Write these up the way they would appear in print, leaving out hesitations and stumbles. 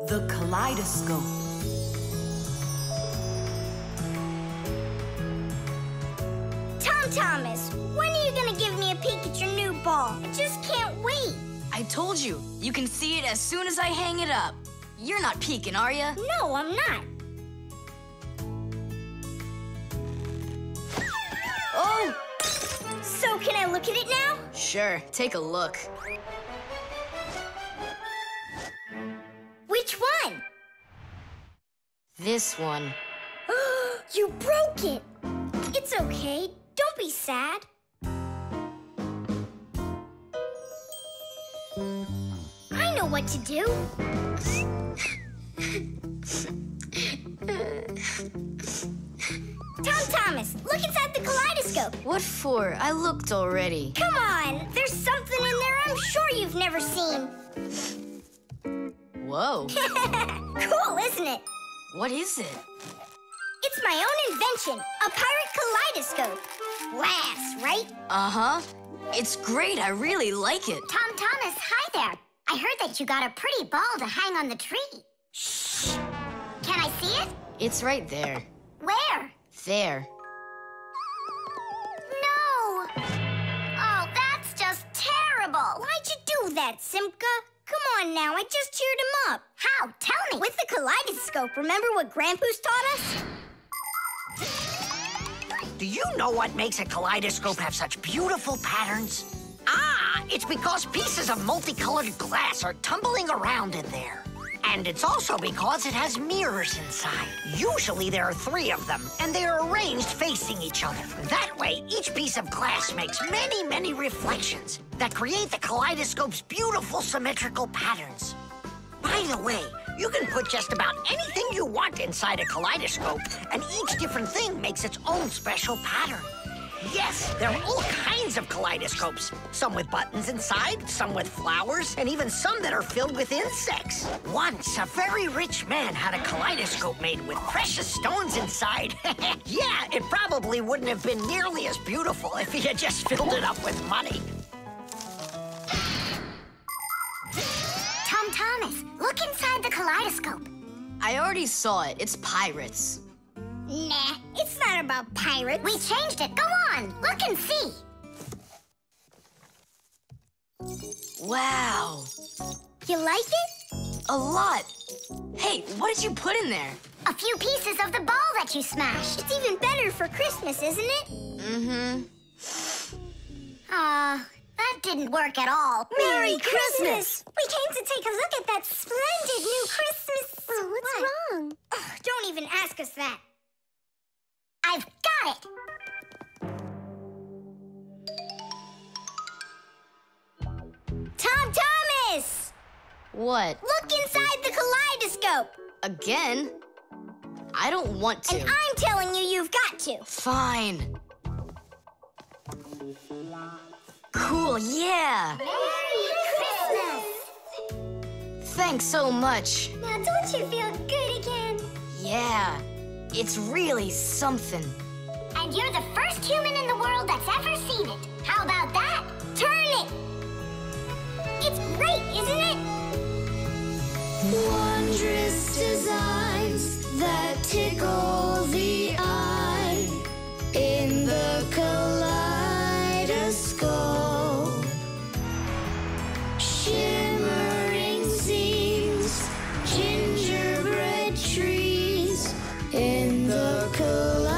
The kaleidoscope. Tom Thomas, when are you gonna give me a peek at your new ball? I just can't wait. I told you, you can see it as soon as I hang it up. You're not peeking, are you? No, I'm not. Oh! So can I look at it now? Sure, take a look. Which one? This one. You broke it. It's okay. Don't be sad. I know what to do. Tom Thomas, look inside the kaleidoscope. What for? I looked already. Come on, there's something in there I'm sure you've never seen. Whoa. Cool, isn't it? What is it? It's my own invention, a pirate kaleidoscope. Laughs, right? Uh-huh. It's great. I really like it. Tom Thomas, hi there. I heard that you got a pretty ball to hang on the tree. Shh. Can I see it? It's right there. Where? There. No. Oh, that's just terrible. Why'd you do that, Simka? Come on now, I just cheered him up. How? Tell me. With the kaleidoscope, remember what Grandpa's taught us? Do you know what makes a kaleidoscope have such beautiful patterns? Ah, it's because pieces of multicolored glass are tumbling around in there. And it's also because it has mirrors inside. Usually there are 3 of them, and they are arranged facing each other. That way, each piece of glass makes many, many reflections that create the kaleidoscope's beautiful symmetrical patterns. By the way, you can put just about anything you want inside a kaleidoscope, and each different thing makes its own special pattern. Yes, there are all kinds of kaleidoscopes. Some with buttons inside, some with flowers, and even some that are filled with insects. Once, a very rich man had a kaleidoscope made with precious stones inside. Yeah, it probably wouldn't have been nearly as beautiful if he had just filled it up with money. Tom Thomas, look inside the kaleidoscope. I already saw it. It's pirates. Nah, it's not about pirates. We changed it. Go on, look and see. Wow. You like it? A lot. Hey, what did you put in there? A few pieces of the ball that you smashed. It's even better for Christmas, isn't it? Mm-hmm. That didn't work at all. Merry Christmas! We came to take a look at that splendid new Christmas... What's wrong? Oh, don't even ask us that. I've got it! Tom Thomas! What? Look inside the kaleidoscope! Again? I don't want to. And I'm telling you, you've got to. Fine. Cool, yeah. Merry Christmas! Thanks so much. Now don't you feel good again? Yeah, it's really something. And you're the first human in the world that's ever seen it. How about that? Turn it! It's great, isn't it? Wondrous designs that tickle the eye in the kaleidoscope. Shimmering scenes, gingerbread trees in the kaleidoscope.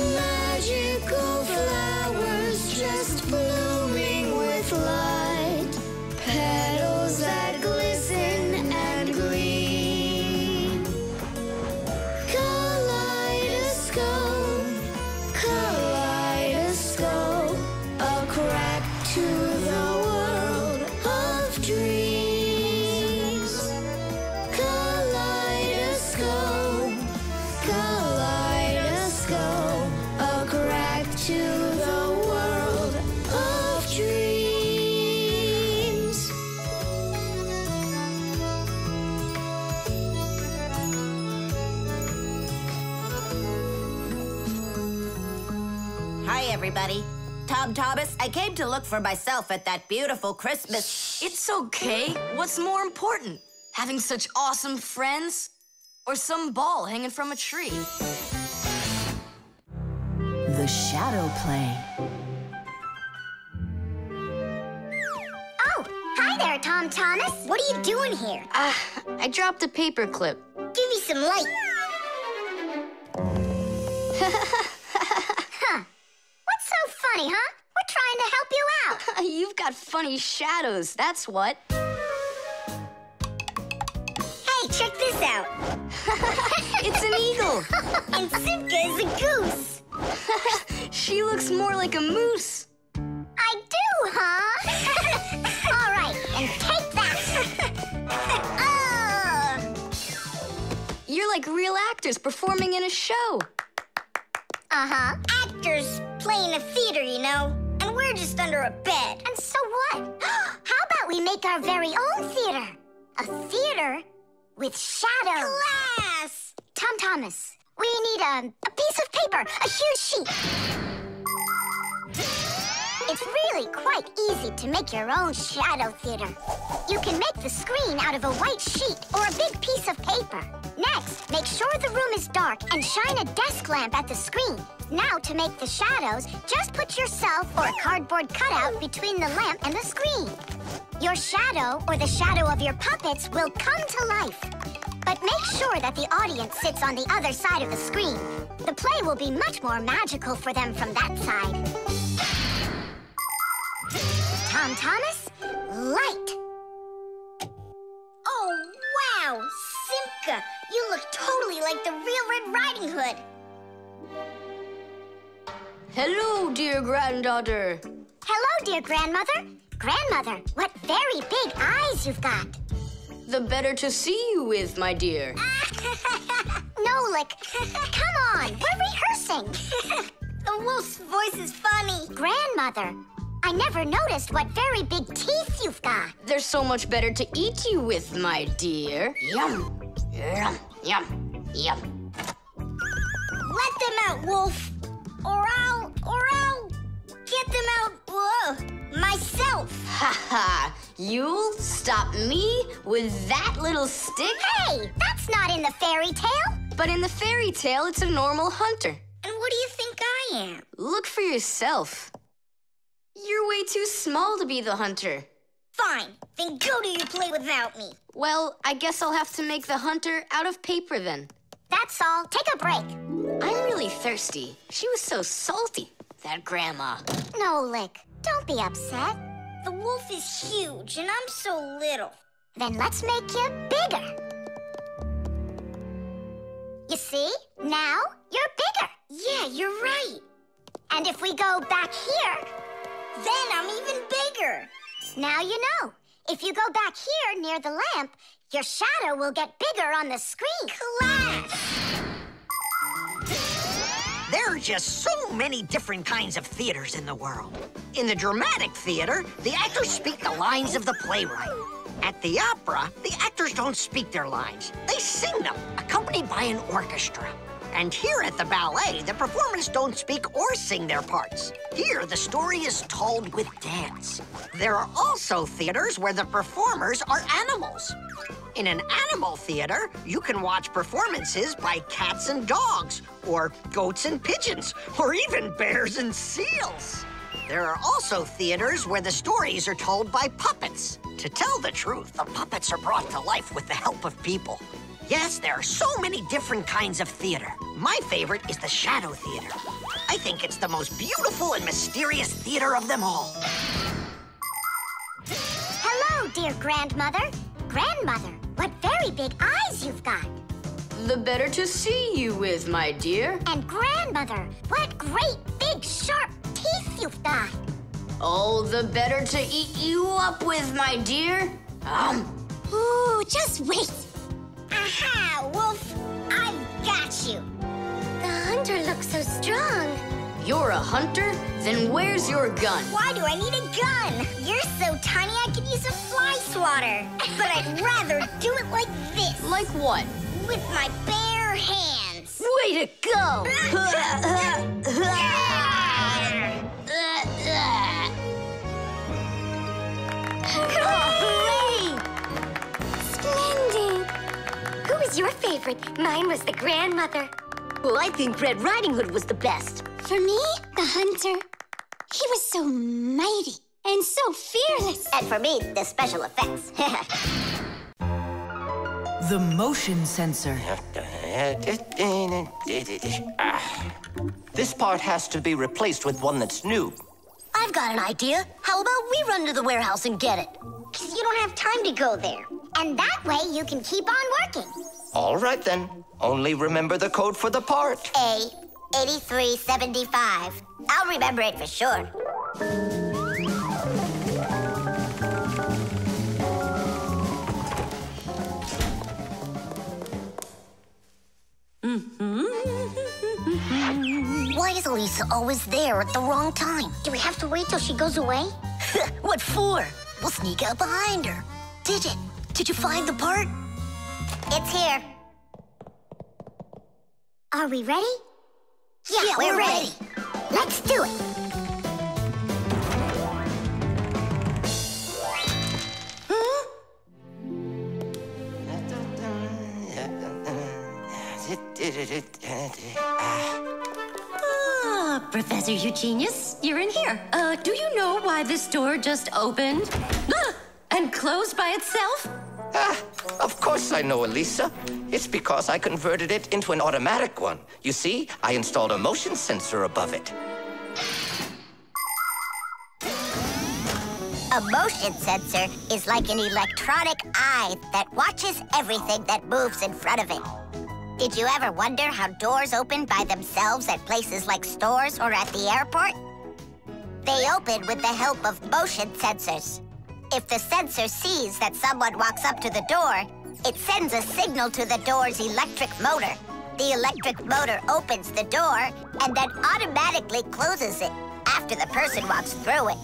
Magical flowers just blooming with light, petals that glisten and gleam. Kaleidoscope, kaleidoscope, a crack to the world of dreams. Kaleidoscope, kaleidoscope, a crack to the world of dreams. Hi, everybody. Tom Thomas. I came to look for myself at that beautiful Christmas. It's okay. What's more important? Having such awesome friends? Or some ball hanging from a tree? The shadow play. Oh, hi there, Tom Thomas. What are you doing here? I dropped a paper clip. Give me some light. Huh. What's so funny, huh? We're trying to help you out. You've got funny shadows, that's what. Hey, check this out. It's an eagle. And Simka is a goose. She looks more like a moose. I do, huh? All right, and take that. You're like real actors performing in a show. Uh-huh. Actors playing a theater, you know? And we're just under a bed. And so what? How about we make our very own theater? A theater with shadows. Class! Tom Thomas, we need a piece of paper, a huge sheet. It's really quite easy to make your own shadow theater. You can make the screen out of a white sheet or a big piece of paper. Next, make sure the room is dark and shine a desk lamp at the screen. Now, to make the shadows, just put yourself or a cardboard cutout between the lamp and the screen. Your shadow or the shadow of your puppets will come to life. But make sure that the audience sits on the other side of the screen. The play will be much more magical for them from that side. Tom Thomas, light. Oh, wow, Simka, you look totally like the real Red Riding Hood. Hello, dear granddaughter. Hello, dear grandmother. Grandmother, what very big eyes you've got. The better to see you with, my dear. Nolik, come on, we're rehearsing. The wolf's voice is funny. Grandmother, I never noticed what very big teeth you've got. They're so much better to eat you with, my dear. Yum, yum, yum, yum. Let them out, Wolf, or I'll get them out, myself. Ha ha! You'll stop me with that little stick? Hey, that's not in the fairy tale. But in the fairy tale, it's a normal hunter. And what do you think I am? Look for yourself. You're way too small to be the hunter. Fine, then go do your play without me. Well, I guess I'll have to make the hunter out of paper then. That's all. Take a break. I'm really thirsty. She was so salty, that grandma. Nolik, don't be upset. The wolf is huge, and I'm so little. Then let's make you bigger. You see? Now you're bigger. Yeah, you're right. And if we go back here, then I'm even bigger. Now you know. If you go back here near the lamp, your shadow will get bigger on the screen. Class! There are just so many different kinds of theaters in the world. In the dramatic theater, the actors speak the lines of the playwright. At the opera, the actors don't speak their lines. They sing them, accompanied by an orchestra. And here at the ballet, the performers don't speak or sing their parts. Here, the story is told with dance. There are also theaters where the performers are animals. In an animal theater, you can watch performances by cats and dogs, or goats and pigeons, or even bears and seals. There are also theaters where the stories are told by puppets. To tell the truth, the puppets are brought to life with the help of people. Yes, there are so many different kinds of theater. My favorite is the Shadow Theater. I think it's the most beautiful and mysterious theater of them all. Hello, dear grandmother. Grandmother, what very big eyes you've got. The better to see you with, my dear. And grandmother, what great big sharp teeth you've got. Oh, the better to eat you up with, my dear. Ooh, just wait. Aha, Wolf, I've got you. The hunter looks so strong. You're a hunter? Then where's your gun? Why do I need a gun? You're so tiny I could use a fly swatter. But I'd rather do it like this. Like what? With my bare hands. Way to go! Hooray! Splendid! Who was your favorite? Mine was the grandmother. Well, I think Red Riding Hood was the best. For me, the hunter. He was so mighty and so fearless. And for me, the special effects. The motion sensor. This part has to be replaced with one that's new. I've got an idea. How about we run to the warehouse and get it? Because you don't have time to go there. And that way you can keep on working. All right, then. Only remember the code for the part. A8375. I'll remember it for sure. Why is Elisa always there at the wrong time? Do we have to wait till she goes away? What for? We'll sneak out behind her. Digit, did you find the part? It's here. Are we ready? Yeah, we're ready. Let's do it. Professor Eugenius, you're in here. Do you know why this door just opened? And closed by itself? Of course I know, Elisa. It's because I converted it into an automatic one. You see, I installed a motion sensor above it. A motion sensor is like an electronic eye that watches everything that moves in front of it. Did you ever wonder how doors open by themselves at places like stores or at the airport? They open with the help of motion sensors. If the sensor sees that someone walks up to the door, it sends a signal to the door's electric motor. The electric motor opens the door and then automatically closes it after the person walks through it.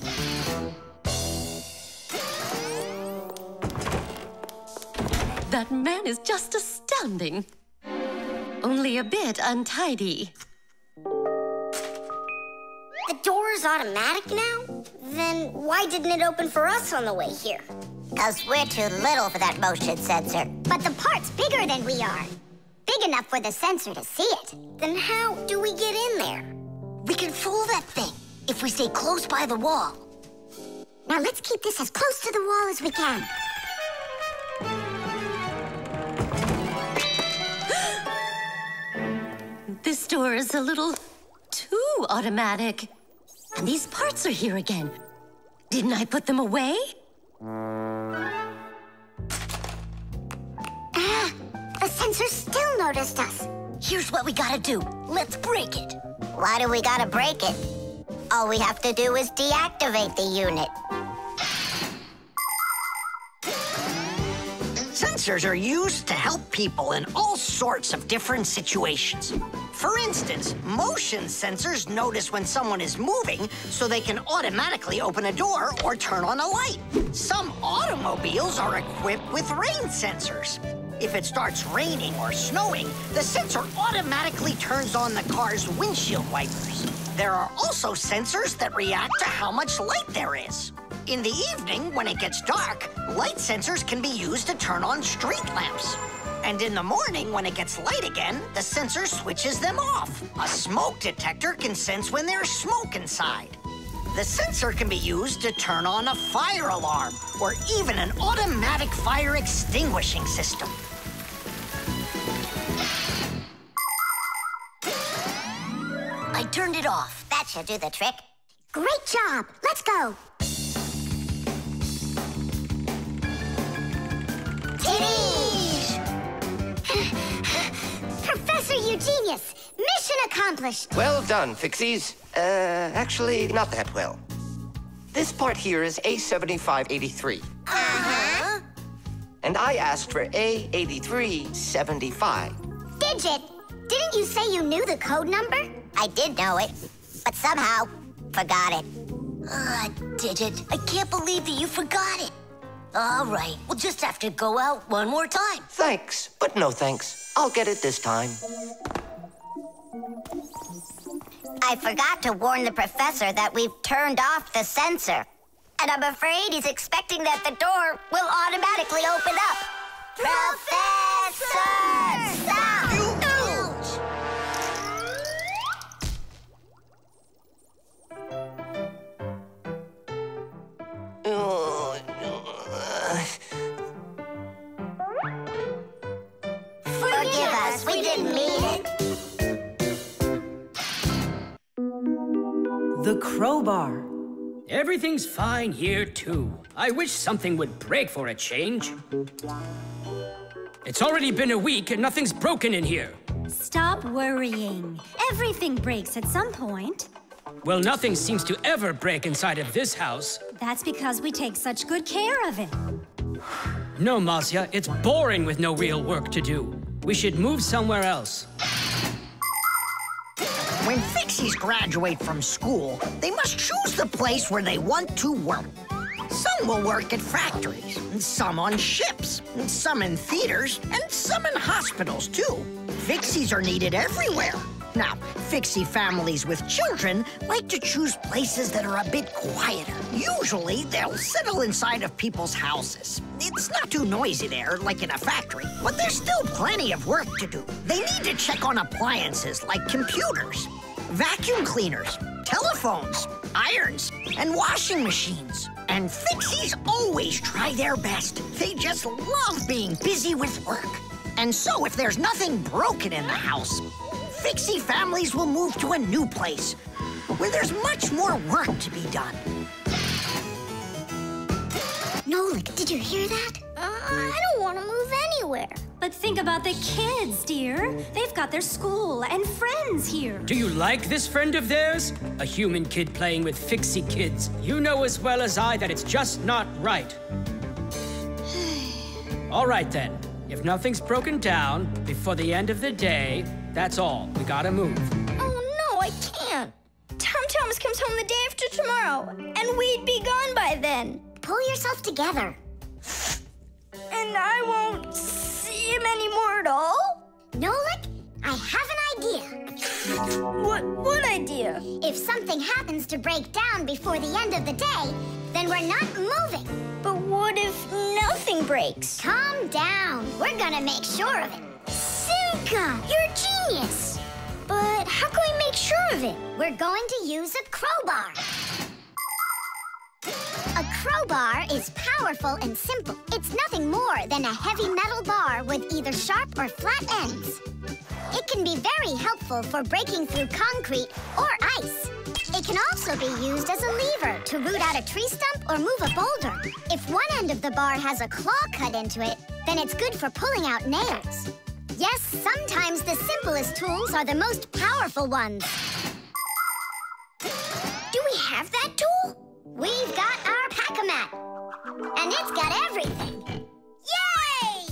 That man is just astounding. Only a bit untidy. The door is automatic now? Then why didn't it open for us on the way here? Because we're too little for that motion sensor. But the part's bigger than we are. Big enough for the sensor to see it. Then how do we get in there? We can fool that thing if we stay close by the wall. Now let's keep this as close to the wall as we can. This door is a little too automatic. And these parts are here again. Didn't I put them away? The sensor still noticed us. Here's what we gotta do. Let's break it. Why do we gotta break it? All we have to do is deactivate the unit. Sensors are used to help people in all sorts of different situations. For instance, motion sensors notice when someone is moving so they can automatically open a door or turn on a light. Some automobiles are equipped with rain sensors. If it starts raining or snowing, the sensor automatically turns on the car's windshield wipers. There are also sensors that react to how much light there is. In the evening, when it gets dark, light sensors can be used to turn on street lamps. And in the morning, when it gets light again, the sensor switches them off. A smoke detector can sense when there's smoke inside. The sensor can be used to turn on a fire alarm or even an automatic fire extinguishing system. I turned it off. That should do the trick. Great job. Let's go. Professor Eugenius, mission accomplished. Well done, Fixies. Actually, not that well. This part here is A7583. Uh-huh. And I asked for A8375. Digit, didn't you say you knew the code number? I did know it, but somehow forgot it. Digit, I can't believe that you forgot it. All right, we'll just have to go out one more time. Thanks, but no thanks. I'll get it this time. I forgot to warn the professor that we've turned off the sensor. And I'm afraid he's expecting that the door will automatically open up. Professor Forgive us, we didn't mean it. The crowbar. Everything's fine here, too. I wish something would break for a change. It's already been a week and nothing's broken in here. Stop worrying. Everything breaks at some point. Well, nothing seems to ever break inside of this house. That's because we take such good care of it. No, Marcia, it's boring with no real work to do. We should move somewhere else. When Fixies graduate from school, they must choose the place where they want to work. Some will work at factories, and some on ships, and some in theaters, and some in hospitals, too. Fixies are needed everywhere. Now, Fixie families with children like to choose places that are a bit quieter. Usually, they'll settle inside of people's houses. It's not too noisy there, like in a factory, but there's still plenty of work to do. They need to check on appliances like computers, vacuum cleaners, telephones, irons, and washing machines. And Fixies always try their best. They just love being busy with work. And so if there's nothing broken in the house, Fixie families will move to a new place where there's much more work to be done. Nolik, did you hear that? I don't want to move anywhere. But think about the kids, dear. They've got their school and friends here. Do you like this friend of theirs? A human kid playing with Fixie kids. You know as well as I that it's just not right. All right, then. If nothing's broken down before the end of the day, that's all. We gotta move. Oh, no, I can't. Tom Thomas comes home the day after tomorrow, and we'd be gone by then. Pull yourself together. And I won't see him anymore at all? Nolik, I have an idea. What idea? If something happens to break down before the end of the day, then we're not moving. But what if nothing breaks? Calm down. We're gonna make sure of it. Simka, you're a genius. But how can we make sure of it? We're going to use a crowbar. A crowbar is powerful and simple. It's nothing more than a heavy metal bar with either sharp or flat ends. It can be very helpful for breaking through concrete or ice. It can also be used as a lever to root out a tree stump or move a boulder. If one end of the bar has a claw cut into it, then it's good for pulling out nails. Yes, sometimes the simplest tools are the most powerful ones. Do we have that tool? We've got our Pack-A-Mat, and it's got everything. Yay!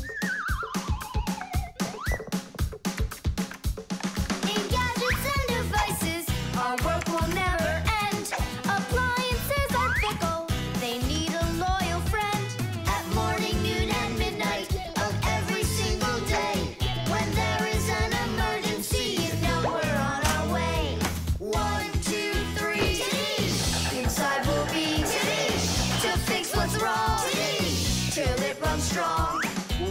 In gadgets and devices, our work will never end. Appliances are fickle, they need a loyal friend. At morning, noon, and midnight of every single day. When there is an emergency, you know we're on our way. 1, 2, 3, inside we'll be to fix what's wrong, till it runs strong.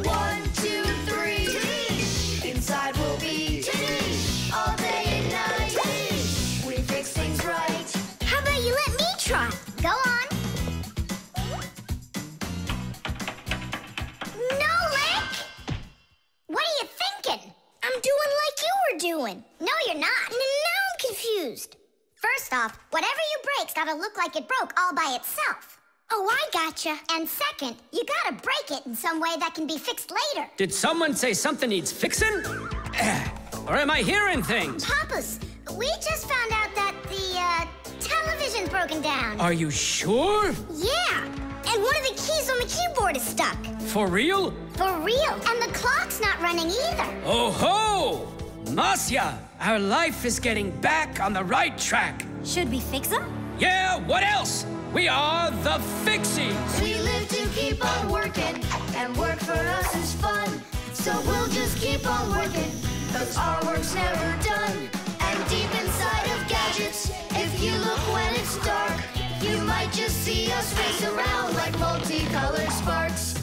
1, 2, 3, inside we'll be all day and night. We fix things right. How about you let me try? Go on. Nolik! What are you thinking? I'm doing like you were doing. No, you're not. Now I'm confused. First off, whatever you break's gotta look like it broke all by itself. Oh, I gotcha. And second, you gotta break it in some way that can be fixed later. Did someone say something needs fixing? Or am I hearing things? Papas, we just found out that the television's broken down. Are you sure? Yeah, and one of the keys on the keyboard is stuck. For real? For real, and the clock's not running either. Oh ho! Marcia, our life is getting back on the right track. Should we fix them? Yeah, what else? We are the Fixies. We live to keep on working, and work for us is fun. So we'll just keep on working, 'cause our work's never done. And deep inside of gadgets, if you look when it's dark, You might just see us race around like multicolored sparks.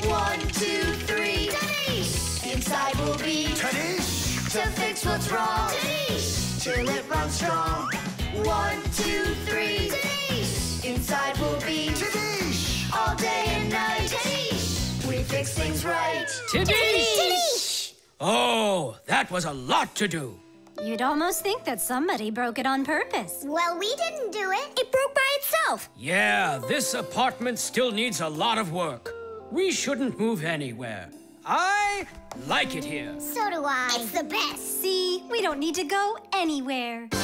1, 2, 3, Tadish! Inside we'll be Tadish! To fix what's wrong, Tadish! Till it runs strong. 1, 2, 3, Tadish! Inside we'll be Tadish! All day and night, Tadish! We fix things right. Tadish! Oh, that was a lot to do. You'd almost think that somebody broke it on purpose. Well, we didn't do it. It broke by itself. Yeah, this apartment still needs a lot of work. We shouldn't move anywhere. I like it here. So do I. It's the best. See, we don't need to go anywhere. The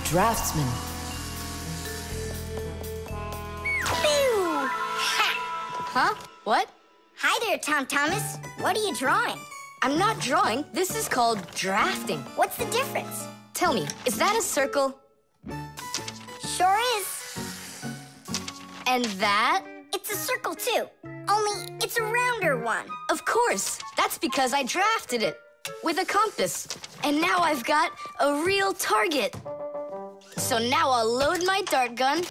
draftsman. Pew! Huh? What? Hi there, Tom Thomas. What are you drawing? I'm not drawing. This is called drafting. What's the difference? Tell me, is that a circle? Sure is. And that? It's a circle, too. Only it's a rounder one. Of course. That's because I drafted it with a compass. And now I've got a real target. So now I'll load my dart gun.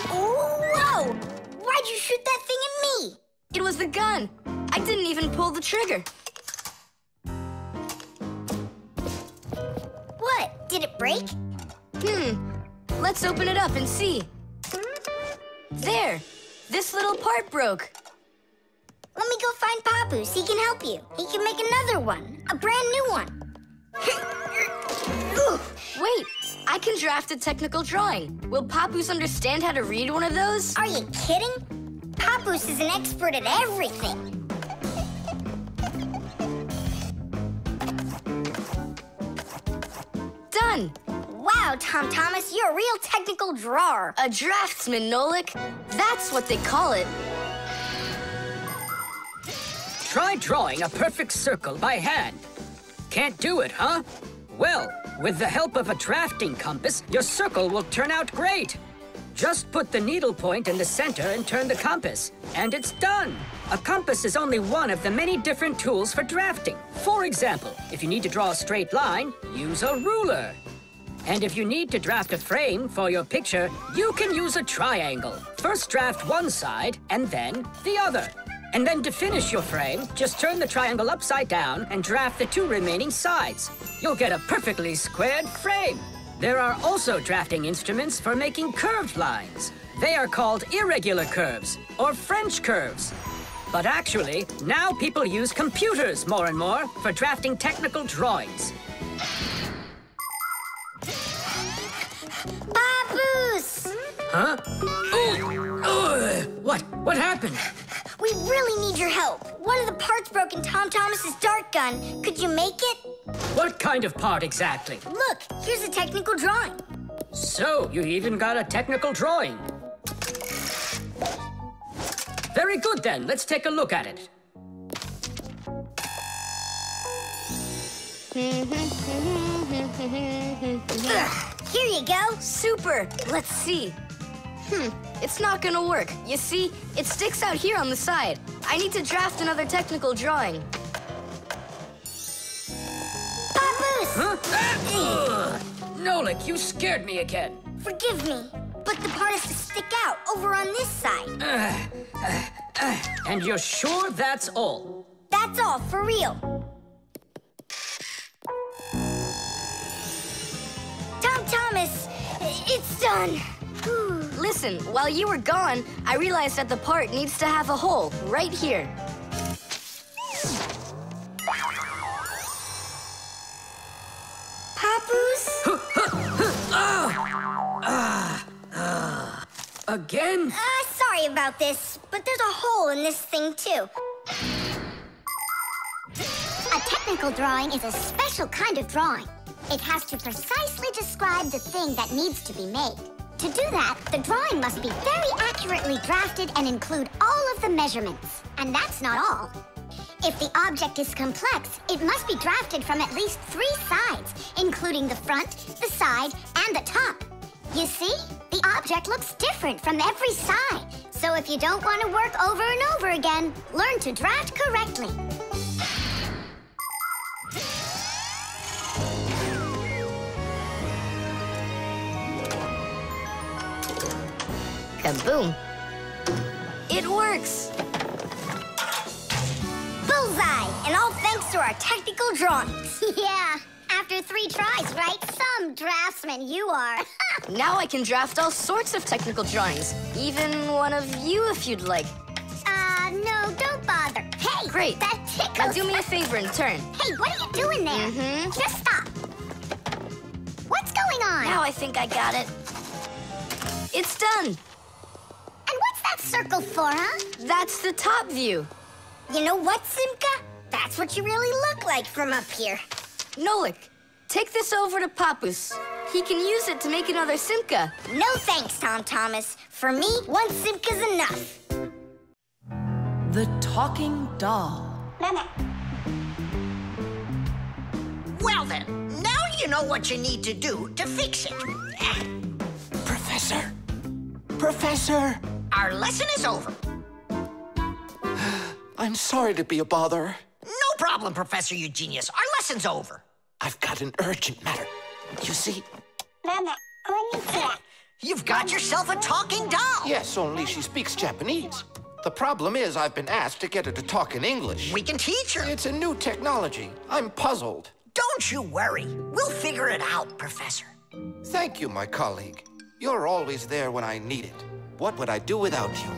Whoa! Why'd you shoot that thing at me? It was the gun. I didn't even pull the trigger. What? Did it break? Let's open it up and see. There. This little part broke. Let me go find Papoose. He can help you. He can make another one. A brand new one. Wait. I can draft a technical drawing. Will Papoose understand how to read one of those? Are you kidding? Papoose is an expert at everything. Done. Wow, Tom Thomas, you're a real technical drawer. A draftsman, Nolik. That's what they call it. Try drawing a perfect circle by hand. Can't do it, huh? Well, with the help of a drafting compass, your circle will turn out great. Just put the needle point in the center and turn the compass, and it's done. A compass is only one of the many different tools for drafting. For example, if you need to draw a straight line, use a ruler. And if you need to draft a frame for your picture, you can use a triangle. First draft one side and then the other. And then to finish your frame, just turn the triangle upside down and draft the two remaining sides. You'll get a perfectly squared frame. There are also drafting instruments for making curved lines. They are called irregular curves or French curves. But actually, now people use computers more and more for drafting technical drawings. Papoose! Huh? Oh! What happened? We really need your help. One of the parts broke in Tom Thomas's dart gun. Could you make it? What kind of part exactly? Look, here's a technical drawing. So, you even got a technical drawing. Very good then, let's take a look at it. Here you go. Super. Let's see. It's not gonna work. You see, it sticks out here on the side. I need to draft another technical drawing. Papoose! Huh? Nolik, you scared me again. Forgive me, but the part has to stick out over on this side. And you're sure that's all? That's all, for real. Tom Thomas, it's done. Listen, while you were gone, I realized that the part needs to have a hole right here. Papoose? Again? Sorry about this, but there's a hole in this thing, too. A technical drawing is a special kind of drawing. It has to precisely describe the thing that needs to be made. To do that, the drawing must be very accurately drafted and include all of the measurements. And that's not all. If the object is complex, it must be drafted from at least 3 sides, including the front, the side, and the top. You see? The object looks different from every side. So if you don't want to work over and over again, learn to draft correctly. Kaboom. It works. Bullseye! And all thanks to our technical drawings. Yeah, after 3 tries, right? Some draftsman you are. Now I can draft all sorts of technical drawings. Even one of you if you'd like. No, don't bother. Hey! Great. That tickles. Now do me a favor in turn. Hey, what are you doing there? Just stop. What's going on? Now I think I got it. It's done. And what's that circle for, huh? That's the top view. You know what, Simka? That's what you really look like from up here. Nolik, take this over to Papus. He can use it to make another Simka. No thanks, Tom Thomas. For me, 1 Simka's enough. The talking doll. Well then, now you know what you need to do to fix it. Professor! Professor! Our lesson is over. I'm sorry to be a bother. No problem, Professor Eugenius. Our lesson's over. I've got an urgent matter. You see? You've got yourself a talking doll. Yes, only she speaks Japanese. The problem is I've been asked to get her to talk in English. We can teach her. It's a new technology. I'm puzzled. Don't you worry. We'll figure it out, Professor. Thank you, my colleague. You're always there when I need it. What would I do without you?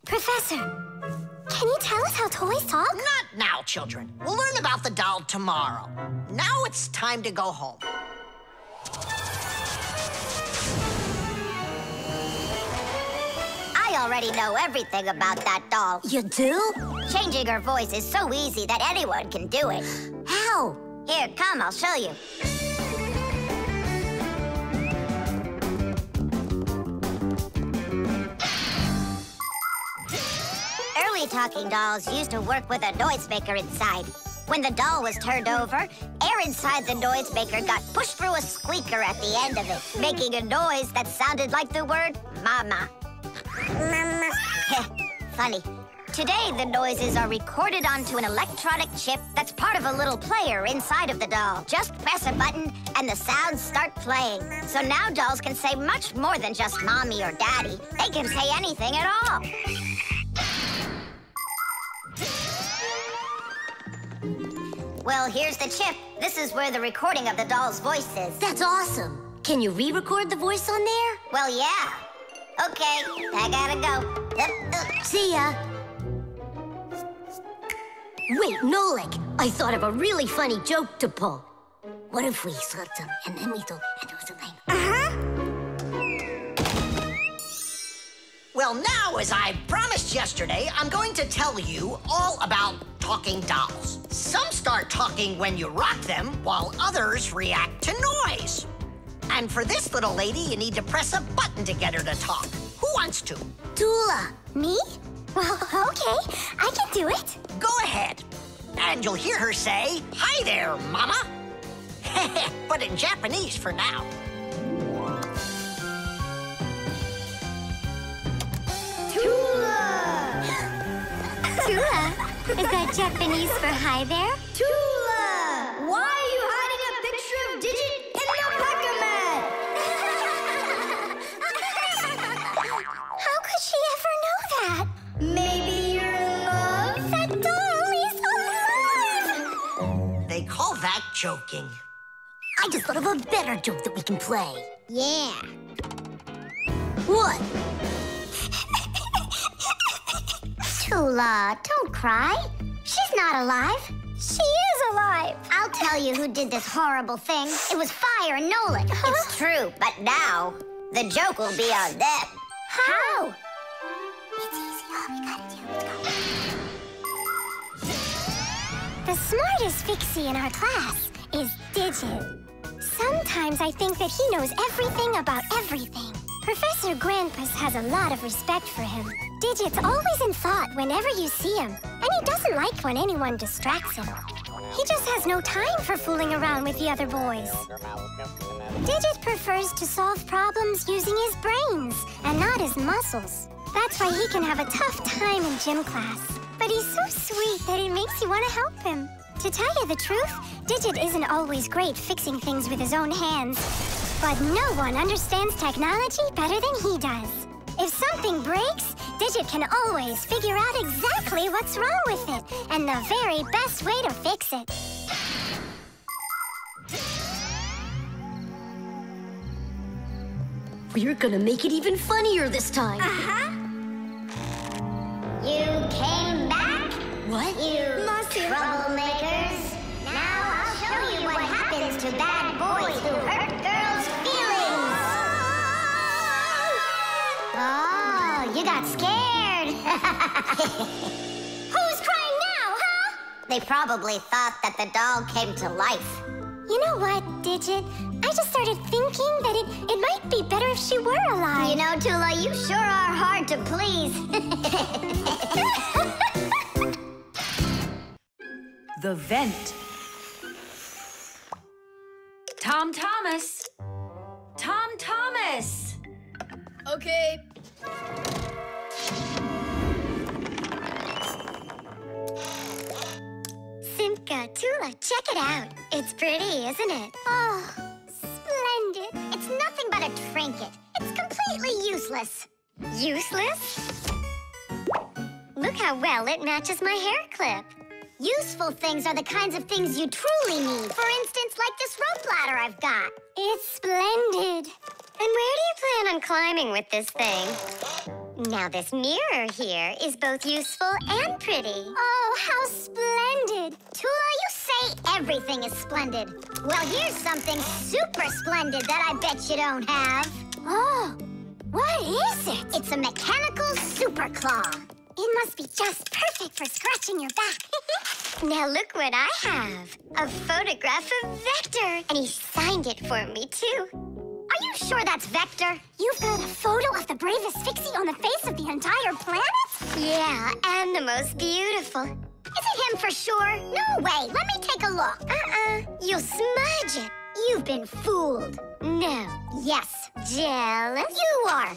Professor, can you tell us how toys talk? Not now, children. We'll learn about the doll tomorrow. Now it's time to go home. I already know everything about that doll. You do? Changing her voice is so easy that anyone can do it. How? Here, come, I'll show you. Early talking dolls used to work with a noisemaker inside. When the doll was turned over, air inside the noisemaker got pushed through a squeaker at the end of it, making a noise that sounded like the word mama. Mama. Funny. Today, the noises are recorded onto an electronic chip that's part of a little player inside of the doll. Just press a button, and the sounds start playing. So now dolls can say much more than just mommy or daddy. They can say anything at all. Well, here's the chip. This is where the recording of the doll's voice is. That's awesome. Can you re-record the voice on there? Well, yeah. Okay, I gotta go. See ya. Wait, Nolik, I thought of a really funny joke to pull. What if we slept them and then we told and do something? Well, now, as I promised yesterday, I'm going to tell you all about talking dolls. Some start talking when you rock them, while others react to noise. And for this little lady, you need to press a button to get her to talk. Who wants to? Tula. Me? Well, okay. I can do it. Go ahead. And you'll hear her say, "Hi there, Mama." But in Japanese for now. Tula. Tula? Is that Japanese for hi there? Tula! Why are you hiding a picture of Digit in an alpaca mat? How could she ever know that? Maybe you're in love? That doll is alive! They call that joking. I just thought of a better joke that we can play. Yeah. What? Tula, don't cry. She's not alive. She is alive. I'll tell you who did this horrible thing. It was Fire and Nolik. It's true, but now the joke will be on them. How? It's easy. All we gotta do is go. The smartest Fixie in our class is Digit. Sometimes I think that he knows everything about everything. Professor Grandpus has a lot of respect for him. Digit's always in thought whenever you see him, and he doesn't like when anyone distracts him. He just has no time for fooling around with the other boys. Digit prefers to solve problems using his brains and not his muscles. That's why he can have a tough time in gym class. But he's so sweet that it makes you want to help him. To tell you the truth, Digit isn't always great fixing things with his own hands. But no one understands technology better than he does. If something breaks, Digit can always figure out exactly what's wrong with it and the very best way to fix it. We're gonna make it even funnier this time. Uh-huh. You came back? What? You troublemakers. Now I'll show you what happens to bad boys who hurt girls' feelings. Oh, you got scared. Who's crying now, huh? They probably thought that the doll came to life. You know what, Digit? I just started thinking that it might be better if she were alive. You know, Tula, you sure are hard to please. The Vent. Tom Thomas. Tom Thomas. Okay. Simka, Tula, check it out. It's pretty, isn't it? Oh, splendid. It's nothing but a trinket. It's completely useless. Useless? Look how well it matches my hair clip. Useful things are the kinds of things you truly need. For instance, like this rope ladder I've got. It's splendid. And where do you plan on climbing with this thing? Now, this mirror here is both useful and pretty. Oh, how splendid. Tula, you say everything is splendid. Well, here's something super splendid that I bet you don't have. Oh, what is it? It's a mechanical super claw. It must be just perfect for scratching your back. Now look what I have. A photograph of Vector. And he signed it for me, too. Are you sure that's Vector? You've got a photo of the bravest Fixie on the face of the entire planet? Yeah, and the most beautiful. Is it him for sure? No way. Let me take a look. You'll smudge it. You've been fooled. No. Yes. Jealous? You are.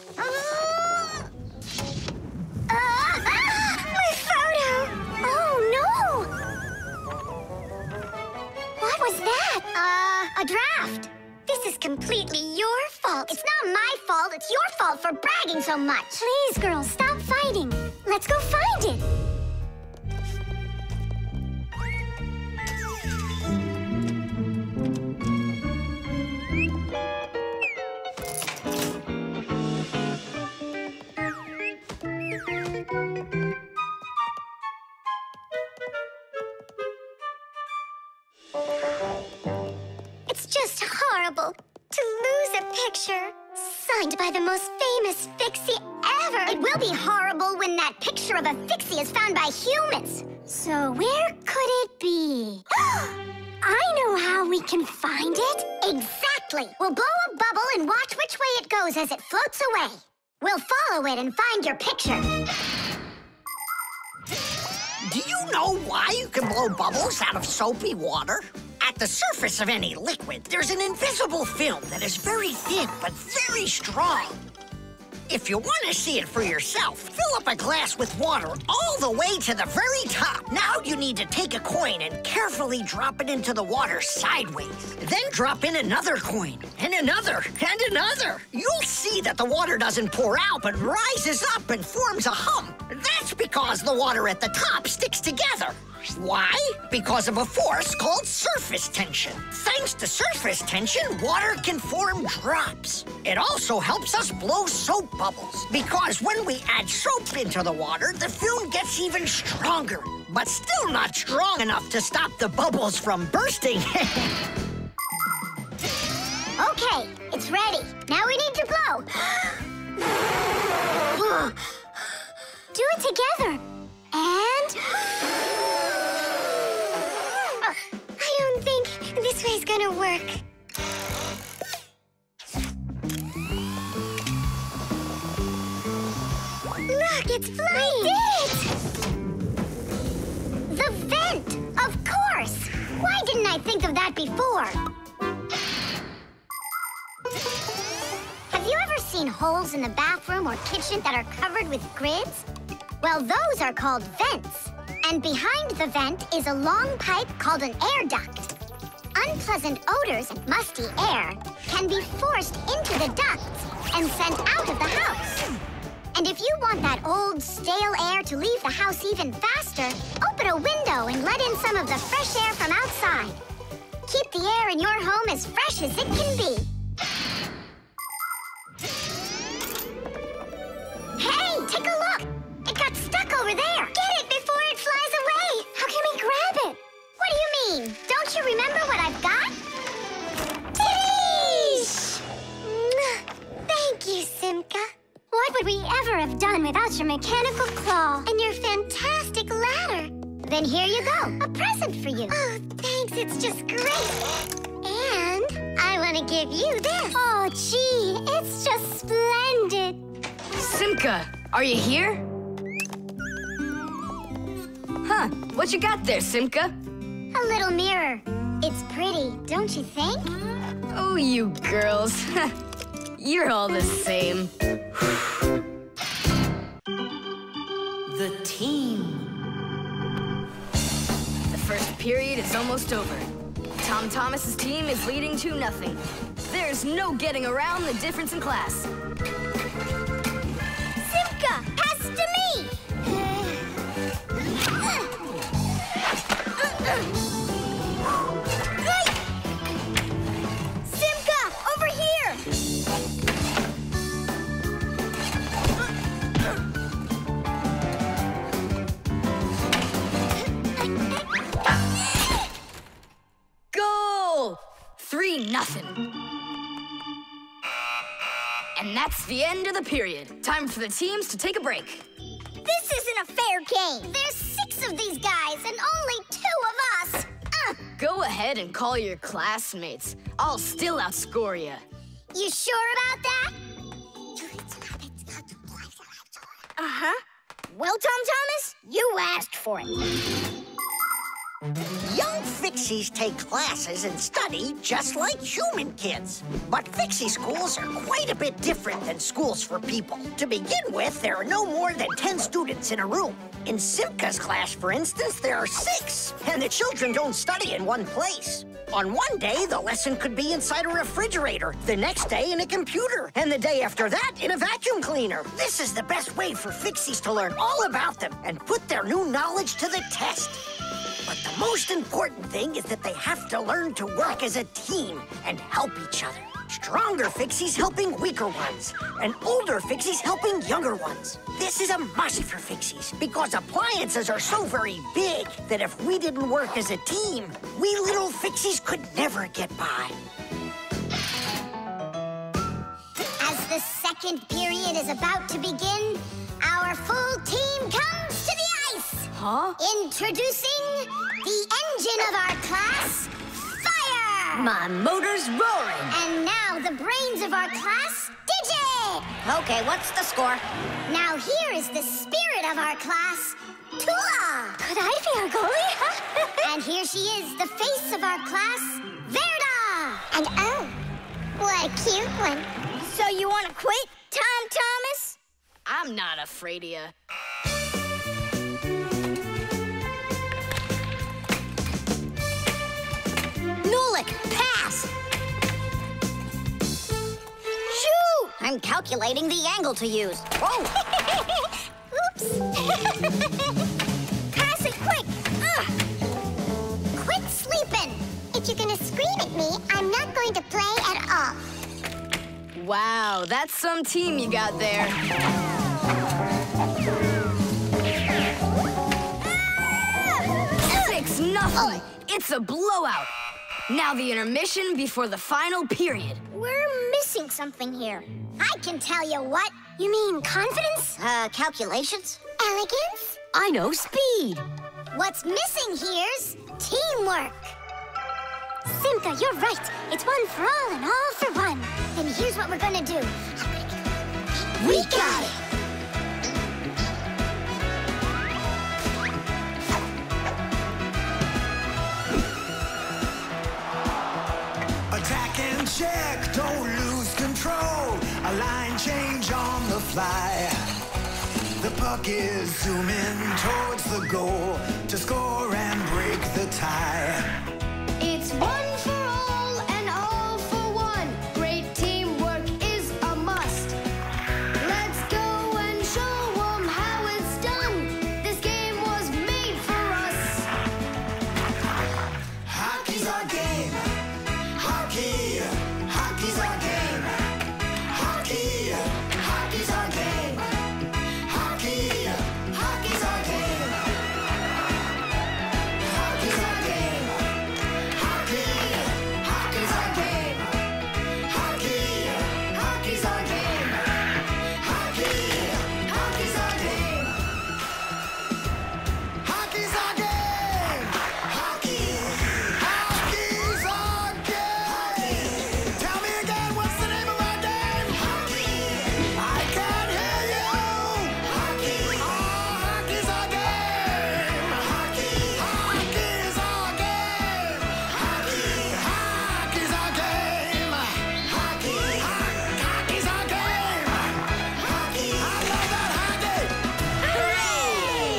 My photo! Oh, no! What was that? A draft. This is completely your fault. It's not my fault. It's your fault for bragging so much. Please, girls, stop fighting. Let's go find it. It's just horrible to lose a picture signed by the most famous Fixie ever. It will be horrible when that picture of a Fixie is found by humans. So where could it be? I know how we can find it. Exactly. We'll blow a bubble and watch which way it goes as it floats away. We'll follow it and find your picture. Do you know why you can blow bubbles out of soapy water? At the surface of any liquid, there's an invisible film that is very thin but very strong. If you want to see it for yourself, fill up a glass with water all the way to the very top. Now you need to take a coin and carefully drop it into the water sideways. Then drop in another coin, and another, and another. You'll see that the water doesn't pour out, but rises up and forms a hump. That's because the water at the top sticks together. Why? Because of a force called surface tension. Thanks to surface tension, water can form drops. It also helps us blow soap bubbles, because when we add soap into the water, the film gets even stronger, but still not strong enough to stop the bubbles from bursting. Okay, it's ready. Now we need to blow. Do it together. And... I don't think this way's gonna work. Look, it's flying! We did it! The vent! Of course! Why didn't I think of that before? Have you ever seen holes in the bathroom or kitchen that are covered with grids? Well, those are called vents. And behind the vent is a long pipe called an air duct. Unpleasant odors and musty air can be forced into the ducts and sent out of the house. And if you want that old, stale air to leave the house even faster, open a window and let in some of the fresh air from outside. Keep the air in your home as fresh as it can be. Hey, take a look! It got stuck over there! Get it before it flies away! How can we grab it? What do you mean? Don't you remember what I've got? Titties! Thank you, Simka. What would we ever have done without your mechanical claw and your fantastic ladder? Then here you go, a present for you. Oh, thanks, it's just great. And I want to give you this. Oh, gee, it's just splendid. Simka, are you here? Huh, what you got there, Simka? A little mirror. It's pretty, don't you think? Oh, you girls. You're all the same. The team. The first period is almost over. Tom Thomas's team is leading 2-0. There's no getting around the difference in class. Simka, pass to me! Simka, over here! Goal! 3-0. And that's the end of the period. Time for the teams to take a break. This isn't a fair game. There's 6 of these guys and only 2 of us. Go ahead and call your classmates. I'll still outscore you. You sure about that? Uh-huh. Well, Tom Thomas, you asked for it. Young Fixies take classes and study just like human kids. But Fixie schools are quite a bit different than schools for people. To begin with, there are no more than 10 students in a room. In Simka's class, for instance, there are 6, and the children don't study in one place. On one day, the lesson could be inside a refrigerator, the next day in a computer, and the day after that in a vacuum cleaner. This is the best way for Fixies to learn all about them and put their new knowledge to the test. But the most important thing is that they have to learn to work as a team and help each other. Stronger Fixies helping weaker ones, and older Fixies helping younger ones. This is a must for Fixies, because appliances are so very big that if we didn't work as a team, we little Fixies could never get by. As the second period is about to begin, our full team comes to the ice. Huh? Introducing the engine of our class, Fire! My motor's roaring. And now the brains of our class, Digit! Okay, what's the score? Now here is the spirit of our class, Tula! Could I be our goalie? And here she is, the face of our class, Verda! And oh, what a cute one. So you want to quit, Tom Thomas? I'm not afraid of you. Nulik, pass! Shoot! I'm calculating the angle to use. Whoa! Oops! Pass it quick! Quit sleeping! If you're gonna scream at me, I'm not going to play at all. Wow, that's some team you got there. 6-0. It's a blowout. Now the intermission before the final period. We're missing something here. I can tell you what. You mean confidence? Calculations? Elegance? I know speed. What's missing here's teamwork. Simka, you're right. It's one for all and all for one. Then here's what we're gonna do. We got it! Attack and check, don't lose control. A line change on the fly. The clock is zooming towards the goal to score and break the tie. It's one for all and all for one. Great teamwork is a must. Let's go and show 'em how it's done. This game was made for us. Hockey's our game. Hockey, hockey's our game. Hockey, hockey's our game. Hockey, hockey's our game. Hockey's our game. Hockey, hockey's our game. Hockey, hockey's our game. Hockey, hockey's our game. Hockey's our game. Hockey, hockey's our game. Tell me again, what's the name of our game? Hockey. I can't hear you. Hockey. Oh, hockey's our game. Hockey. Hockey's our game. Hockey. Hockey's our game. Hockey. Hockey's our game. Hockey. I love that hockey. Hooray!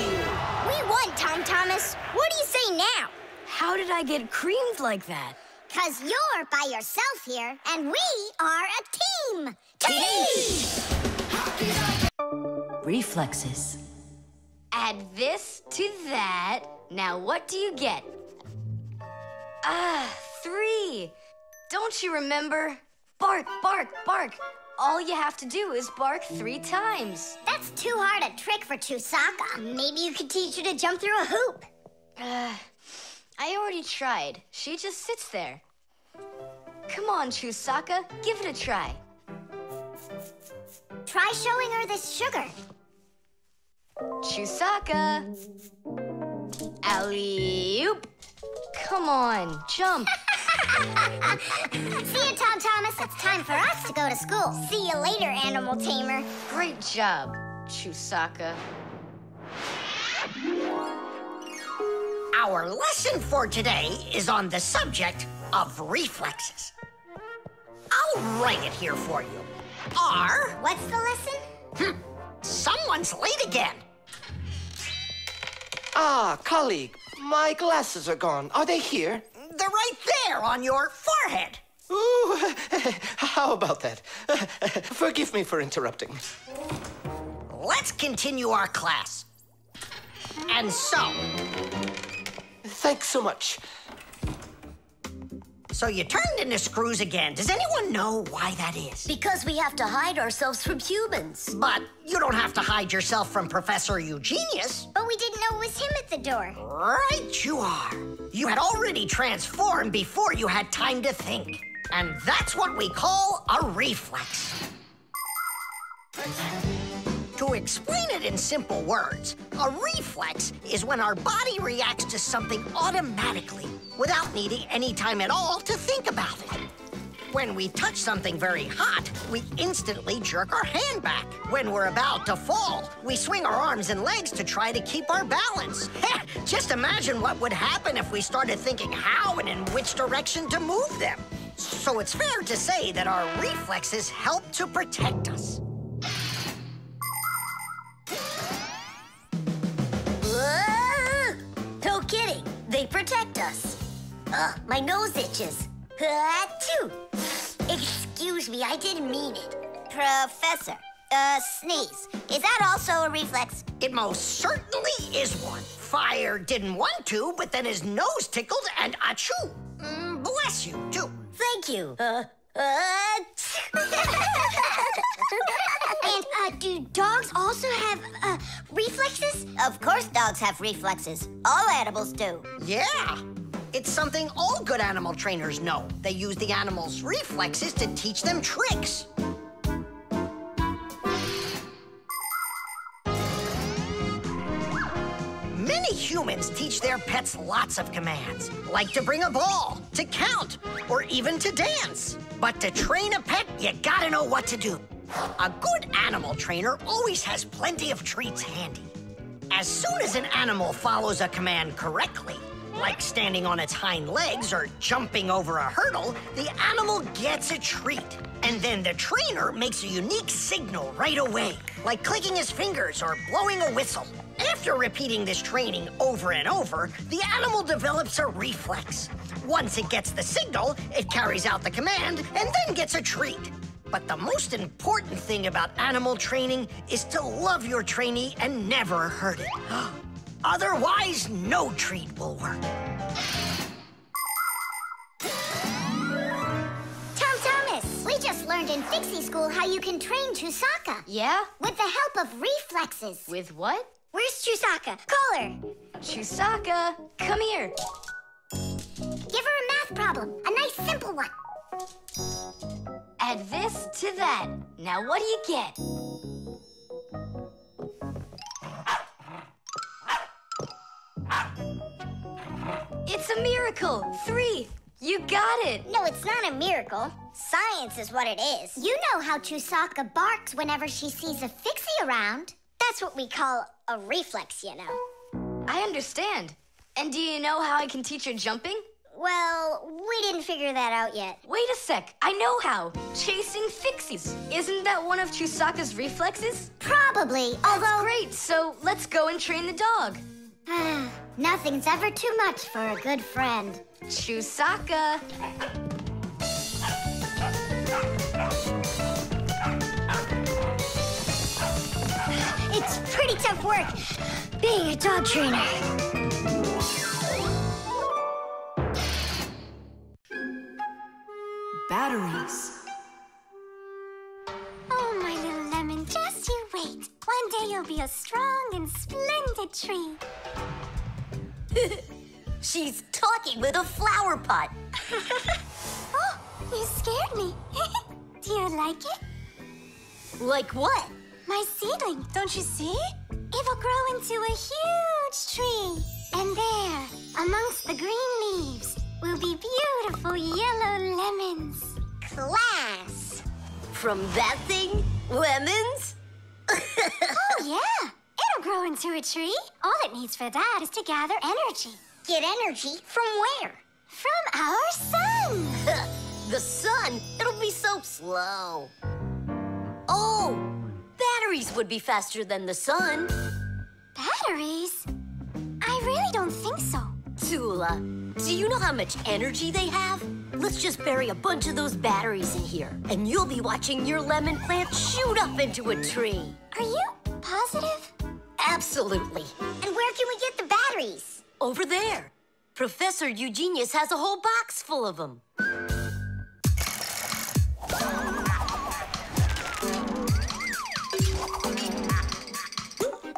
We won, Tom Thomas. What do you say now? How did I get creamed like that? 'Cause you're by yourself here, and we are a team. Team! Reflexes. Add this to that. Now what do you get? 3. Don't you remember? Bark, bark, bark. All you have to do is bark 3 times. That's too hard a trick for Chusaka. Maybe you could teach her to jump through a hoop. I already tried. She just sits there. Come on, Chusaka, give it a try. Try showing her this sugar. Chusaka. Alley-oop. Come on, jump. See you, Tom Thomas. It's time for us to go to school. See you later, animal tamer. Great job, Chusaka. Our lesson for today is on the subject of reflexes. I'll write it here for you. What's the lesson? Someone's late again. Ah, colleague, my glasses are gone. Are they here? They're right there on your forehead. Ooh, how about that? Forgive me for interrupting. Let's continue our class. And so... Thanks so much. So you turned into screws again. Does anyone know why that is? Because we have to hide ourselves from humans. But you don't have to hide yourself from Professor Eugenius. But we didn't know it was him at the door. Right you are. You had already transformed before you had time to think. And that's what we call a reflex. To explain it in simple words, a reflex is when our body reacts to something automatically without needing any time at all to think about it. When we touch something very hot, we instantly jerk our hand back. When we're about to fall, we swing our arms and legs to try to keep our balance. Just imagine what would happen if we started thinking how and in which direction to move them. So it's fair to say that our reflexes help to protect us. No kidding. They protect us. My nose itches. Achoo! Excuse me, I didn't mean it. Professor, sneeze. Is that also a reflex? It most certainly is one. Fire didn't want to, but then his nose tickled and achoo. Bless you, too. Thank you. And do dogs also have reflexes? Of course dogs have reflexes. All animals do. Yeah. It's something all good animal trainers know. They use the animals' reflexes to teach them tricks. Many humans teach their pets lots of commands, like to bring a ball, to count, or even to dance. But to train a pet, you gotta know what to do. A good animal trainer always has plenty of treats handy. As soon as an animal follows a command correctly, like standing on its hind legs or jumping over a hurdle, the animal gets a treat. And then the trainer makes a unique signal right away, like clicking his fingers or blowing a whistle. After repeating this training over and over, the animal develops a reflex. Once it gets the signal, it carries out the command and then gets a treat. But the most important thing about animal training is to love your trainee and never hurt it. Otherwise, no treat will work. Tom Thomas, we just learned in Fixie School how you can train Chusaka. Yeah? With the help of reflexes. With what? Where's Chusaka? Call her. Chusaka, come here. Give her a math problem, a nice simple one. Add this to that. Now what do you get? It's a miracle! 3! You got it! No, it's not a miracle. Science is what it is. You know how Chusaka barks whenever she sees a Fixie around. That's what we call a reflex, you know. I understand. And do you know how I can teach her jumping? Well, we didn't figure that out yet. Wait a sec, I know how. Chasing Fixies. Isn't that one of Chusaka's reflexes? Probably, although... Great, so let's go and train the dog. Nothing's ever too much for a good friend. Chusaka. It's pretty tough work being a dog trainer. Batteries. Oh, my little lemon, just you wait. One day you'll be a strong and splendid tree. She's talking with a flower pot. Oh, you scared me. Do you like it? Like what? My seedling, don't you see? It will grow into a huge tree. And there, amongst the green leaves, will be beautiful yellow lemons. Class! From that thing? Lemons? Oh, yeah. It'll grow into a tree. All it needs for that is to gather energy. Get energy from where? From our sun. The sun? It'll be so slow. Oh, batteries would be faster than the sun. Batteries? I really don't think so. Tula, do you know how much energy they have? Let's just bury a bunch of those batteries in here, and you'll be watching your lemon plant shoot up into a tree. Are you positive? Absolutely. And where can we get the batteries? Over there. Professor Eugenius has a whole box full of them.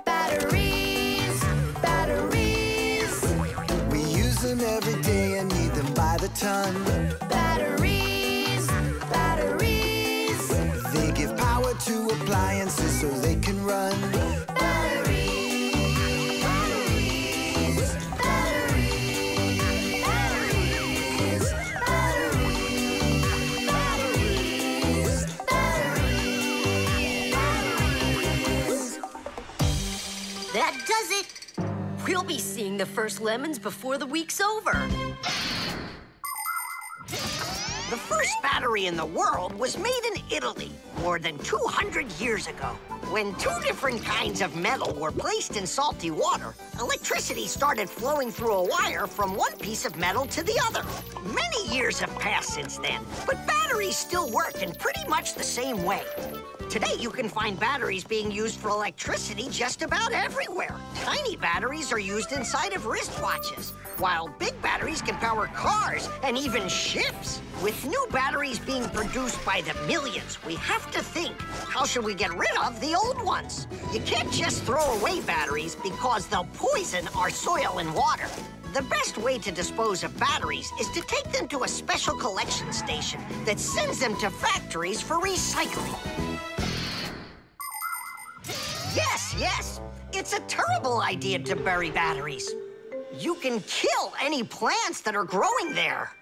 Batteries, batteries. We use them every day and need them by the ton. Batteries, batteries. They give power to appliances so they can run. That does it. We'll be seeing the first lemons before the week's over. The first battery in the world was made in Italy more than 200 years ago. When two different kinds of metal were placed in salty water, electricity started flowing through a wire from one piece of metal to the other. Many years have passed since then, but batteries still work in pretty much the same way. Today, you can find batteries being used for electricity just about everywhere. Tiny batteries are used inside of wristwatches, while big batteries can power cars and even ships. With new batteries being produced by the millions, we have to think, how should we get rid of the old ones? You can't just throw away batteries because they'll poison our soil and water. The best way to dispose of batteries is to take them to a special collection station that sends them to factories for recycling. Yes, it's a terrible idea to bury batteries. You can kill any plants that are growing there.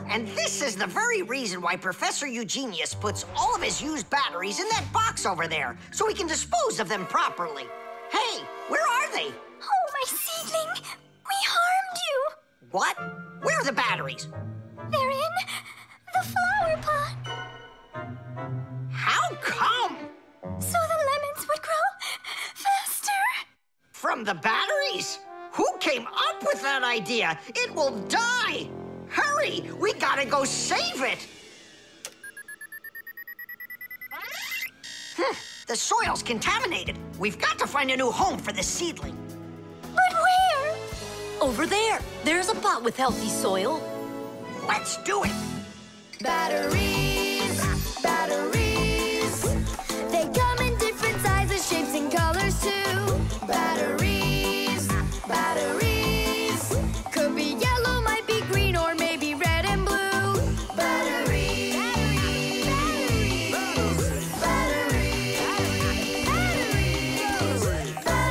And this is the very reason why Professor Eugenius puts all of his used batteries in that box over there, so he can dispose of them properly. Hey, where are they? Oh, my seedling, we harmed you. What? Where are the batteries? They're in the flower pot. from the batteries? Who came up with that idea? It will die! Hurry! We gotta go save it! The soil's contaminated. We've got to find a new home for the seedling. But where? Over there. There's a pot with healthy soil. Let's do it! Batteries, batteries. They come in different sizes, shapes, and colors too. Batteries, batteries. Could be yellow, might be green, or maybe red and blue. Batteries, batteries, batteries, batteries,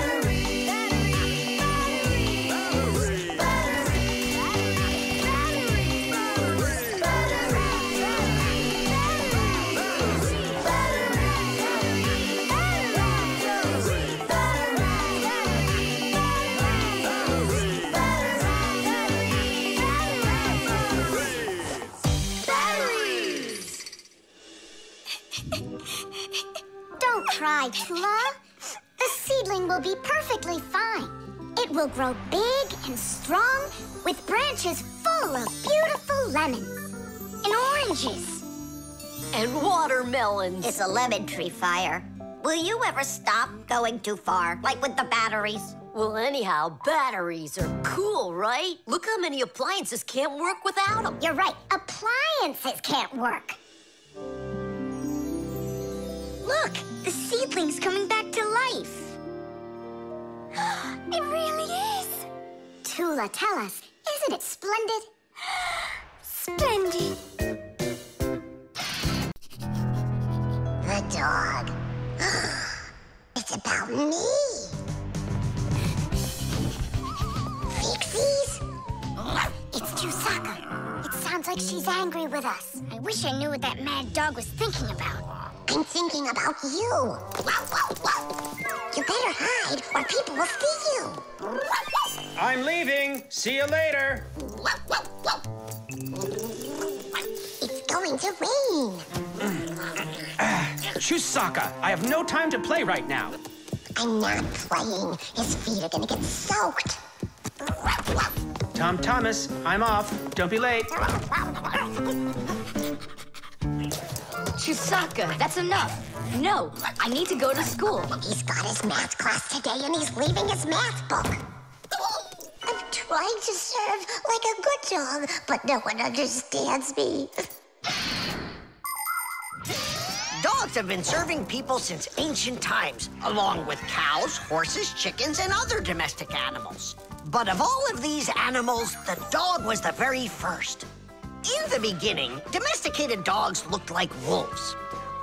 Don't cry, Tula. The seedling will be perfectly fine. It will grow big and strong with branches full of beautiful lemons and oranges. And watermelons. It's a lemon tree fire. Will you ever stop going too far, like with the batteries? Well, anyhow, batteries are cool, right? Look how many appliances can't work without them. You're right. Appliances can't work. Look, the seedling's coming back to life. It really is. Tula, tell us, isn't it splendid? Splendid. The dog. It's about me. Fixies? It's Chusaka. It sounds like she's angry with us. I wish I knew what that mad dog was thinking about. I'm thinking about you. You better hide or people will see you. I'm leaving. See you later. It's going to rain. Chusaka, I have no time to play right now. I'm not playing. His feet are gonna get soaked. Tom Thomas, I'm off. Don't be late. Chusaka, that's enough. No, I need to go to school. He's got his math class today and he's leaving his math book. I'm trying to serve like a good dog, but no one understands me. Dogs have been serving people since ancient times, along with cows, horses, chickens, and other domestic animals. But of all of these animals, the dog was the very first. In the beginning, domesticated dogs looked like wolves.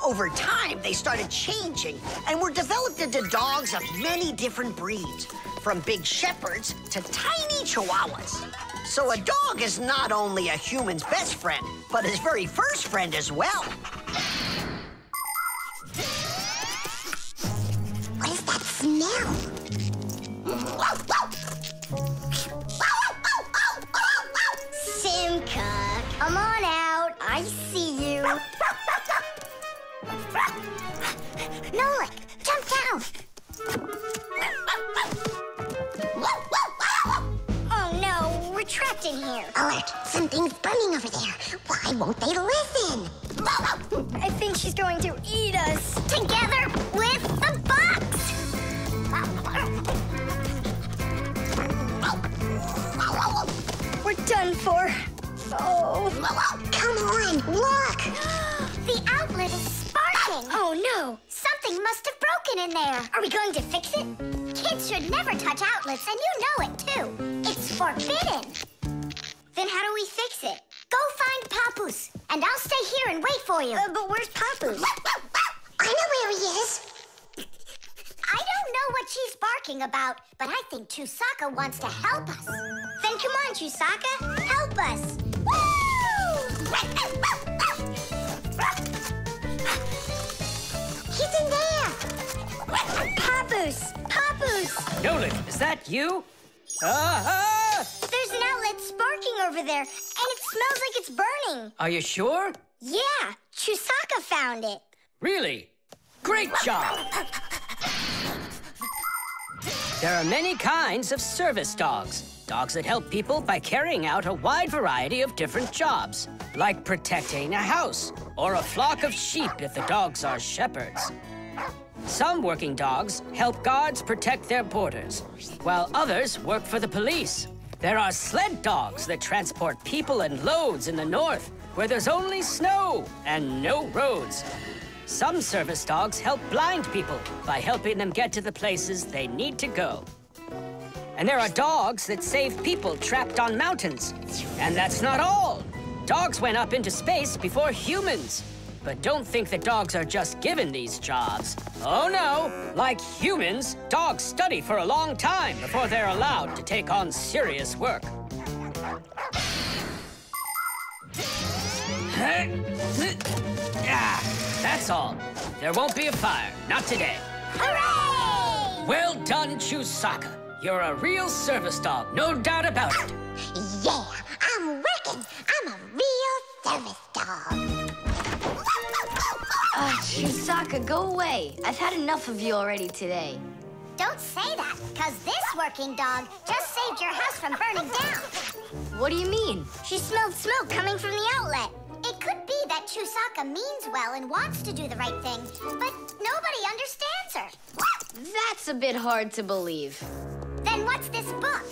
Over time, they started changing and were developed into dogs of many different breeds, from big shepherds to tiny chihuahuas. So a dog is not only a human's best friend, but his very first friend as well. What is that smell? Simka, come on out. I see you. Nolik, jump down. Oh no, we're trapped in here. Alert, something's burning over there. Why won't they listen? I think she's going to eat us. Together with the box. We're done for. Oh. Come on, look. The outlet is sparking. Oh no, something must have broken in there. Are we going to fix it? Kids should never touch outlets, and you know it too. It's forbidden. Then how do we fix it? Go find Papoose, and I'll stay here and wait for you. But where's Papoose? I know where he is. I don't know what she's barking about, but I think Chusaka wants to help us. Then come on, Chusaka, help us. Woo! He's in there. Papoose, Papoose. Nolik, is that you? Ah! There's an outlet sparking over there, and it smells like it's burning. Are you sure? Yeah, Chusaka found it. Really? Great job! There are many kinds of service dogs. Dogs that help people by carrying out a wide variety of different jobs, like protecting a house or a flock of sheep if the dogs are shepherds. Some working dogs help guards protect their borders, while others work for the police. There are sled dogs that transport people and loads in the north, where there's only snow and no roads. Some service dogs help blind people by helping them get to the places they need to go. And there are dogs that save people trapped on mountains. And that's not all. Dogs went up into space before humans. But don't think that dogs are just given these jobs. Oh no, like humans, dogs study for a long time before they're allowed to take on serious work. That's all. There won't be a fire, not today. Hooray! Well done, Chusaka. You're a real service dog, no doubt about it. Yeah, I'm working. I'm a real service dog. Chusaka, go away. I've had enough of you already today. Don't say that, because this working dog just saved your house from burning down. What do you mean? She smelled smoke coming from the outlet. It could be that Chusaka means well and wants to do the right thing, but nobody understands her. That's a bit hard to believe. Then what's this book?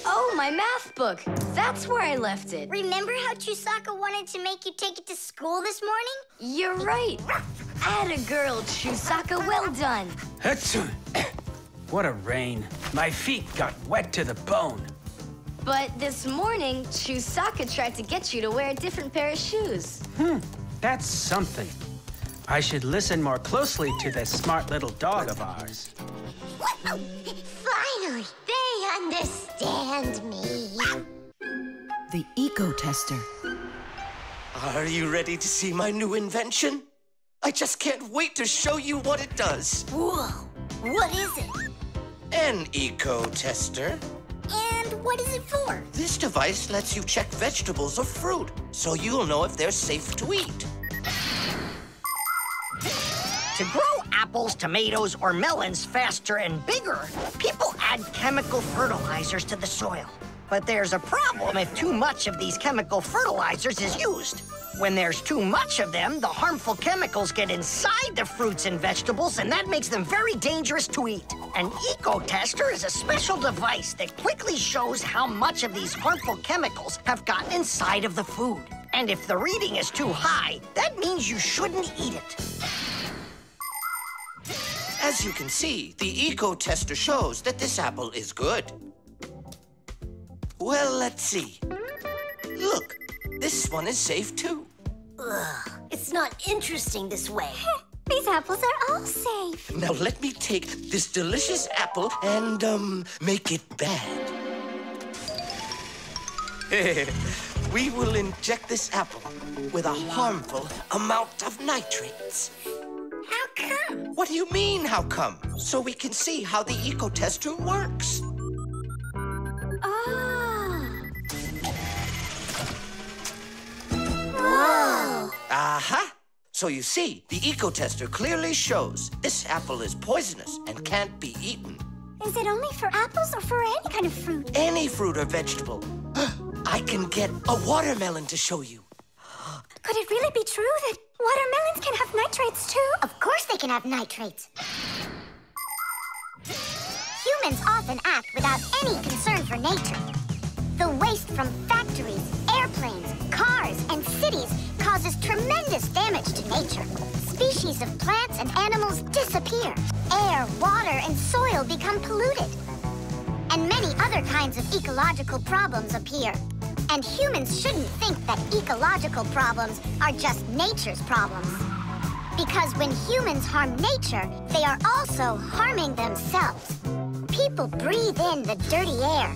Oh, my math book. That's where I left it. Remember how Chusaka wanted to make you take it to school this morning? You're right. Atta girl, Chusaka. Well done. What a rain. My feet got wet to the bone. But this morning, Chusaka tried to get you to wear a different pair of shoes. That's something. I should listen more closely to this smart little dog of ours. Finally, they understand me. The Eco Tester. Are you ready to see my new invention? I just can't wait to show you what it does. Whoa, what is it? An Eco Tester. And what is it for? This device lets you check vegetables or fruit, so you'll know if they're safe to eat. To grow apples, tomatoes, or melons faster and bigger, people add chemical fertilizers to the soil. But there's a problem if too much of these chemical fertilizers is used. When there's too much of them, the harmful chemicals get inside the fruits and vegetables, and that makes them very dangerous to eat. An Eco Tester is a special device that quickly shows how much of these harmful chemicals have gotten inside of the food. And if the reading is too high, that means you shouldn't eat it. As you can see, the Eco Tester shows that this apple is good. Well, let's see. Look, this one is safe too. Ugh, it's not interesting this way. These apples are all safe. Now let me take this delicious apple and, make it bad. We will inject this apple with a harmful amount of nitrates. How come? What do you mean, how come? So we can see how the Eco Tester works. Whoa! Aha! So you see, the Eco Tester clearly shows this apple is poisonous and can't be eaten. Is it only for apples or for any kind of fruit? Any fruit or vegetable. I can get a watermelon to show you. Could it really be true that watermelons can have nitrates too? Of course they can have nitrates. Humans often act without any concern for nature. The waste from factories, airplanes, cars, and cities causes tremendous damage to nature. Species of plants and animals disappear. Air, water, and soil become polluted. And many other kinds of ecological problems appear. And humans shouldn't think that ecological problems are just nature's problems. Because when humans harm nature, they are also harming themselves. People breathe in the dirty air,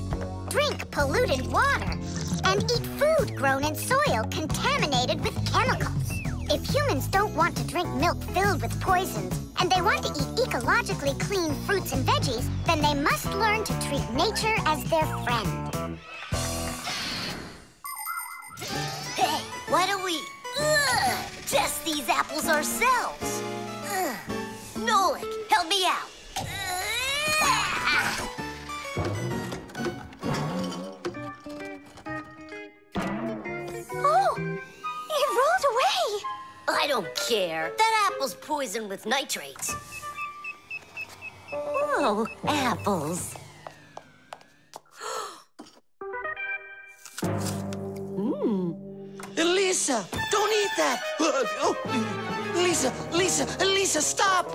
drink polluted water, and eat food grown in soil contaminated with chemicals. If humans don't want to drink milk filled with poisons, and they want to eat ecologically clean fruits and veggies, then they must learn to treat nature as their friend. Hey, why don't we test these apples ourselves? Nolik, help me out. I don't care. That apple's poisoned with nitrates. Oh, apples. Elisa, don't eat that! Lisa, stop!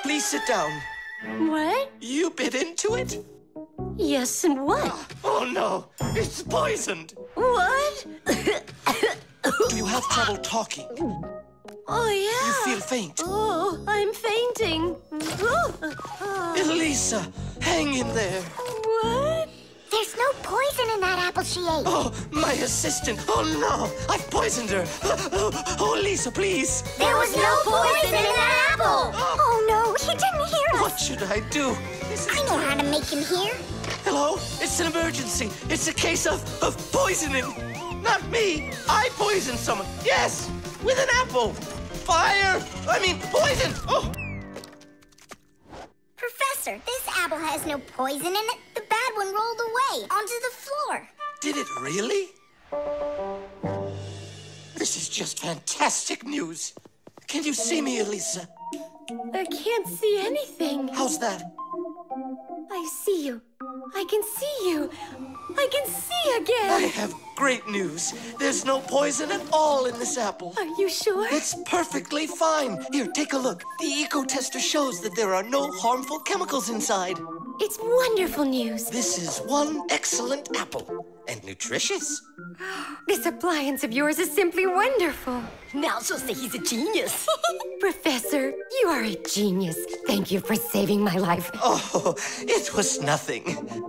Please sit down. What? You bit into it? Yes, and what? Oh no, it's poisoned! What? Do you have trouble talking? Oh, yeah. You feel faint? Oh, I'm fainting. Elisa, hang in there. What? There's no poison in that apple she ate. Oh, my assistant. Oh no, I've poisoned her. Oh, Lisa, please. There was no poison in that apple. Oh no, he didn't hear us. What should I do? I know how to make him hear. Hello? It's an emergency. It's a case of poisoning. Not me. I poisoned someone. Yes, with an apple. Fire. Poison. Oh. Professor, this apple has no poison in it. The bad one rolled away onto the floor. Did it really? This is just fantastic news. Can you see me, Elisa? I can't see anything. How's that? I see you. I can see you. I can see again. I have great news. There's no poison at all in this apple. Are you sure? It's perfectly fine. Here, take a look. The eco-tester shows that there are no harmful chemicals inside. It's wonderful news. This is one excellent apple. And nutritious. This appliance of yours is simply wonderful. Now she'll say he's a genius. Professor, you are a genius. Thank you for saving my life. Oh, it was nothing.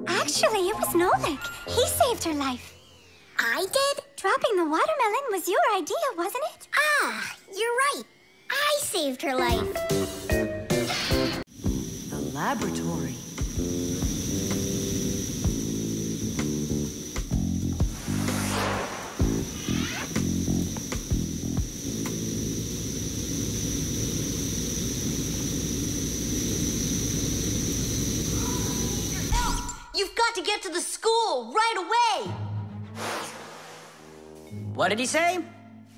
Actually, it was Nolik. He saved her life. I did? Dropping the watermelon was your idea, wasn't it? Ah, you're right. I saved her life. The laboratory. You've got to get to the school right away. What did he say?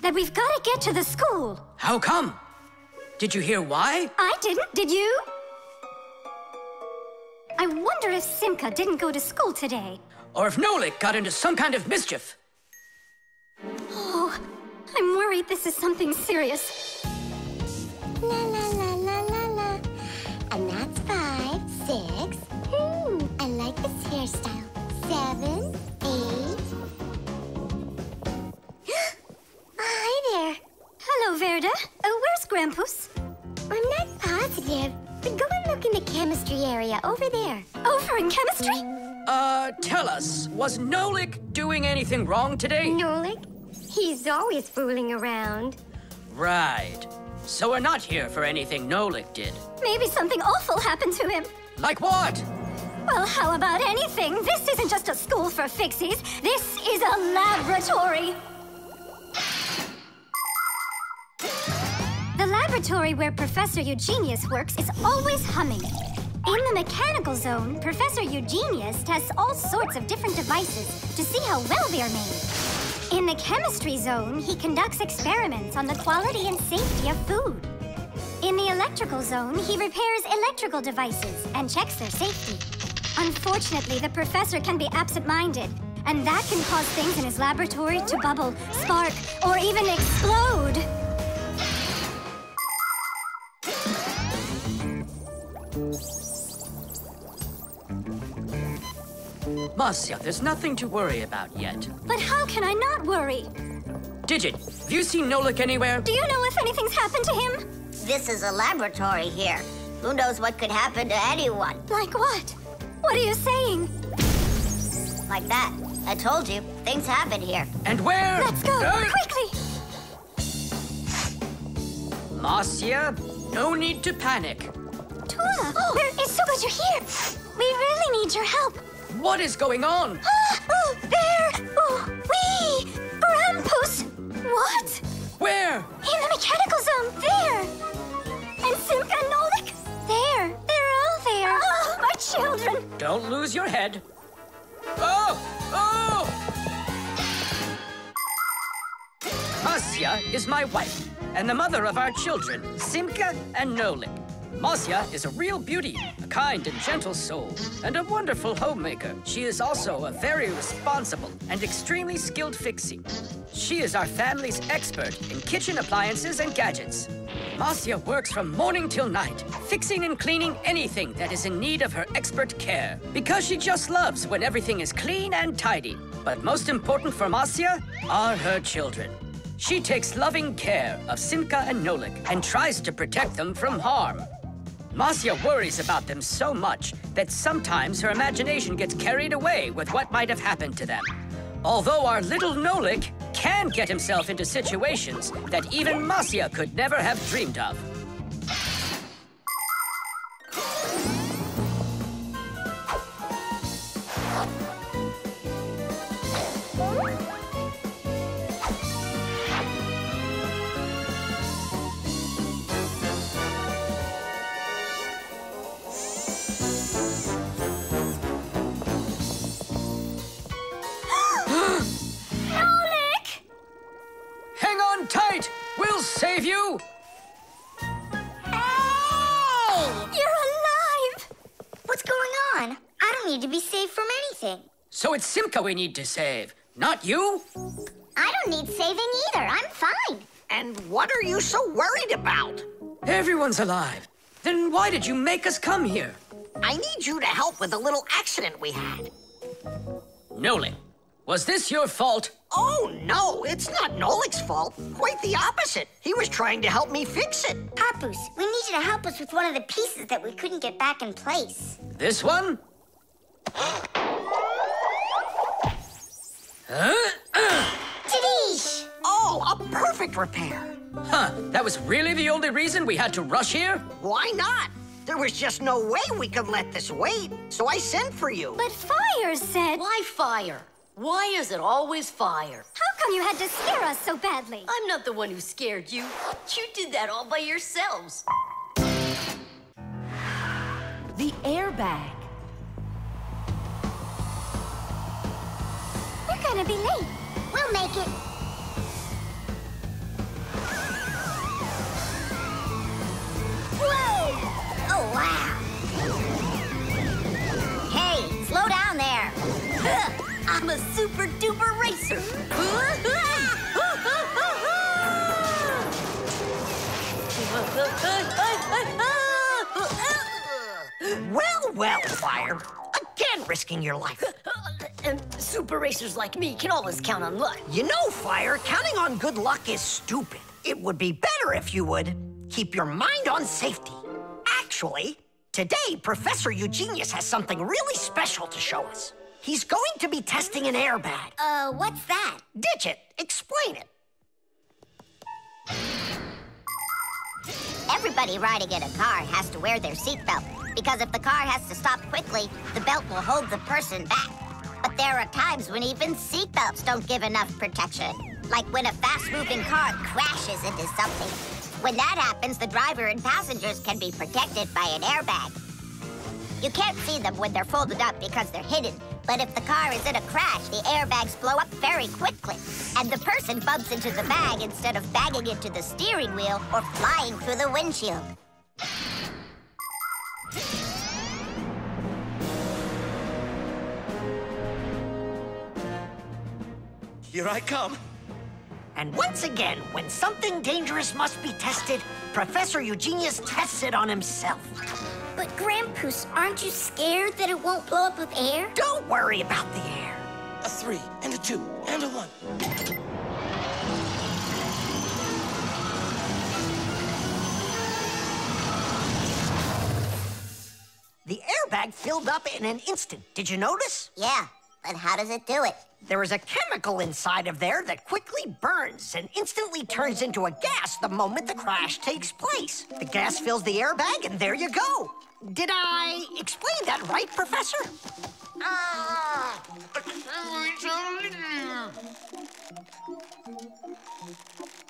That we've got to get to the school. How come? Did you hear why? I didn't, did you? I wonder if Simka didn't go to school today. Or if Nolik got into some kind of mischief. Oh, I'm worried this is something serious. La la la la la la. And that's 5, 6. I like this hairstyle. 7, 8. Hi there. Hello, Verda. Where's Grampus? I'm not positive, but go and look in the chemistry area over there. Over in chemistry? Tell us, was Nolik doing anything wrong today? Nolik? He's always fooling around. Right. So we're not here for anything Nolik did. Maybe something awful happened to him. Like what? Well, how about anything? This isn't just a school for fixies. This is a laboratory. The laboratory where Professor Eugenius works is always humming. In the mechanical zone, Professor Eugenius tests all sorts of different devices to see how well they are made. In the chemistry zone, he conducts experiments on the quality and safety of food. In the electrical zone, he repairs electrical devices and checks their safety. Unfortunately, the professor can be absent-minded, and that can cause things in his laboratory to bubble, spark, or even explode. Marcia, there's nothing to worry about yet. But how can I not worry? Digit, have you seen Nolik anywhere? Do you know if anything's happened to him? This is a laboratory here. Who knows what could happen to anyone? Like what? What are you saying? Like that. I told you, things happen here. And where? Let's go, quickly! Marcia, no need to panic. Tula, where is so good you're here? We really need your help. What is going on? Oh, there! Oh, wee! Grampus! What? Where? In the mechanical zone, there! And Simka and Nolik? There! They're all there! Oh, my children! Don't lose your head. Oh! Oh! Marcia is my wife and the mother of our children, Simka and Nolik. Marcia is a real beauty, a kind and gentle soul, and a wonderful homemaker. She is also a very responsible and extremely skilled fixie. She is our family's expert in kitchen appliances and gadgets. Marcia works from morning till night, fixing and cleaning anything that is in need of her expert care, because she just loves when everything is clean and tidy. But most important for Marcia are her children. She takes loving care of Simka and Nolik and tries to protect them from harm. Marcia worries about them so much that sometimes her imagination gets carried away with what might have happened to them. Although our little Nolik can get himself into situations that even Marcia could never have dreamed of. Hang on tight! We'll save you! Hey! You're alive! What's going on? I don't need to be saved from anything. So it's Simka we need to save, not you? I don't need saving either. I'm fine. And what are you so worried about? Everyone's alive. Then why did you make us come here? I need you to help with a little accident we had. Nolik, was this your fault? Oh, no, it's not Nolik's fault. Quite the opposite. He was trying to help me fix it. Papoose, we need you to help us with one of the pieces that we couldn't get back in place. This one? Tadish! Oh, a perfect repair. Huh, that was really the only reason we had to rush here? Why not? There was just no way we could let this wait, so I sent for you. But Fire said... Why Fire? Why is it always Fire? How come you had to scare us so badly? I'm not the one who scared you. You did that all by yourselves. The airbag. We're gonna be late. We'll make it. Whoa! Oh, wow. Hey, slow down there. I'm a super duper racer. Well, Fire. Again, risking your life. And super racers like me can always count on luck. You know, Fire, counting on good luck is stupid. It would be better if you would keep your mind on safety. Actually, today, Professor Eugenius has something really special to show us. He's going to be testing an airbag. What's that? Ditch it. Explain it. Everybody riding in a car has to wear their seatbelt, because if the car has to stop quickly, the belt will hold the person back. But there are times when even seatbelts don't give enough protection, like when a fast-moving car crashes into something. When that happens, the driver and passengers can be protected by an airbag. You can't see them when they're folded up because they're hidden, but if the car is in a crash, the airbags blow up very quickly, and the person bumps into the bag instead of banging into the steering wheel or flying through the windshield. Here I come. And once again, when something dangerous must be tested, Professor Eugenius tests it on himself. But Grandpoos, aren't you scared that it won't blow up with air? Don't worry about the air. A 3 and a 2 and a 1. The airbag filled up in an instant. Did you notice? Yeah, but how does it do it? There is a chemical inside of there that quickly burns and instantly turns into a gas the moment the crash takes place. The gas fills the airbag, and there you go. Did I explain that right, Professor?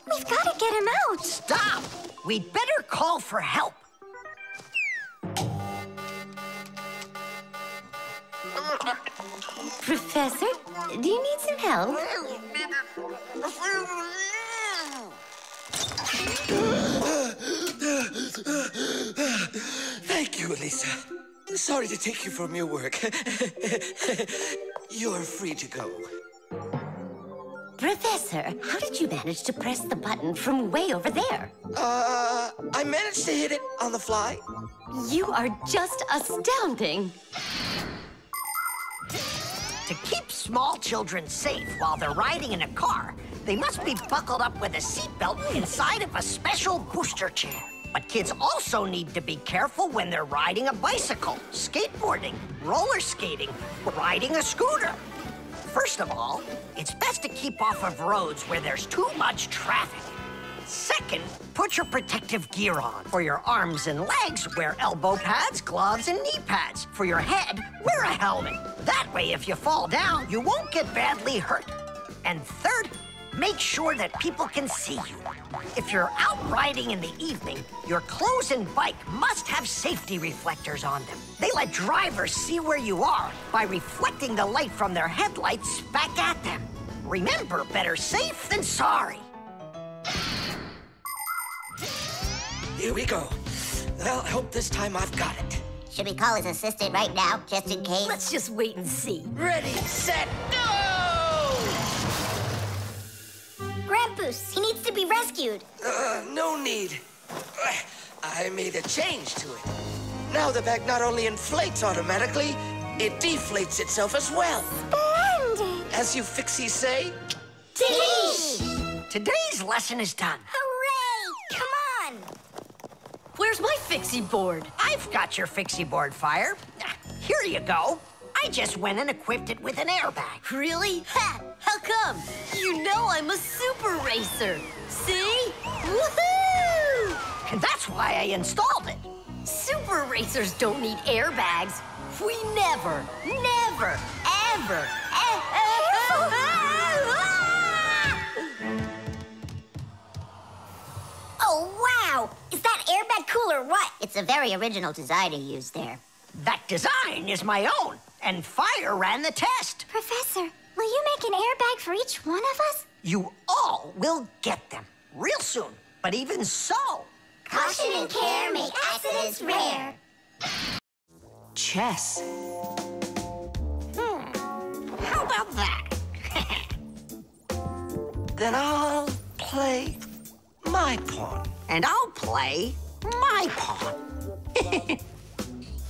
We've got to get him out. Stop! We'd better call for help. Professor, do you need some help? Lisa. Sorry to take you from your work. You're free to go. Professor, how did you manage to press the button from way over there? I managed to hit it on the fly. You are just astounding. To keep small children safe while they're riding in a car, they must be buckled up with a seatbelt inside of a special booster chair. But kids also need to be careful when they're riding a bicycle, skateboarding, roller skating, riding a scooter. First of all, it's best to keep off of roads where there's too much traffic. Second, put your protective gear on. For your arms and legs, wear elbow pads, gloves, and knee pads. For your head, wear a helmet. That way, if you fall down, you won't get badly hurt. And third, make sure that people can see you. If you're out riding in the evening, your clothes and bike must have safety reflectors on them. They let drivers see where you are by reflecting the light from their headlights back at them. Remember, better safe than sorry. Here we go. Well, I hope this time I've got it. Should we call his assistant right now, just in case? Let's just wait and see. Ready, set, go! Grampus, he needs to be rescued. No need. I made a change to it. Now the bag not only inflates automatically, it deflates itself as well. Splendid! As you fixies say, Tish! Today's lesson is done. Hooray! Come on! Where's my fixie board? I've got your fixie board, Fire. Here you go. I just went and equipped it with an airbag. Really? Ha! How come? You know I'm a super racer. See? Woohoo! And that's why I installed it. Super racers don't need airbags. We never, ever. Oh, wow! Is that airbag cool or what? It's a very original design you used there. That design is my own, and Fire ran the test. Professor, will you make an airbag for each one of us? You all will get them real soon. But even so... Caution and care make accidents rare. Chess. How about that? then I'll play my pawn. And I'll play my pawn.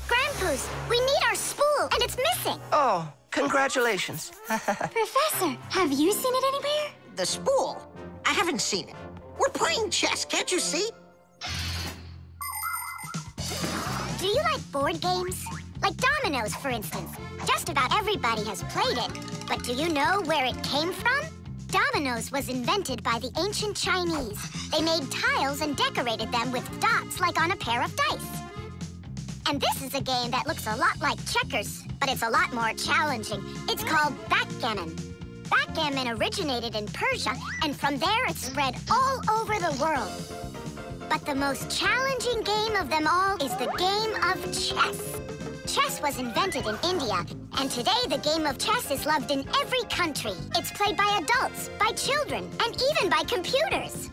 Grampus, we need our spool, and it's missing. Oh, congratulations. Professor, have you seen it anywhere? The spool? I haven't seen it. We're playing chess, can't you see? Do you like board games? Like dominoes, for instance. Just about everybody has played it. But do you know where it came from? Dominoes was invented by the ancient Chinese. They made tiles and decorated them with dots like on a pair of dice. And this is a game that looks a lot like checkers, but it's a lot more challenging. It's called backgammon. Backgammon originated in Persia, and from there it spread all over the world. But the most challenging game of them all is the game of chess. Chess was invented in India, and today the game of chess is loved in every country. It's played by adults, by children, and even by computers.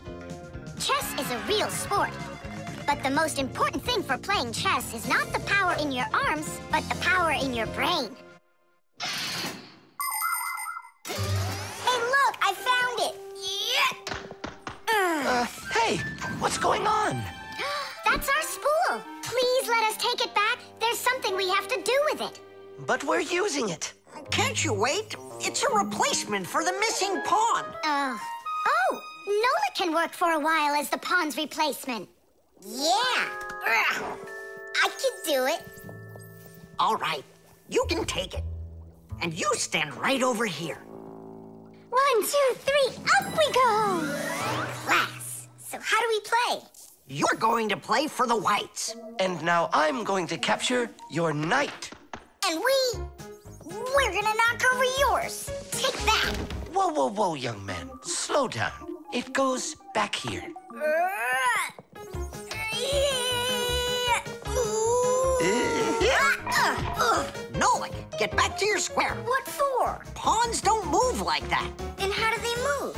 Chess is a real sport. But the most important thing for playing chess is not the power in your arms, but the power in your brain. Hey, look, I found it! Yeah! Hey, what's going on? That's our spool. Please let us take it back. There's something we have to do with it. But we're using it. Can't you wait? It's a replacement for the missing pawn. Oh, Nola can work for a while as the pawn's replacement. Yeah! I can do it. All right, you can take it. And you stand right over here. 1, 2, 3, up we go! Class. So how do we play? You're going to play for the whites. And now I'm going to capture your knight. And we're gonna knock over yours. Take that. Whoa, whoa, whoa, young man. Slow down. It goes back here. Nola, get back to your square. What for? Pawns don't move like that. Then how do they move?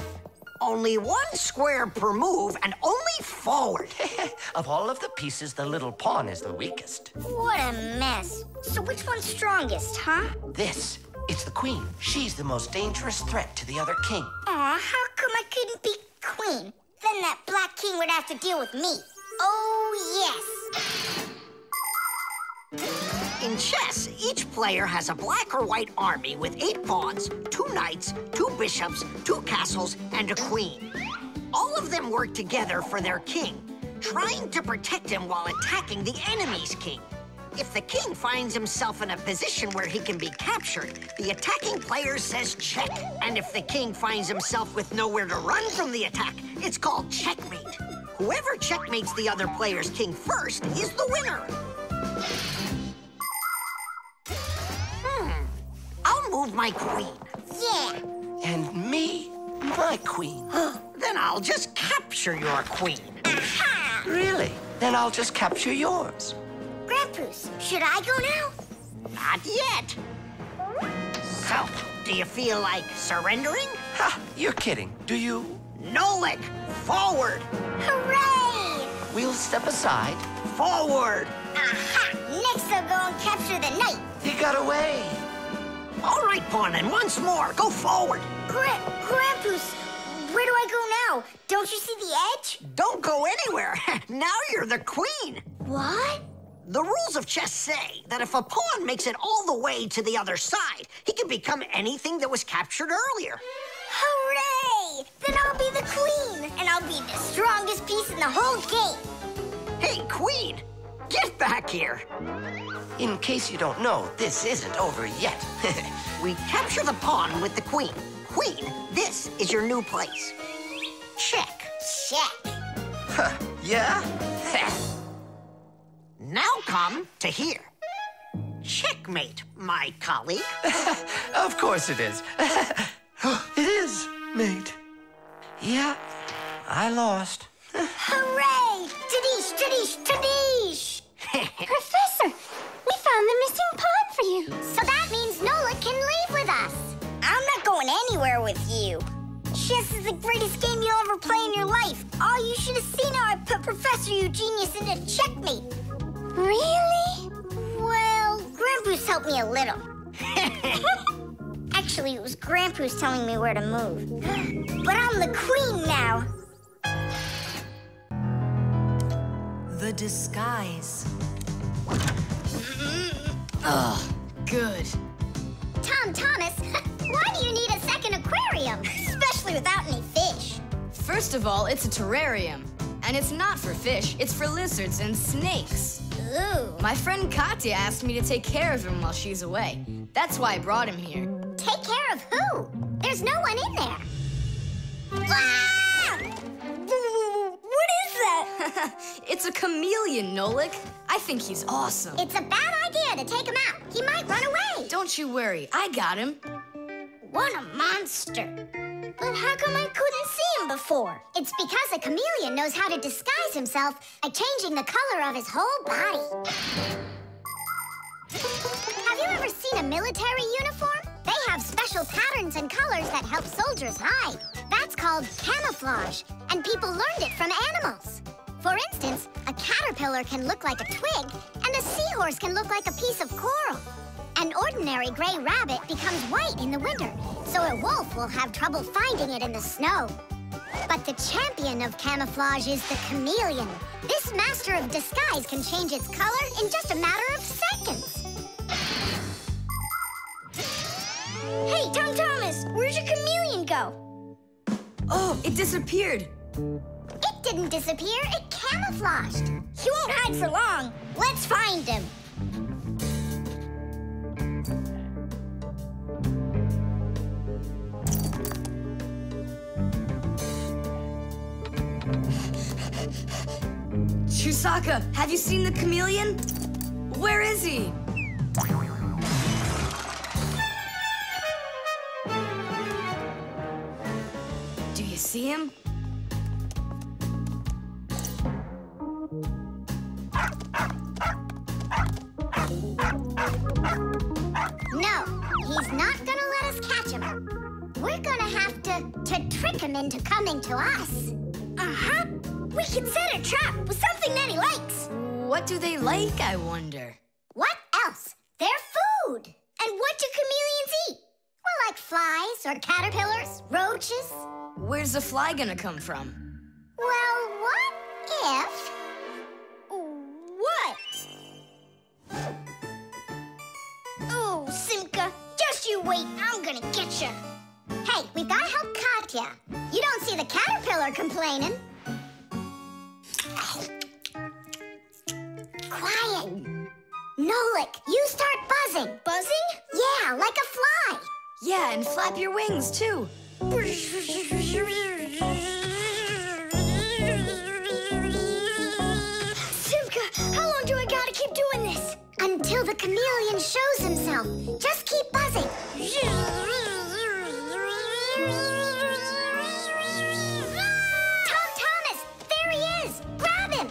Only one square per move and only forward. Of all of the pieces, the little pawn is the weakest. What a mess. So which one's strongest, huh? This, it's the queen. She's the most dangerous threat to the other king. Aw, how come I couldn't be queen? Then that black king would have to deal with me. Oh, yes. In chess, each player has a black or white army with 8 pawns, 2 knights, 2 bishops, 2 castles, and a queen. All of them work together for their king, trying to protect him while attacking the enemy's king. If the king finds himself in a position where he can be captured, the attacking player says check. And if the king finds himself with nowhere to run from the attack, it's called checkmate. Whoever checkmates the other player's king first is the winner. I'll move my queen. Yeah. And me, my queen. Then I'll just capture your queen. Really? Then I'll just capture yours. Grandpoos, should I go now? Not yet. So, do you feel like surrendering? Ha! You're kidding. Do you? Nolik, forward. Hooray! We'll step aside. Forward. Aha! Next I'll go and capture the knight. He got away. All right, pawn, and once more, go forward. Grandpoos, where do I go now? Don't you see the edge? Don't go anywhere. Now you're the queen. What? The rules of chess say that if a pawn makes it all the way to the other side, he can become anything that was captured earlier. Hooray! Then I'll be the queen, and I'll be the strongest piece in the whole game. Hey, queen, get back here. In case you don't know, this isn't over yet. We capture the pawn with the queen. Queen, this is your new place. Check. Check. Huh, yeah? Now come to here. Checkmate, my colleague. Of course it is. It is, mate. Yeah, I lost. Hooray! Tadish, tadish, tadish! Professor, we found the missing pawn for you. So that means Nolik can leave with us. I'm not going anywhere with you. Chess is the greatest game you'll ever play in your life. Oh, you should have seen how I put Professor Eugenius into checkmate. Really? Well, Grandpoos helped me a little. Actually, it was Grandpoos telling me where to move. But I'm the queen now. The disguise. Ugh, good. Tom Thomas, why do you need a second aquarium? Especially without any fish. First of all, it's a terrarium. And it's not for fish, it's for lizards and snakes. Ooh. My friend Katya asked me to take care of him while she's away. That's why I brought him here. Take care of who? There's no one in there. Ah! What is that? It's a chameleon, Nolik. I think he's awesome. It's a bad idea to take him out. He might run away. Don't you worry, I got him. What a monster. But how come I couldn't see him before? It's because a chameleon knows how to disguise himself by changing the color of his whole body. Have you ever seen a military uniform? They have special patterns and colors that help soldiers hide. That's called camouflage, and people learned it from animals. For instance, a caterpillar can look like a twig, and a seahorse can look like a piece of coral. An ordinary gray rabbit becomes white in the winter, so a wolf will have trouble finding it in the snow. But the champion of camouflage is the chameleon. This master of disguise can change its color in just a matter of seconds. Hey, Tom Thomas, where'd your chameleon go? Oh, it disappeared. It didn't disappear, it camouflaged. He won't hide for long. Let's find him. Chusaka, have you seen the chameleon? Where is he? Do you see him? No, he's not gonna let us catch him. We're gonna have to trick him into coming to us. Uh-huh. We can set a trap with something that he likes. What do they like, I wonder? What else? They're food. And what do chameleons eat? Well, like flies or caterpillars, roaches. Where's the fly gonna come from? Well, what if... What? Oh, Simka, just you wait. I'm gonna get you. Hey, we've gotta help Katya. You don't see the caterpillar complaining. Quiet. Nolik, you start buzzing. Buzzing? Yeah, like a fly. Yeah, and flap your wings, too. Simka, how long do I gotta keep doing this? Until the chameleon shows himself. Just keep buzzing. Tom Thomas, there he is. Grab him.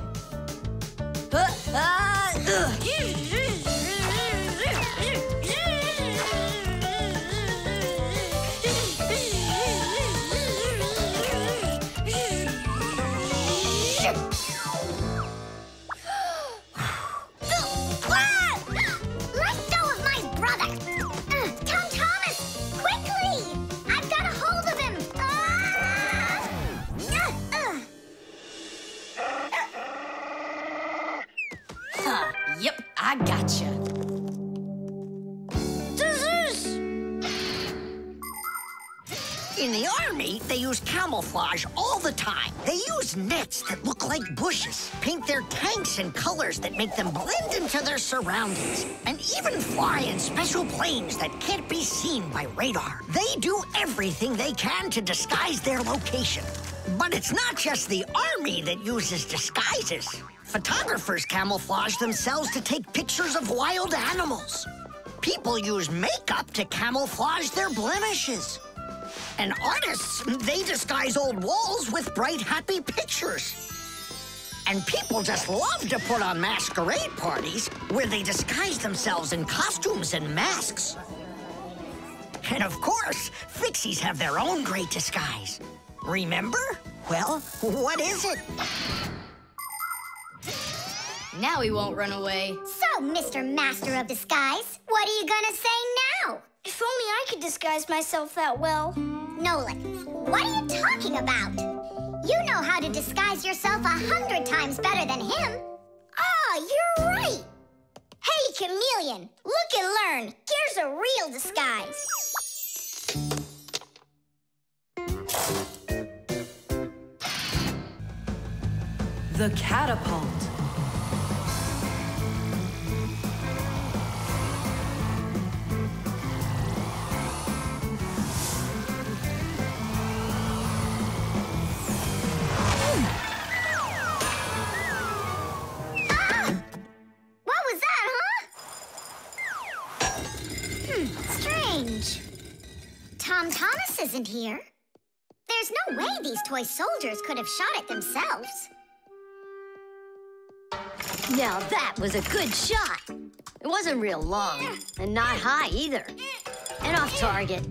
Let go of my brother. Tom Thomas, quickly. I've got a hold of him. Yep, I gotcha. In the army, they use camouflage all the time. They use nets that look like bushes, paint their tanks in colors that make them blend into their surroundings, and even fly in special planes that can't be seen by radar. They do everything they can to disguise their location. But it's not just the army that uses disguises. Photographers camouflage themselves to take pictures of wild animals. People use makeup to camouflage their blemishes. And artists, they disguise old walls with bright, happy pictures. And people just love to put on masquerade parties where they disguise themselves in costumes and masks. And of course, Fixies have their own great disguise. Remember? Well, what is it? Now he won't run away. So, Mr. Master of Disguise, what are you gonna say now? If only I could disguise myself that well. Nolik, what are you talking about? You know how to disguise yourself 100 times better than him. Ah, you're right. Hey, Chameleon, look and learn. Here's a real disguise. The catapult. Strange. Tom Thomas isn't here. There's no way these toy soldiers could have shot it themselves. Now that was a good shot. It wasn't real long, and not high either. And off target.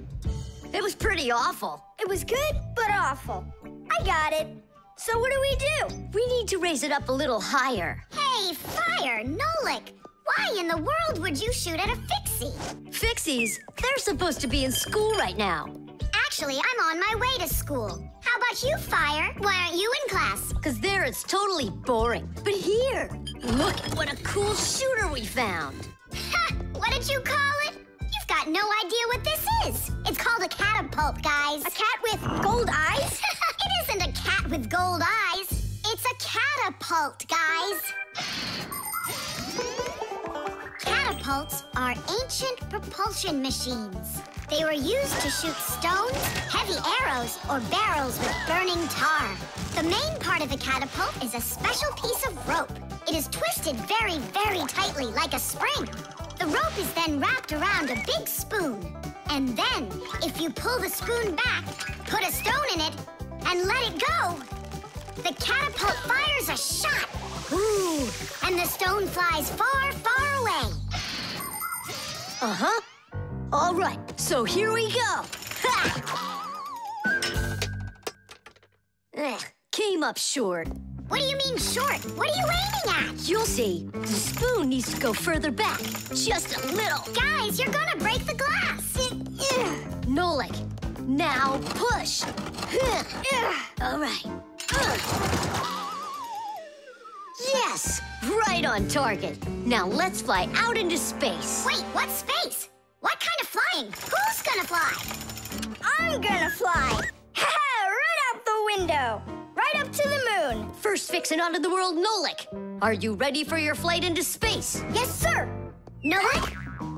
It was pretty awful. It was good, but awful. I got it. So what do? We need to raise it up a little higher. Hey, Fire, Nolik. Why in the world would you shoot at a Fixie? Fixies, they're supposed to be in school right now. Actually, I'm on my way to school. How about you, Fire? Why aren't you in class? Because there it's totally boring. But here, look at what a cool shooter we found. Ha! What did you call it? You've got no idea what this is. It's called a catapult, guys. A cat with gold eyes? It isn't a cat with gold eyes. It's a catapult, guys. Catapults are ancient propulsion machines. They were used to shoot stones, heavy arrows, or barrels with burning tar. The main part of the catapult is a special piece of rope. It is twisted very, very tightly like a spring. The rope is then wrapped around a big spoon. And then, if you pull the spoon back, put a stone in it, and let it go, the catapult fires a shot. Ooh, and the stone flies far, far away. Uh-huh. All right, so here we go. Ha! Came up short. What do you mean short? What are you aiming at? You'll see. The spoon needs to go further back. Just a little. Guys, you're gonna break the glass. Nolik, now push. All right. Yes, right on target. Now let's fly out into space. Wait, what space? What kind of flying? Who's gonna fly? I'm gonna fly. Right out the window. Right up to the moon. First fixin' onto the world, Nolik. Are you ready for your flight into space? Yes, sir. Nolik,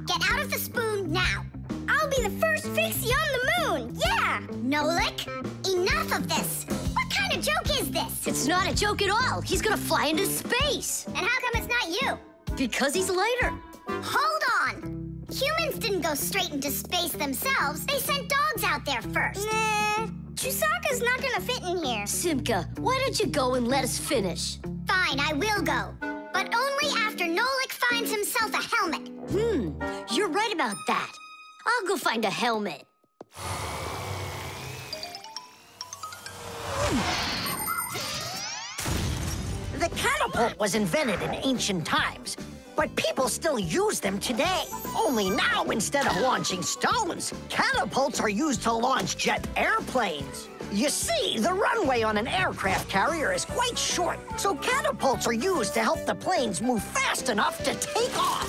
get out of the spoon now. I'll be the first fixie on the moon. Yeah. Nolik, enough of this. What kind of joke is this? It's not a joke at all. He's gonna fly into space. And how come it's not you? Because he's lighter. Hold on. Humans didn't go straight into space themselves. They sent dogs out there first. Nah, Chusaka's not gonna fit in here. Simka, why don't you go and let us finish? Fine, I will go. But only after Nolik finds himself a helmet. You're right about that. I'll go find a helmet. The catapult was invented in ancient times, but people still use them today. Only now, instead of launching stones, catapults are used to launch jet airplanes. You see, the runway on an aircraft carrier is quite short, so catapults are used to help the planes move fast enough to take off.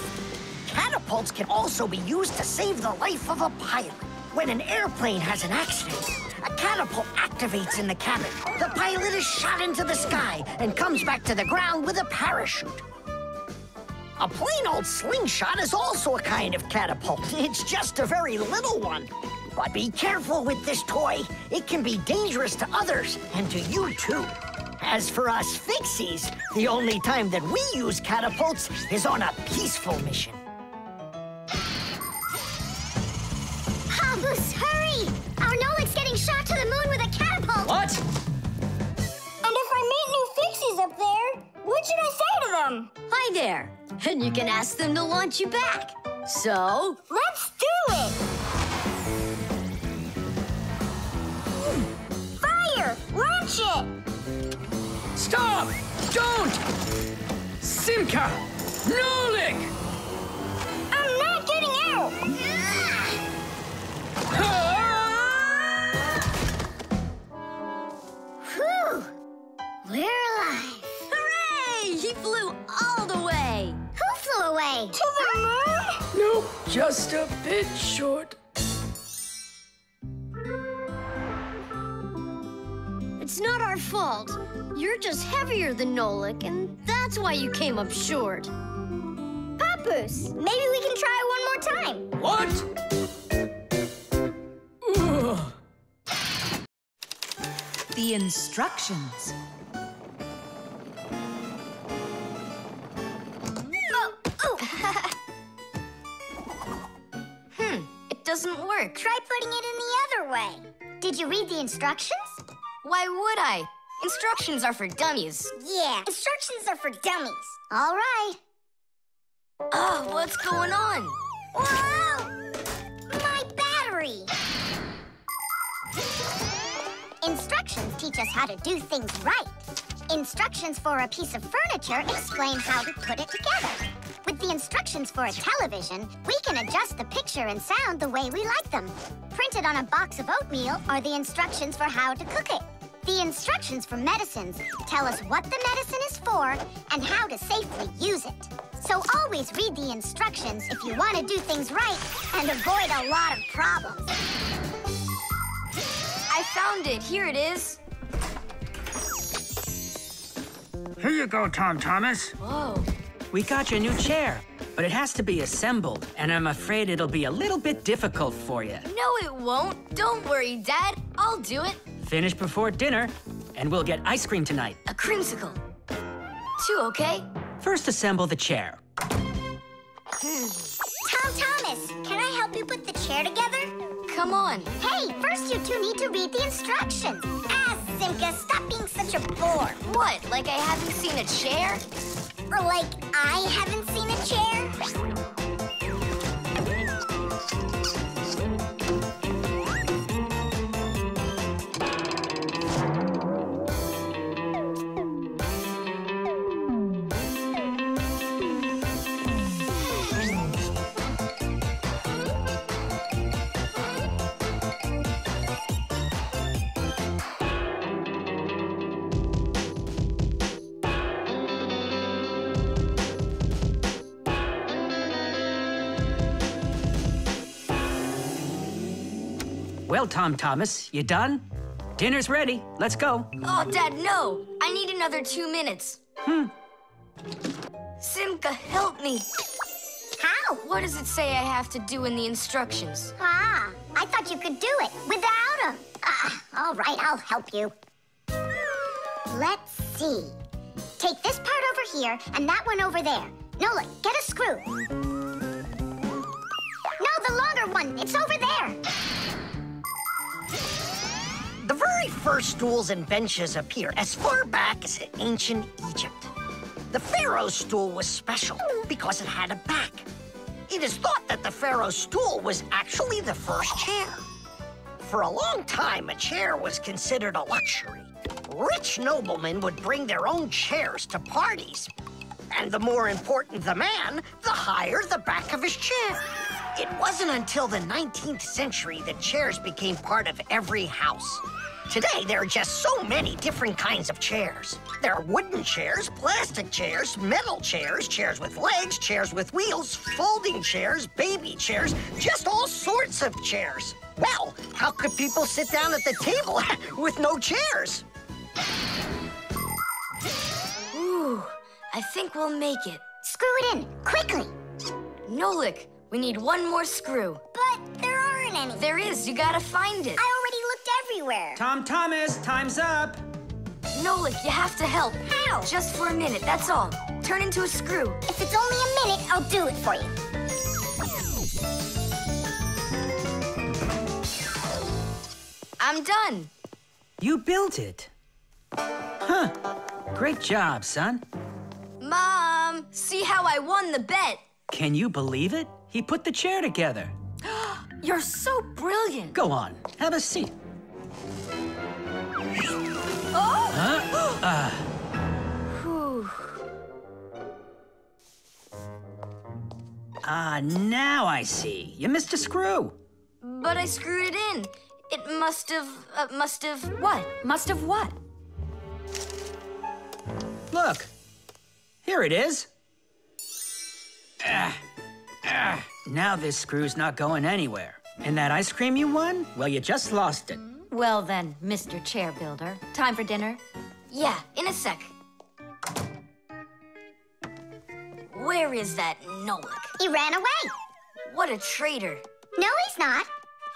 Catapults can also be used to save the life of a pilot. When an airplane has an accident, a catapult activates in the cabin. The pilot is shot into the sky and comes back to the ground with a parachute. A plain old slingshot is also a kind of catapult. It's just a very little one. But be careful with this toy. It can be dangerous to others and to you too. As for us fixies, the only time that we use catapults is on a peaceful mission. Habus, hurry! Our Nolik's getting shot to the moon with a catapult! What? And if I meet new fixies up there, what should I say to them? Hi there. And you can ask them to launch you back. So? Let's do it! Fire! Launch it! Stop! Don't! Simka! Nolik! I'm not getting out! Whew! We're alive! Hooray! He flew all the way! Who flew away? To the moon? Nope, just a bit short. It's not our fault. You're just heavier than Nolik, and that's why you came up short. Papoose, maybe we can try one more time. What? The instructions. It doesn't work. Try putting it in the other way. Did you read the instructions? Why would I? Instructions are for dummies. Yeah, instructions are for dummies. All right. Oh, what's going on? Whoa! My battery! Instructions teach us how to do things right. Instructions for a piece of furniture explain how to put it together. With the instructions for a television, we can adjust the picture and sound the way we like them. Printed on a box of oatmeal are the instructions for how to cook it. The instructions for medicines tell us what the medicine is for and how to safely use it. So always read the instructions if you want to do things right and avoid a lot of problems. I found it. Here it is. Here you go, Tom Thomas. Whoa. We got your new chair, but it has to be assembled, and I'm afraid it'll be a little bit difficult for you. No, it won't. Don't worry, Dad. I'll do it. Finish before dinner, and we'll get ice cream tonight. A creamsicle. 2, okay? First, assemble the chair. Tom Thomas, can I help you put the chair together? Come on. Hey, first you two need to read the instructions. Simka, stop being such a bore. What, like I haven't seen a chair? Or like I haven't seen a chair? Well, Tom Thomas, you done? Dinner's ready. Let's go. Oh, Dad, no! I need another 2 minutes. Simka, help me. How? What does it say I have to do in the instructions? Ah, I thought you could do it without him. All right, I'll help you. Let's see. Take this part over here and that one over there. Nola, get a screw. No, the longer one. It's over there. The very first stools and benches appear as far back as ancient Egypt. The pharaoh's stool was special because it had a back. It is thought that the pharaoh's stool was actually the first chair. For a long time, a chair was considered a luxury. Rich noblemen would bring their own chairs to parties. And the more important the man, the higher the back of his chair. It wasn't until the 19th century that chairs became part of every house. Today, there are just so many different kinds of chairs. There are wooden chairs, plastic chairs, metal chairs, chairs with legs, chairs with wheels, folding chairs, baby chairs, just all sorts of chairs. Well, how could people sit down at the table with no chairs? Ooh, I think we'll make it. Screw it in, quickly. Nolik, we need one more screw. But there aren't any. There is, you gotta find it. I already looked everywhere. Tom Thomas, time's up. Nolik, you have to help. How? Just for a minute, that's all. Turn into a screw. If it's only a minute, I'll do it for you. I'm done. You built it. Huh. Great job, son. Mom, see how I won the bet. Can you believe it? He put the chair together. You're so brilliant. Go on, have a seat. Oh! Whew. Now I see. You missed a screw. But I screwed it in. It must have, what? Must have what? Look, here it is. Now this screw's not going anywhere. And that ice cream you won? Well, you just lost it. Well then, Mr. Chair Builder, time for dinner? Yeah, in a sec. Where is that Nolik? He ran away. What a traitor. No, he's not.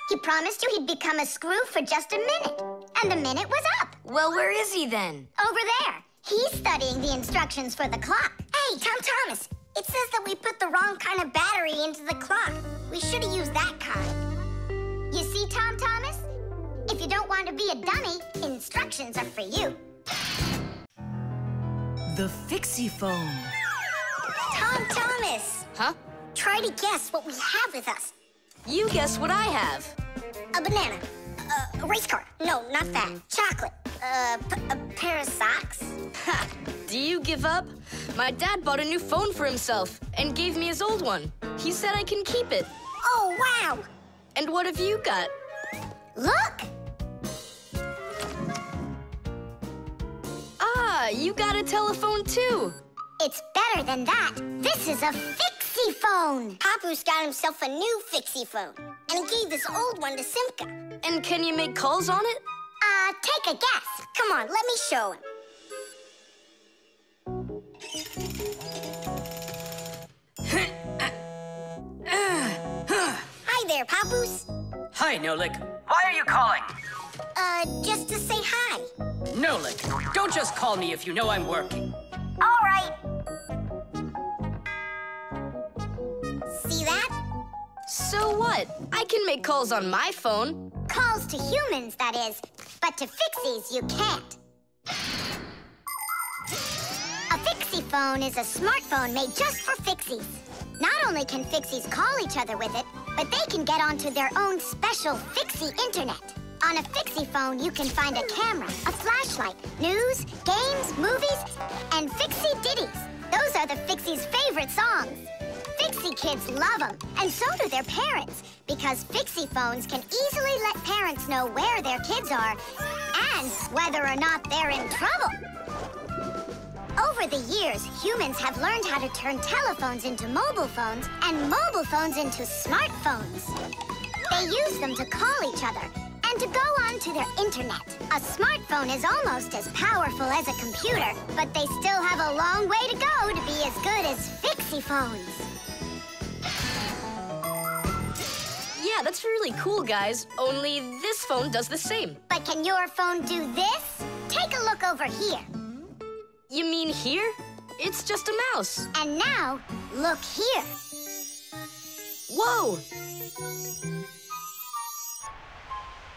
He promised you he'd become a screw for just a minute. And the minute was up. Well, where is he then? Over there. He's studying the instructions for the clock. Hey, Tom Thomas, it says that we put the wrong kind of battery into the clock. We should have used that kind. You see, Tom Thomas? If you don't want to be a dummy, instructions are for you. The Fixie Phone. Tom Thomas! Huh? Try to guess what we have with us. You guess what I have. A banana. A race car. No, not that. Chocolate. A pair of socks. Ha! Do you give up? My dad bought a new phone for himself and gave me his old one. He said I can keep it. Oh, wow! And what have you got? Look! Ah, you got a telephone too. It's better than that. This is a Fixie Phone. Papu's got himself a new Fixie Phone. And he gave this old one to Simka. And can you make calls on it? Take a guess. Come on, let me show him. Hi there, Papoose. Hi, Nolik. Why are you calling? Just to say hi. Nolik, don't just call me if you know I'm working. All right. See that? So what? I can make calls on my phone. Calls to humans, that is. But to Fixies, you can't. A Fixie Phone is a smartphone made just for Fixies. Not only can Fixies call each other with it, but they can get onto their own special Fixie internet. On a Fixie Phone, you can find a camera, a flashlight, news, games, movies, and Fixie ditties. Those are the Fixies' favorite songs. Fixie kids love them, and so do their parents, because Fixie Phones can easily let parents know where their kids are and whether or not they're in trouble. Over the years, humans have learned how to turn telephones into mobile phones and mobile phones into smartphones. They use them to call each other and to go onto their internet. A smartphone is almost as powerful as a computer, but they still have a long way to go to be as good as Fixie phones. Yeah, that's really cool, guys. Only this phone does the same. But can your phone do this? Take a look over here. You mean here? It's just a mouse. And now, look here. Whoa!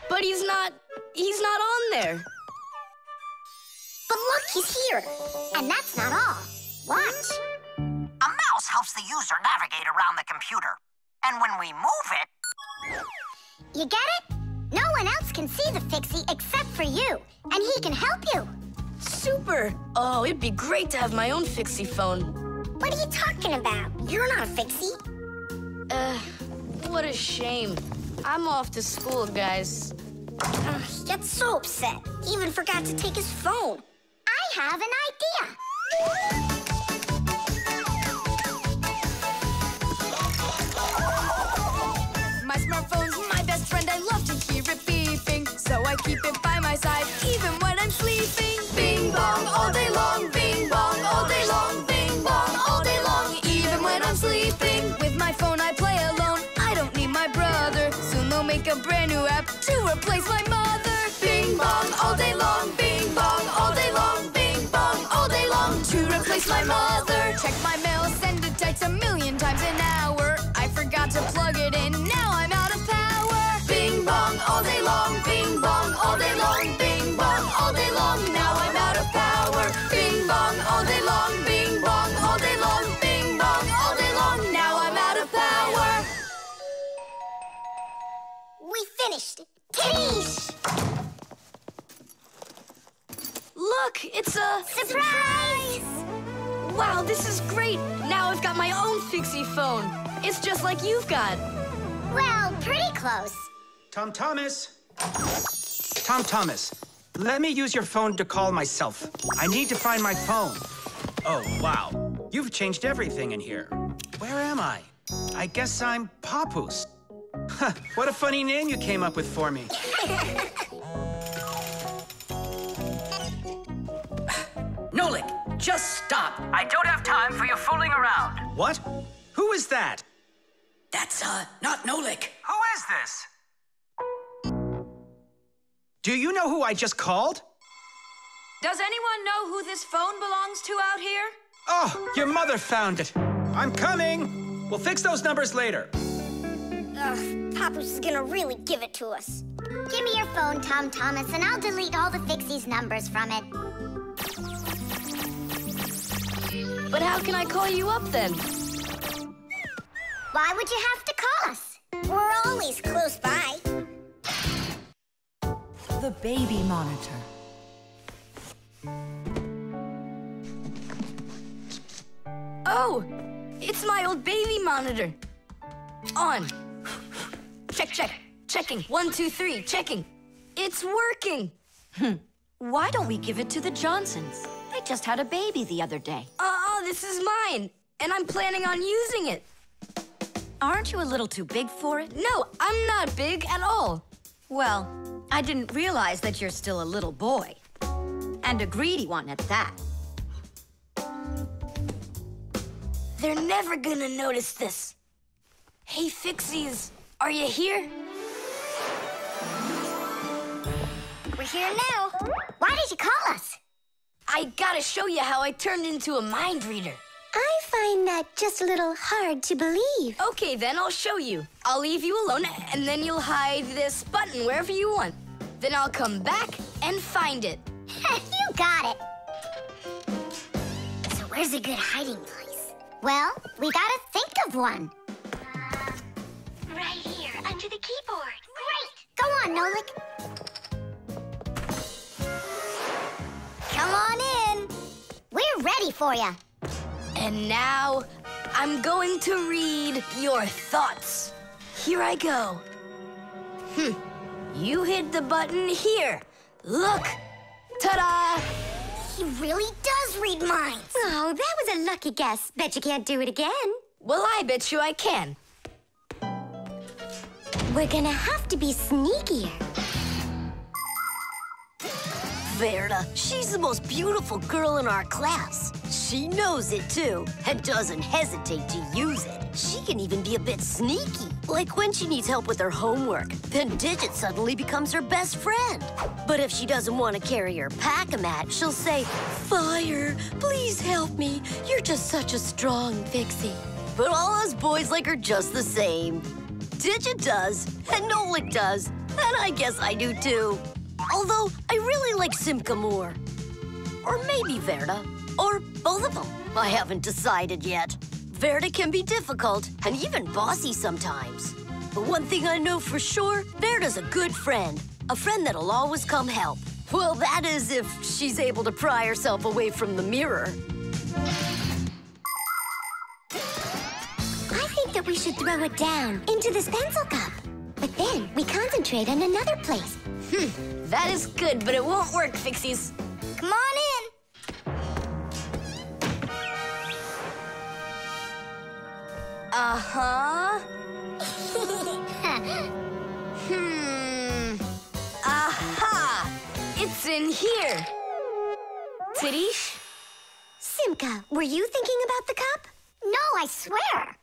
But he's not on there. But look, he's here. And that's not all. Watch. A mouse helps the user navigate around the computer. And when we move it... You get it? No one else can see the Fixie except for you. And he can help you. Super! Oh, it'd be great to have my own Fixie phone. What are you talking about? You're not a Fixie. What a shame. I'm off to school, guys. He gets so upset. He even forgot to take his phone. I have an idea. My smartphone's my best friend. I love to hear it beeping, so I keep it by my side even when I'm sleeping. Bing bong all day long, bing bong all day long, bing bong all day long, even when I'm sleeping. With my phone I play alone. I don't need my brother. Soon they'll make a brand new app to replace my mother. Bing bong all day long, bing bong all day long, bing bong all day long, to replace my mother. Check my mail, send it text 1,000,000 times an hour. I forgot to plug it in, now I'm out of power. Bing bong all day long, bing bong all day long, bing bong all day long, now I'm out of power. Bing bong all day long, bing bong all day long, bing bong all day long, now I'm out of power. We finished it. Titties! Look, it's a... Surprise! Wow, this is great! Now I've got my own Fixie phone. It's just like you've got. Well, pretty close. Tom Thomas! Tom Thomas, let me use your phone to call myself. I need to find my phone. Oh, wow. You've changed everything in here. Where am I? I guess I'm Papoose. Huh, what a funny name you came up with for me. Nolik, just stop. I don't have time for your fooling around. What? Who is that? That's, not Nolik. Who is this? Do you know who I just called? Does anyone know who this phone belongs to out here? Oh, your mother found it. I'm coming. We'll fix those numbers later. Ugh, Papoose is gonna really give it to us. Give me your phone, Tom Thomas, and I'll delete all the Fixie's numbers from it. But how can I call you up then? Why would you have to call us? We're always close by. The baby monitor. Oh, it's my old baby monitor. On. Checking. 1, 2, 3, checking. It's working. Why don't we give it to the Johnsons? They just had a baby the other day. This is mine, and I'm planning on using it. Aren't you a little too big for it? No, I'm not big at all. Well, I didn't realize that you're still a little boy. And a greedy one at that. They're never gonna notice this. Hey, Fixies, are you here? We're here now. Why did you call us? I gotta show you how I turned into a mind reader. I find that just a little hard to believe. Okay, then I'll show you. I'll leave you alone, and then you'll hide this button wherever you want. Then I'll come back and find it. You got it. So where's a good hiding place? Well, we gotta think of one. Right here, under the keyboard. Great! Go on, Nolik. Come on in. We're ready for you. And now, I'm going to read your thoughts. Here I go. You hit the button here. Look. Ta-da! He really does read minds. Oh, that was a lucky guess. Bet you can't do it again. Well, I bet you I can. We're gonna have to be sneakier. Verda. She's the most beautiful girl in our class. She knows it, too, and doesn't hesitate to use it. She can even be a bit sneaky, like when she needs help with her homework. Then Digit suddenly becomes her best friend. But if she doesn't want to carry her pack-a-mat, she'll say, "Fire, please help me. You're just such a strong Pixie." But all us boys like her just the same. Digit does, and Nolik does, and I guess I do too. Although, I really like Simka more. Or maybe Verda. Or both of them. I haven't decided yet. Verda can be difficult and even bossy sometimes. But one thing I know for sure, Verda's a good friend. A friend that'll always come help. Well, that is if she's able to pry herself away from the mirror. I think that we should throw it down into this pencil cup. But then we concentrate on another place. That is good, but it won't work, Fixies. Come on in. Uh-huh. Aha! It's in here. Tidish? Simka, were you thinking about the cup? No, I swear.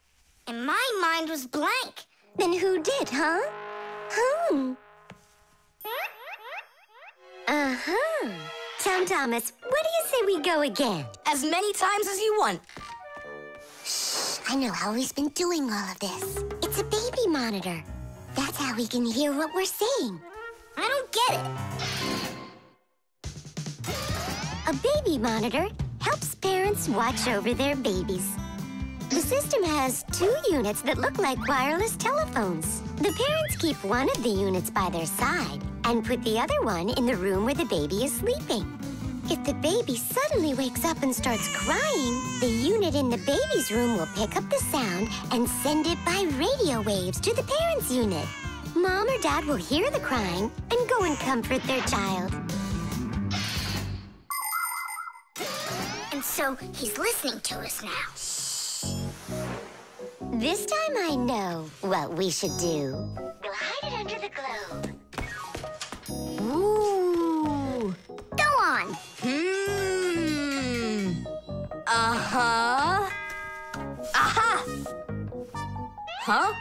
And my mind was blank. Then who did, huh? Uh-huh. Tom Thomas, what do you say we go again? As many times as you want. Shh, I know how he's been doing all of this. It's a baby monitor. That's how we can hear what we're saying. I don't get it. A baby monitor helps parents watch over their babies. The system has 2 units that look like wireless telephones. The parents keep one of the units by their side and put the other one in the room where the baby is sleeping. If the baby suddenly wakes up and starts crying, the unit in the baby's room will pick up the sound and send it by radio waves to the parents' unit. Mom or Dad will hear the crying and go and comfort their child. And so he's listening to us now. This time I know what we should do. We'll hide it under the globe. Ooh. Go on. Uh-huh. Aha! Huh?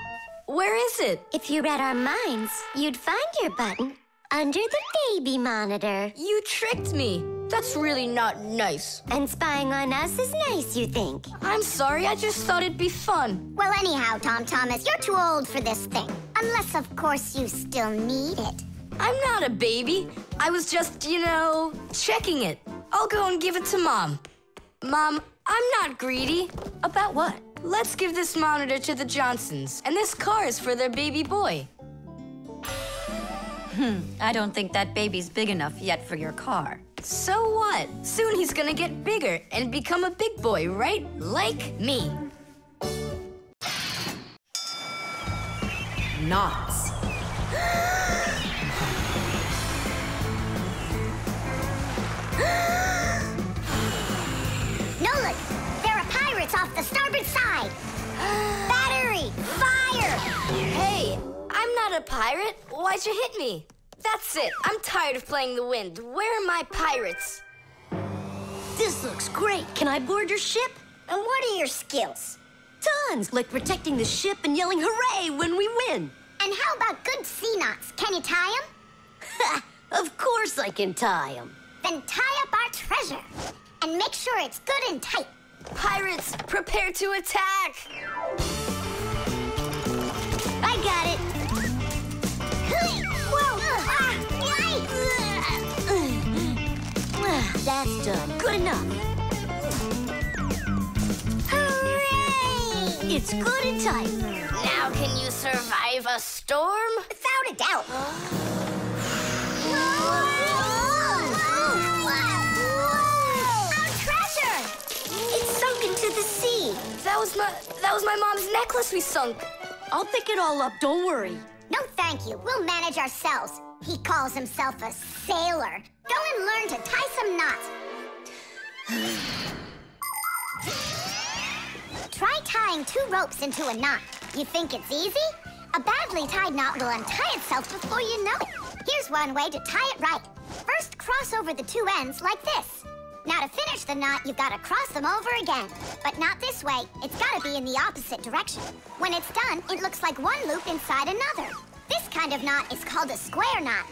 Where is it? If you read our minds, you'd find your button under the baby monitor. You tricked me. That's really not nice. And spying on us is nice, you think? I'm sorry, I just thought it'd be fun. Well, anyhow, Tom Thomas, you're too old for this thing. Unless, of course, you still need it. I'm not a baby. I was just, checking it. I'll go and give it to Mom. Mom, I'm not greedy. About what? Let's give this monitor to the Johnsons, and this car is for their baby boy. I don't think that baby's big enough yet for your car. So what? Soon he's gonna get bigger and become a big boy, right? Like me. Knots. Nolik, there are pirates off the starboard side. Battery, fire! Hey, I'm not a pirate. Why'd you hit me? That's it. I'm tired of playing the wind. Where are my pirates? This looks great. Can I board your ship? And what are your skills? Tons, like protecting the ship and yelling hooray when we win. And how about good sea knots? Can you tie them? Of course I can tie them. Then tie up our treasure. And make sure it's good and tight. Pirates, prepare to attack! I got it. Whoa! That's done. Good enough. Hooray! It's good and tight. Now can you survive a storm? Without a doubt. Our treasure! It's sunk into the sea. That was my mom's necklace we sunk. I'll pick it all up, don't worry. No, thank you. We'll manage ourselves. He calls himself a sailor. Go and learn to tie some knots. Try tying 2 ropes into a knot. You think it's easy? A badly tied knot will untie itself before you know it. Here's one way to tie it right. first cross over the two ends like this. Now to finish the knot, you've got to cross them over again. But not this way. It's got to be in the opposite direction. When it's done, it looks like one loop inside another. This kind of knot is called a square knot.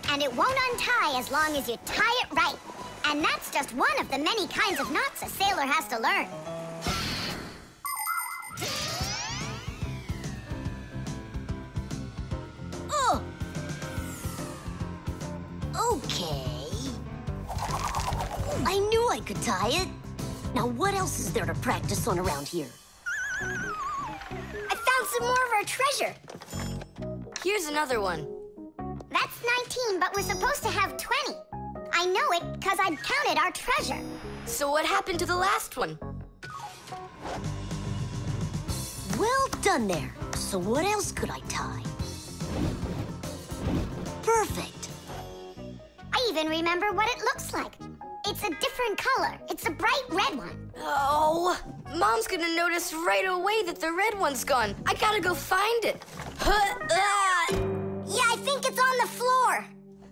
And it won't untie as long as you tie it right. And that's just one of the many kinds of knots a sailor has to learn. Oh! Okay. I knew I could tie it. Now what else is there to practice on around here? I found some more of our treasure. Here's another one. That's 19, but we're supposed to have 20. I know it because I counted our treasure. So what happened to the last one? Well done there. So what else could I tie? Perfect. I even remember what it looks like. It's a different color. It's a bright red one. Oh, Mom's gonna notice right away that the red one's gone. I gotta go find it. Yeah, I think it's on the floor.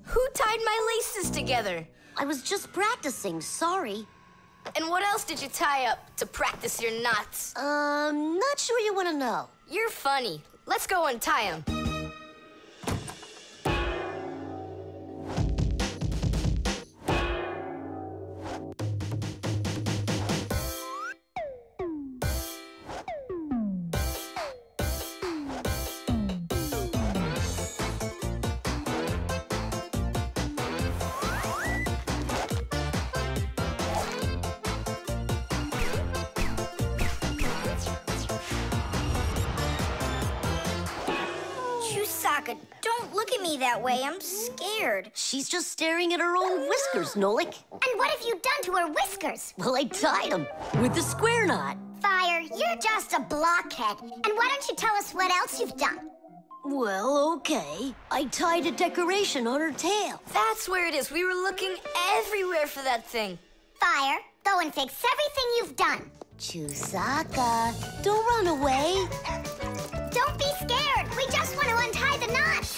Who tied my laces together? I was just practicing, sorry. And what else did you tie up to practice your knots? Not sure you want to know. You're funny. Let's go untie them. Chusaka, don't look at me that way. I'm scared. She's just staring at her own whiskers, Nolik. And what have you done to her whiskers? Well, I tied them with the square knot. Fire, you're just a blockhead. And why don't you tell us what else you've done? Well, okay. I tied a decoration on her tail. That's where it is. We were looking everywhere for that thing. Fire, go and fix everything you've done. Chusaka, don't run away. Don't be scared. We just want to untie the knots.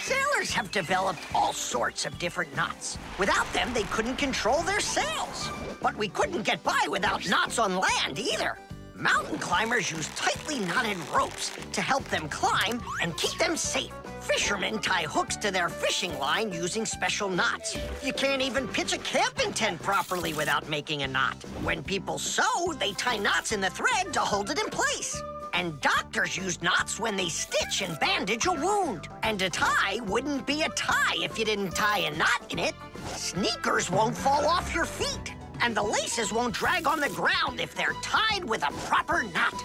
Sailors have developed all sorts of different knots. Without them, they couldn't control their sails. But we couldn't get by without knots on land either. Mountain climbers use tightly knotted ropes to help them climb and keep them safe. Fishermen tie hooks to their fishing line using special knots. You can't even pitch a camping tent properly without making a knot. When people sew, they tie knots in the thread to hold it in place. And doctors use knots when they stitch and bandage a wound. And a tie wouldn't be a tie if you didn't tie a knot in it. Sneakers won't fall off your feet. And the laces won't drag on the ground if they're tied with a proper knot.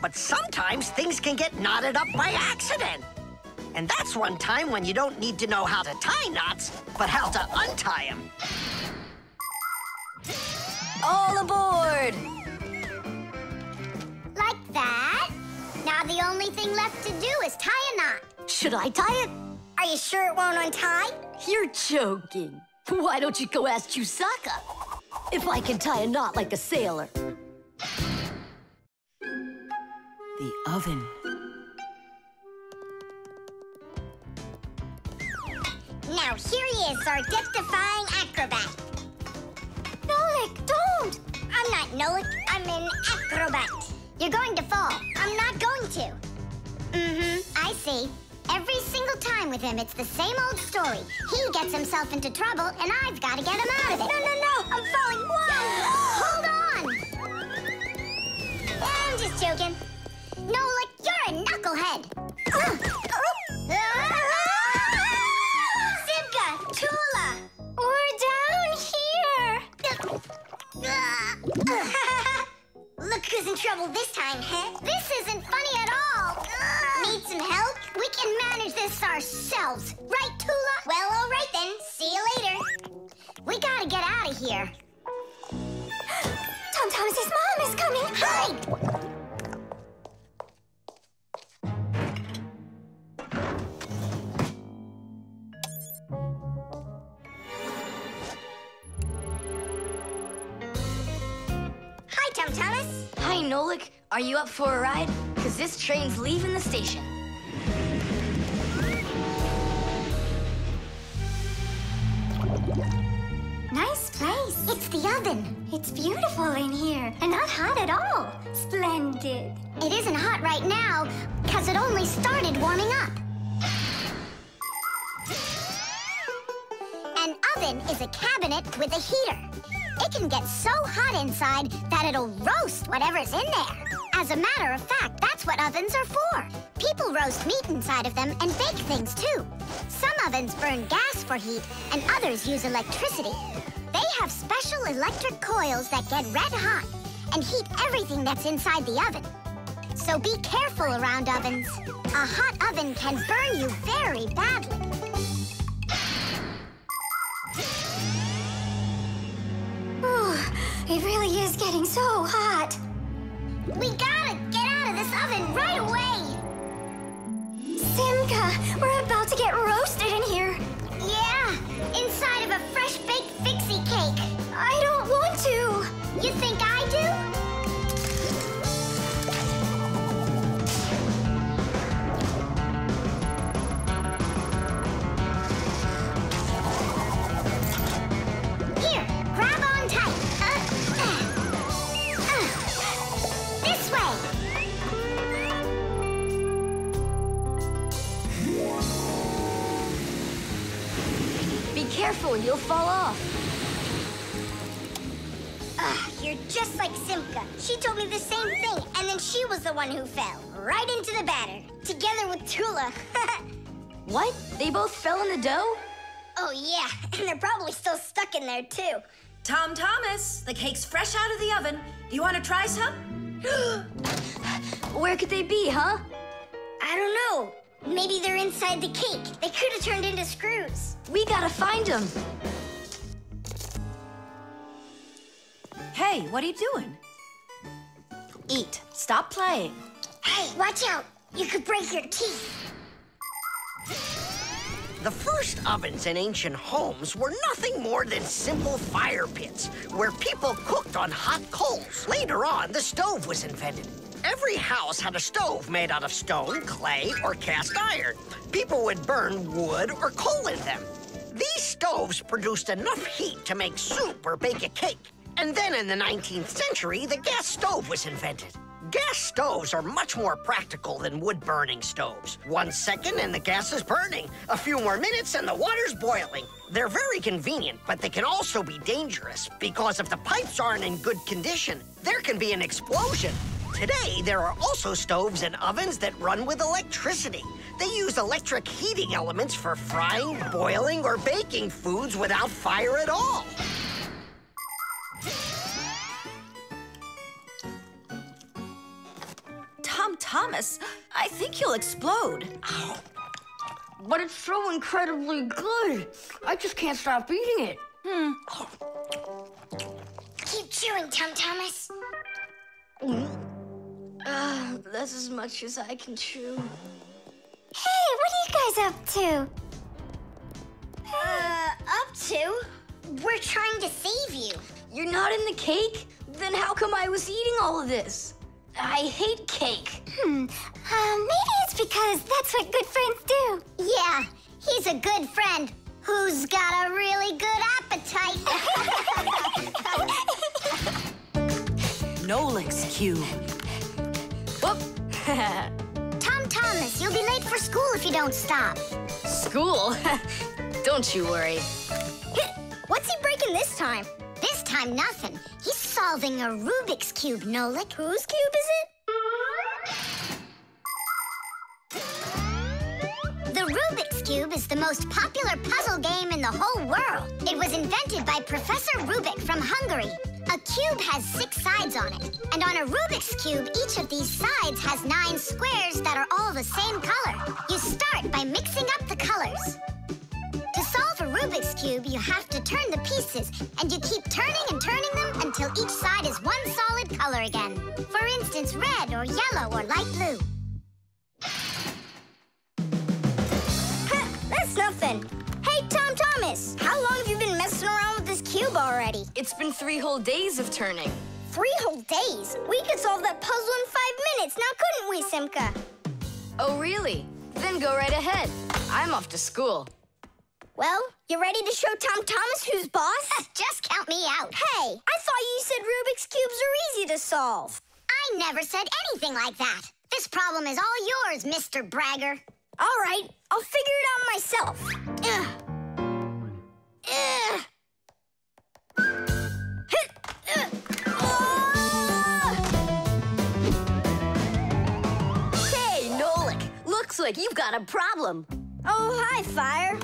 But sometimes things can get knotted up by accident. And that's one time when you don't need to know how to tie knots, but how to untie them. All aboard! Like that. Now the only thing left to do is tie a knot. Should I tie it? Are you sure it won't untie? You're joking. Why don't you go ask Chusaka if I can tie a knot like a sailor? The oven. Now here he is, our death-defying acrobat. Nolik, don't! I'm not Nolik, I'm an acrobat. You're going to fall. I'm not going to. I see. Every single time with him, it's the same old story. He gets himself into trouble, and I've got to get him out of it. No, I'm falling. Whoa! Hold on! I'm just joking. Nolik, you're a knucklehead. Zibka, Tula, we're down here. Look who's in trouble this time, huh? This isn't funny at all. Need some help? We can manage this ourselves. Right, Tula? Well, all right then. See you later. We gotta get out of here. Tom Thomas's mom is coming. Hide! Hi, Tom Thomas. Hi, Nolik. Are you up for a ride? Because this train's leaving the station. Nice place. It's the oven. It's beautiful in here and not hot at all. Splendid. It isn't hot right now because it only started warming up. An oven is a cabinet with a heater. It can get so hot inside that it'll roast whatever's in there. As a matter of fact, that's what ovens are for. People roast meat inside of them and bake things too. Some ovens burn gas for heat and others use electricity. They have special electric coils that get red hot and heat everything that's inside the oven. So be careful around ovens. A hot oven can burn you very badly. It really is getting so hot. We gotta get out of this oven right away. Simka, we're about to get roasted in here. Yeah, inside of a fresh-baked fixie cake. I don't want to. You think I do? Careful, you'll fall off. You're just like Simka. She told me the same thing, and then she was the one who fell. Right into the batter. Together with Tula. What? They both fell in the dough? Oh, yeah. And they're probably still stuck in there, too. Tom Thomas, the cake's fresh out of the oven. Do you want to try some? Where could they be, huh? I don't know. Maybe they're inside the cake. They could have turned into screws. We gotta find them. Hey, what are you doing? Eat. Stop playing. Hey, watch out. You could break your teeth. The first ovens in ancient homes were nothing more than simple fire pits where people cooked on hot coals. Later on, the stove was invented. Every house had a stove made out of stone, clay, or cast iron. People would burn wood or coal in them. These stoves produced enough heat to make soup or bake a cake. And then in the 19th century, the gas stove was invented. Gas stoves are much more practical than wood-burning stoves. 1 second and the gas is burning. A few more minutes and the water's boiling. They're very convenient, but they can also be dangerous because if the pipes aren't in good condition, there can be an explosion. Today, there are also stoves and ovens that run with electricity. They use electric heating elements for frying, boiling, or baking foods without fire at all. Tom Thomas, I think you'll explode. But it's so incredibly good. I just can't stop eating it. Keep chewing, Tom Thomas. That's as much as I can chew. Hey, what are you guys up to? Up to? We're trying to save you. You're not in the cake? Then how come I was eating all of this? I hate cake. Maybe it's because that's what good friends do. Yeah, he's a good friend who's got a really good appetite. Nolix Cube. Whoop. Tom Thomas, you'll be late for school if you don't stop. School? Don't you worry. What's he breaking this time? This time, nothing. He's solving a Rubik's Cube, Nolik. Whose cube is it? The Rubik's Cube is the most popular puzzle game in the whole world. It was invented by Professor Rubik from Hungary. A cube has 6 sides on it. And on a Rubik's Cube, each of these sides has 9 squares that are all the same color. You start by mixing up the colors. To solve a Rubik's Cube, you have to turn the pieces, and you keep turning and turning them until each side is one solid color again. For instance, red or yellow or light blue. That's nothing. Hey, Tom Thomas, how long have you been messing around with this cube already? It's been 3 whole days of turning. 3 whole days? We could solve that puzzle in 5 minutes, now couldn't we, Simka? Oh, really? Then go right ahead. I'm off to school. Well, you ready to show Tom Thomas who's boss? Just count me out. Hey, I thought you said Rubik's Cubes are easy to solve. I never said anything like that. This problem is all yours, Mr. Bragger. All right, I'll figure it out myself. Hey, Nolik, looks like you've got a problem. Oh, hi, Fire.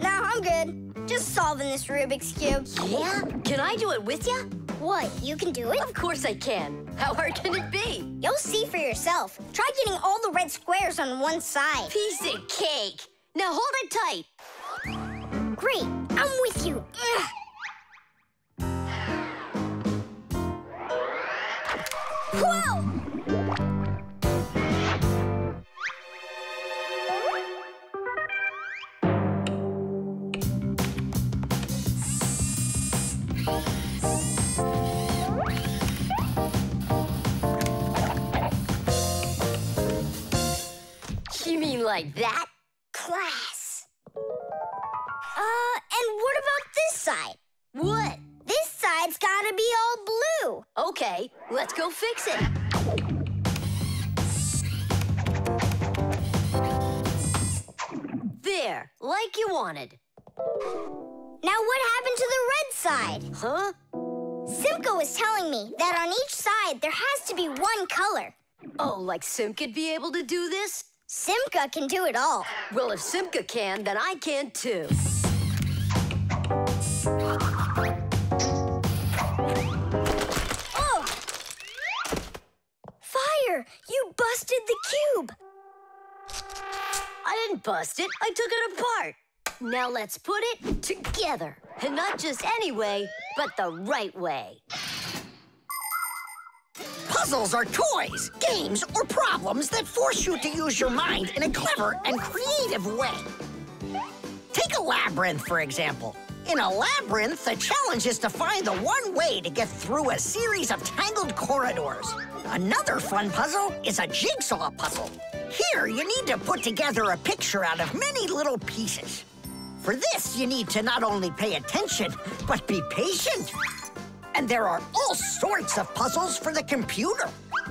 No, I'm good. Just solving this Rubik's Cube. Yeah? Can I do it with you? What, you can do it? Of course I can. How hard can it be? You'll see for yourself. Try getting all the red squares on one side. Piece of cake. Now hold it tight. Great, I'm with you. Whoa! You mean like that? Class. And what about this side? What? This side's gotta be all blue. Okay, let's go fix it. There, like you wanted. Now what happened to the red side? Huh? Simka was telling me that on each side there has to be one color. Oh, like Simka'd be able to do this? Simka can do it all. Well, if Simka can, then I can too. Oh! Fire! You busted the cube! I didn't bust it. I took it apart. Now let's put it together. And not just any way, but the right way. Puzzles are toys, games, or problems that force you to use your mind in a clever and creative way. Take a labyrinth, for example. In a labyrinth, the challenge is to find the one way to get through a series of tangled corridors. Another fun puzzle is a jigsaw puzzle. Here, you need to put together a picture out of many little pieces. For this, you need to not only pay attention, but be patient. And there are all sorts of puzzles for the computer.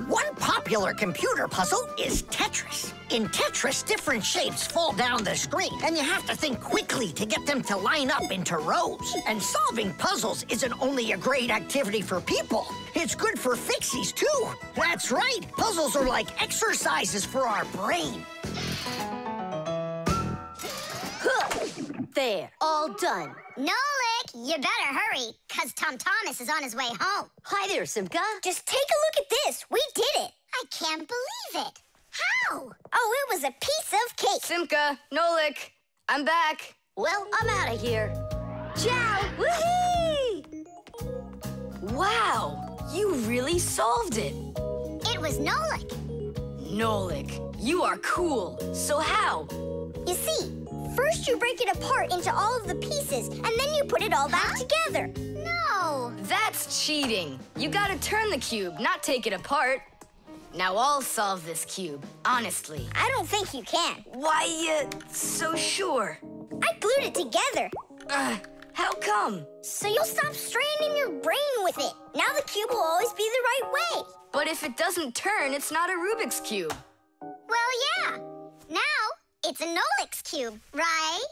One popular computer puzzle is Tetris. In Tetris, different shapes fall down the screen, and you have to think quickly to get them to line up into rows. And solving puzzles isn't only a great activity for people, it's good for fixies, too. That's right, puzzles are like exercises for our brain. There, all done. Nolik, you better hurry, because Tom Thomas is on his way home. Hi there, Simka. Just take a look at this. We did it. I can't believe it. How? Oh, it was a piece of cake. Simka, Nolik, I'm back. Well, I'm out of here. Ciao! Woohoo! Wow, you really solved it. It was Nolik. Nolik, you are cool. So how? You see, first you break it apart into all of the pieces, and then you put it all back together. No. That's cheating. You gotta turn the cube, not take it apart. Now I'll solve this cube, honestly. I don't think you can. Why, so sure? I glued it together. How come? So you'll stop straining your brain with it. Now the cube will always be the right way. But if it doesn't turn, it's not a Rubik's Cube. Well, yeah. Now it's a Nolik's cube, right?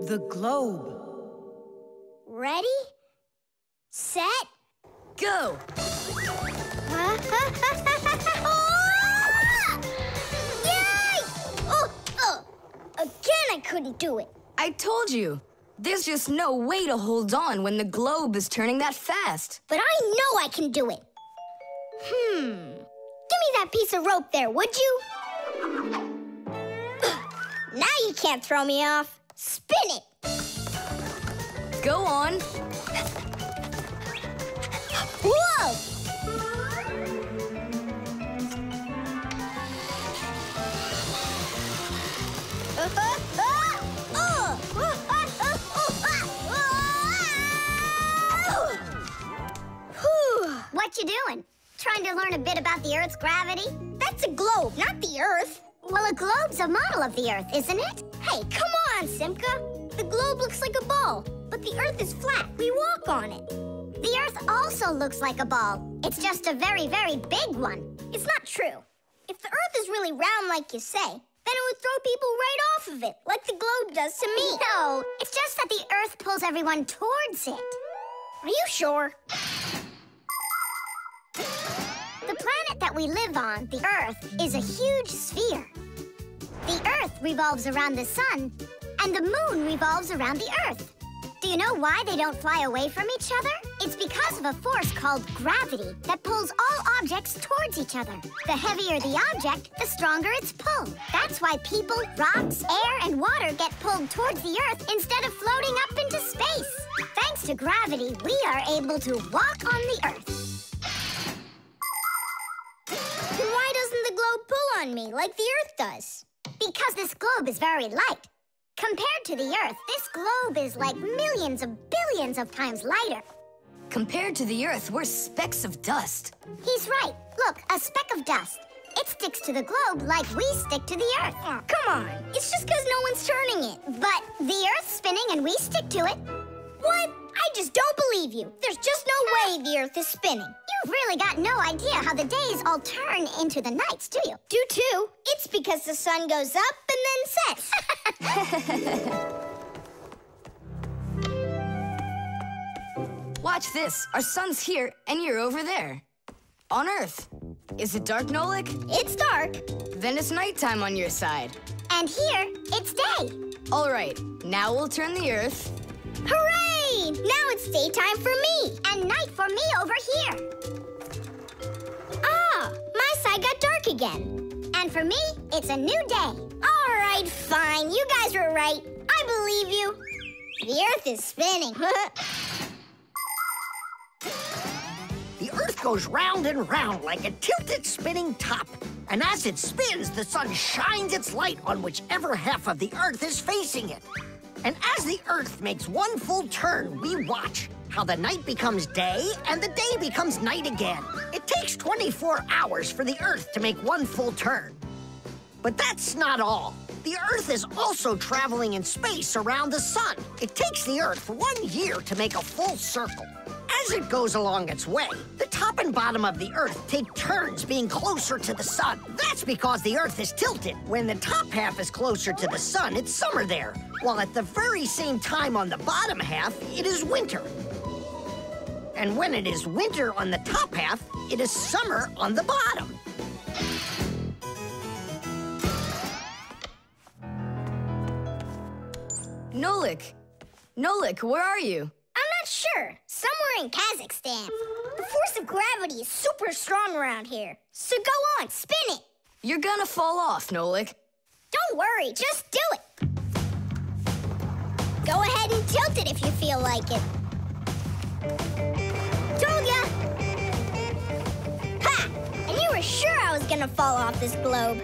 The globe. Ready? Set? Go! Yay! Again, I couldn't do it. I told you. There's just no way to hold on when the globe is turning that fast. But I know I can do it. Give me that piece of rope there, would you? Now you can't throw me off. Spin it. Go on. Whoa! What you doing? Trying to learn a bit about the Earth's gravity? That's a globe, not the Earth. Well, a globe's a model of the Earth, isn't it? Hey, come on, Simka. The globe looks like a ball, but the Earth is flat. We walk on it. The Earth also looks like a ball. It's just a very, very big one. It's not true. If the Earth is really round like you say, then it would throw people right off of it, like the globe does to me. No, it's just that the Earth pulls everyone towards it. Are you sure? The planet that we live on, the Earth, is a huge sphere. The Earth revolves around the sun, and the moon revolves around the Earth. Do you know why they don't fly away from each other? It's because of a force called gravity that pulls all objects towards each other. The heavier the object, the stronger its pull. That's why people, rocks, air, and water get pulled towards the Earth instead of floating up into space. Thanks to gravity, we are able to walk on the Earth. Then why doesn't the globe pull on me like the Earth does? Because this globe is very light. Compared to the Earth, this globe is like millions of billions of times lighter. Compared to the Earth, we're specks of dust. He's right. Look, a speck of dust. It sticks to the globe like we stick to the Earth. Oh, come on. It's just because no one's turning it. But the Earth's spinning and we stick to it. What? I just don't believe you. There's just no way the Earth is spinning. You've really got no idea how the days all turn into the nights, do you? Do too. It's because the sun goes up and then sets. Watch this. Our sun's here, and you're over there. On Earth. Is it dark, Nolik? It's dark. Then it's nighttime on your side. And here, it's day. All right. Now we'll turn the Earth. Hooray! Now it's daytime for me. And night for me over here. Ah, my side got dark again. And for me, it's a new day. All right, fine. You guys were right. I believe you. The Earth is spinning. The Earth goes round and round like a tilted spinning top. And as it spins, the sun shines its light on whichever half of the Earth is facing it. And as the Earth makes one full turn, we watch how the night becomes day and the day becomes night again. It takes 24 hours for the Earth to make one full turn. But that's not all. The Earth is also traveling in space around the sun. It takes the Earth 1 year to make a full circle. As it goes along its way, the top and bottom of the Earth take turns being closer to the sun. That's because the Earth is tilted. When the top half is closer to the sun, it's summer there, while at the very same time on the bottom half, it is winter. And when it is winter on the top half, it is summer on the bottom. Nolik! Nolik, where are you? I'm not sure. Somewhere in Kazakhstan. The force of gravity is super strong around here. So go on, spin it. You're gonna fall off, Nolik. Don't worry, just do it. Go ahead and tilt it if you feel like it. Told ya! Ha! And you were sure I was gonna fall off this globe.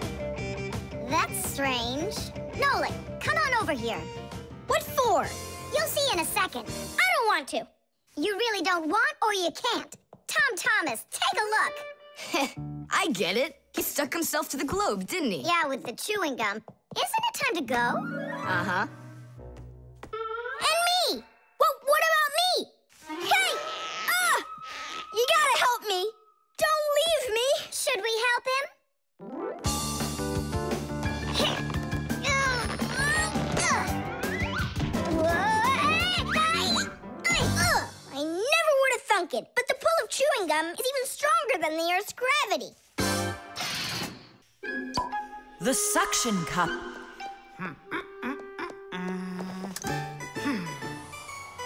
That's strange. Nolik, come on over here. What for? You'll see in a second. I don't want to. You really don't want or you can't. Tom Thomas, take a look. I get it. He stuck himself to the globe, didn't he? Yeah, with the chewing gum. Isn't it time to go? Uh-huh. And me! Well, what about me? Hey! You gotta help me. Don't leave me. Should we help him? I never would have thunk it, but the pull of chewing gum is even stronger than the Earth's gravity. The suction cup.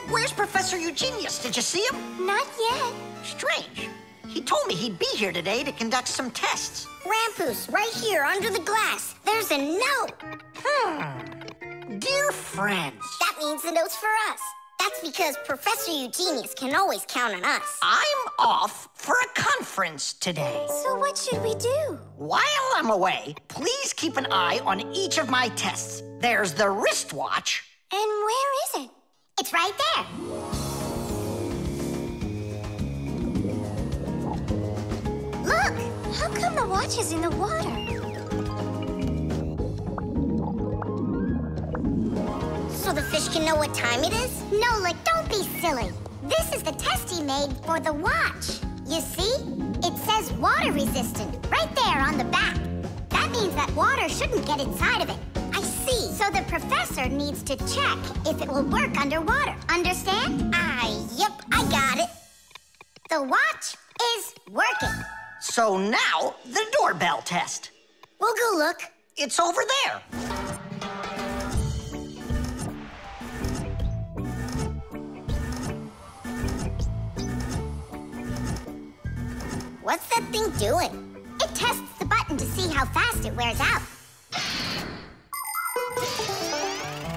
Where's Professor Eugenius? Did you see him? Not yet. Strange. He told me he'd be here today to conduct some tests. Rampoos, right here under the glass. There's a note. Dear friends. That means the note's for us. That's because Professor Eugenius can always count on us. I'm off for a conference today. So what should we do? While I'm away, please keep an eye on each of my tests. There's the wristwatch. And where is it? It's right there. Look! How come the watch is in the water? so the fish can know what time it is? Nolik, don't be silly. This is the test he made for the watch. You see? It says water resistant right there on the back. That means that water shouldn't get inside of it. I see. So the professor needs to check if it will work underwater. Understand? Yep, I got it. The watch is working. So now, the doorbell test. We'll go look. It's over there. What's that thing doing? It tests the button to see how fast it wears out.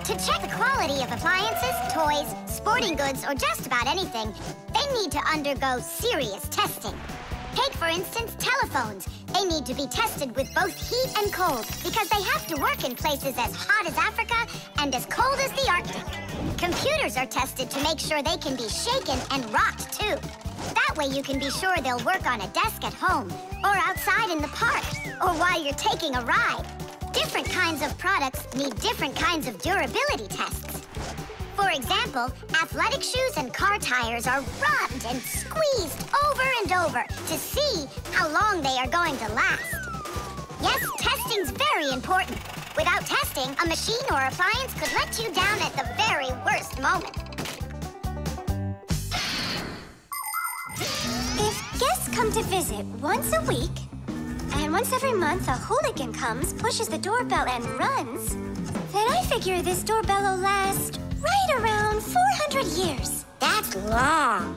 To check the quality of appliances, toys, sporting goods, or just about anything, they need to undergo serious testing. Take, for instance, telephones. They need to be tested with both heat and cold because they have to work in places as hot as Africa and as cold as the Arctic. Computers are tested to make sure they can be shaken and rocked, too. That way you can be sure they'll work on a desk at home, or outside in the park, or while you're taking a ride. Different kinds of products need different kinds of durability tests. For example, athletic shoes and car tires are rubbed and squeezed over and over to see how long they are going to last. Yes, testing's very important. Without testing, a machine or appliance could let you down at the very worst moment. If guests come to visit once a week, and once every month a hooligan comes, pushes the doorbell and runs, then I figure this doorbell will last right around 400 years. That's long.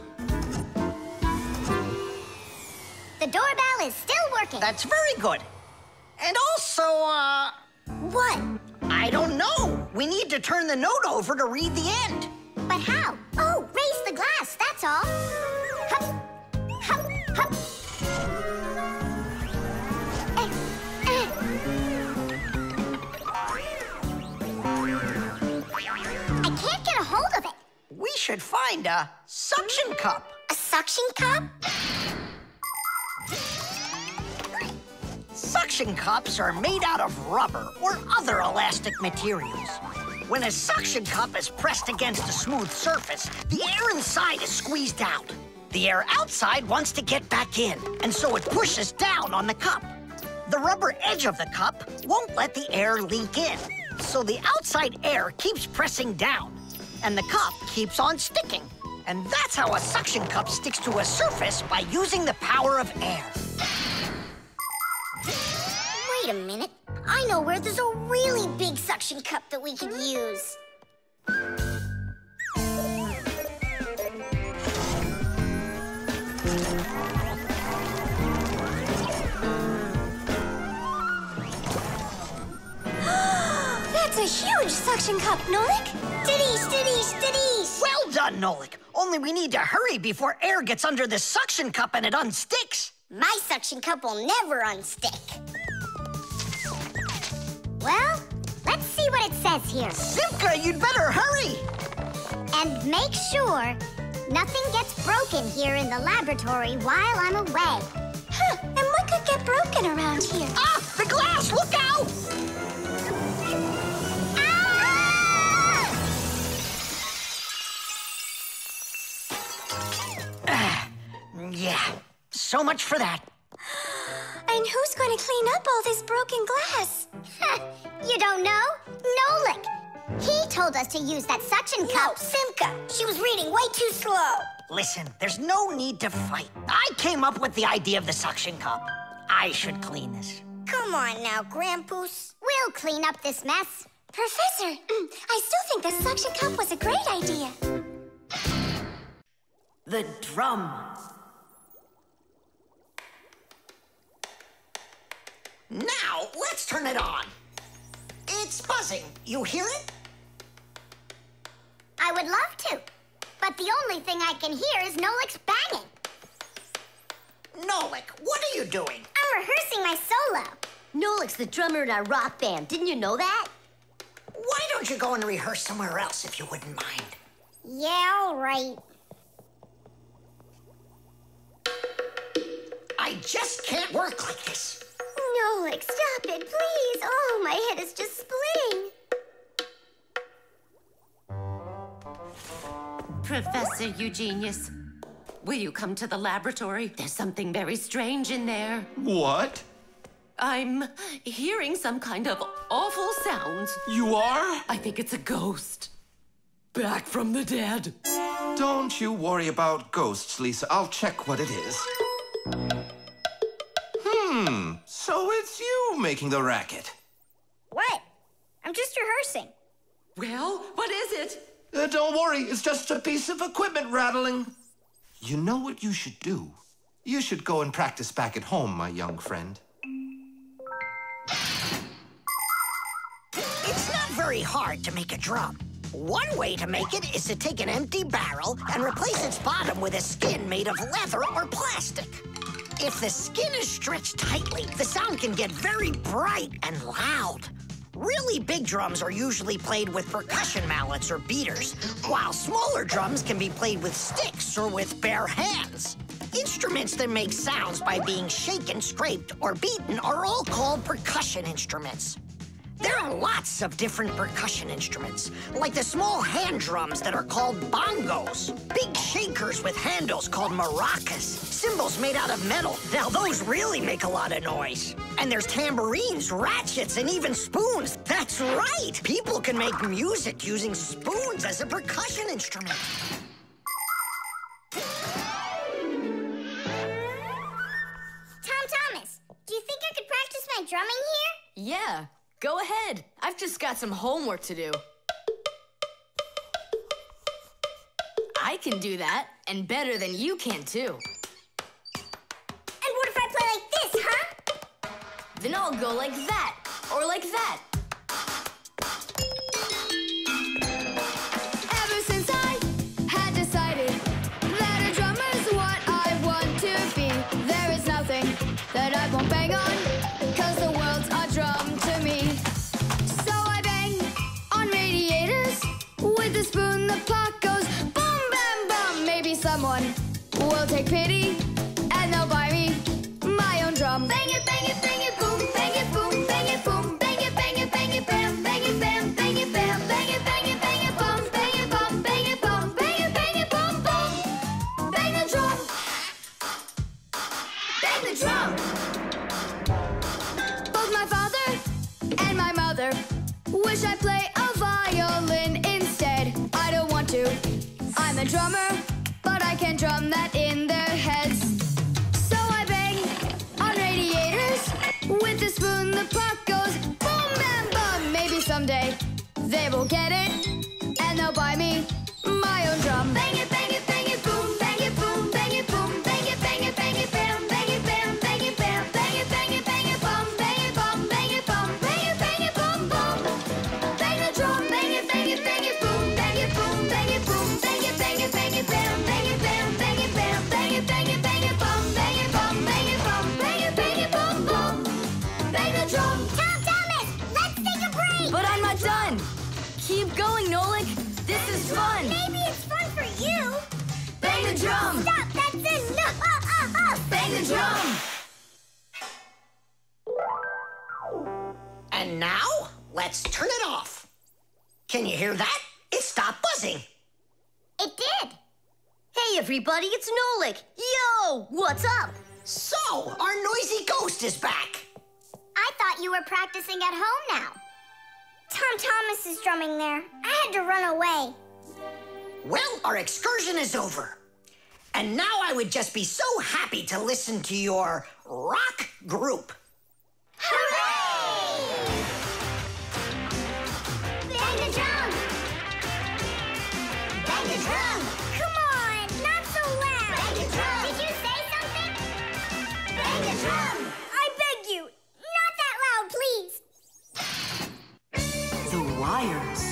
The doorbell is still working. That's very good. And also, What? I don't know. We need to turn the note over to read the end. But how? Oh, raise the glass, that's all. Hup, hup, hup. I can't get a hold of it. We should find a suction cup. A suction cup? Suction cups are made out of rubber or other elastic materials. When a suction cup is pressed against a smooth surface, the air inside is squeezed out. The air outside wants to get back in, and so it pushes down on the cup. The rubber edge of the cup won't let the air leak in, so the outside air keeps pressing down, and the cup keeps on sticking. And that's how a suction cup sticks to a surface by using the power of air. Wait a minute. I know where there's a really big suction cup that we could use. That's a huge suction cup, Nolik. Diddies, diddies, diddies. Well done, Nolik. Only we need to hurry before air gets under this suction cup and it unsticks. My suction cup will never unstick. Well, let's see what it says here. Simka, you'd better hurry. And make sure nothing gets broken here in the laboratory while I'm away. Huh, and what could get broken around here? Ah, the glass, look out! Yeah, so much for that. And who's going to clean up all this broken glass? You don't know? Nolik. He told us to use that suction cup. No, Simka. She was reading way too slow. Listen, there's no need to fight. I came up with the idea of the suction cup. I should clean this. Come on now, Grampus. We'll clean up this mess. Professor, I still think the suction cup was a great idea. The drum. Now, let's turn it on. It's buzzing. You hear it? I would love to, but the only thing I can hear is Nolik's banging. Nolik, what are you doing? I'm rehearsing my solo. Nolik's the drummer in our rock band. Didn't you know that? Why don't you go and rehearse somewhere else if you wouldn't mind? Yeah, all right. I just can't work like this. Nolik, stop it, please. Oh, my head is just splitting. Professor Eugenius, will you come to the laboratory? There's something very strange in there. What? I'm hearing some kind of awful sounds. You are? I think it's a ghost. Back from the dead. Don't you worry about ghosts, Lisa. I'll check what it is. So it's you making the racket. What? I'm just rehearsing. Well, what is it? Don't worry, it's just a piece of equipment rattling. You know what you should do? You should go and practice back at home, my young friend. It's not very hard to make a drum. One way to make it is to take an empty barrel and replace its bottom with a skin made of leather or plastic. If the skin is stretched tightly, the sound can get very bright and loud. Really big drums are usually played with percussion mallets or beaters, while smaller drums can be played with sticks or with bare hands. Instruments that make sounds by being shaken, scraped, or beaten are all called percussion instruments. There are lots of different percussion instruments, like the small hand drums that are called bongos, big shakers with handles called maracas, cymbals made out of metal. Now those really make a lot of noise. And there's tambourines, ratchets, and even spoons. That's right! People can make music using spoons as a percussion instrument. Tom Thomas, do you think I could practice my drumming here? Yeah, go ahead. I've just got some homework to do. I can do that, and better than you can, too. And what if I play like this, huh? Then I'll go like that, or like that. Ever since I had decided that a drummer's what I want to be, there is nothing that I won't bang on, 'cause the world's a drum to me. So I bang on radiators with the spoon, the pot goes boom, bam, bum. Maybe someone will take pity and they'll buy me my own drum. Bang it, bang it, bang it, boom, bang it, boom, bang it, boom, bang it, bang it, bang it, bam, bang it, bam, bang it, bam, bang it, bang it, bang it, bum, bang it, bum, bang it, bum, bang it, bang it, bum, bum. Bang the drum. Bang the drum. Both my father and my mother wish I play a violin instead. I don't want to. I'm a drummer, but I can't drum that in their heads. So I bang on radiators with the spoon, the pot goes boom, bam, bum. Maybe someday they will get it and they'll buy me my own drum. Bang it, bang it, bang it, boom, bang it, boom, bang it, boom, bang it, bang it, bang it, bam, bang it, bam, bang it, bam, bang it, bang it, bang it, bum, bang it, bum, bang it, bum, bang it, bang it, bum, bum. Bang the drum, bang it, bang it, bang it, boom, bang it, boom, bang it, boom, bang it, bang it, bang it, bam, bang it, bam, bang it, bam, bang it, bang it, bang it, bum, bang it, bum, bang it, bum, bang it, bang it, bum, bum. Bang the drum. Tom Thomas, let's take a break. But I'm not done. Keep going, Nolik. This is fun. Maybe it's fun for you. Bang the drum. Stop, that's enough. Bang the drum. And now, let's turn it off. Can you hear that? It stopped buzzing. It did. Hey, everybody, it's Nolik. Yo, what's up? So, our noisy ghost is back. I thought you were practicing at home now. Tom Thomas is drumming there. I had to run away. Well, our excursion is over. And now I would just be so happy to listen to your rock group. Hooray! Bang the drum! Bang the drum! Come on, not so loud! Bang the drum! Did you say something? Bang the drum! I beg you, not that loud, please! The wires.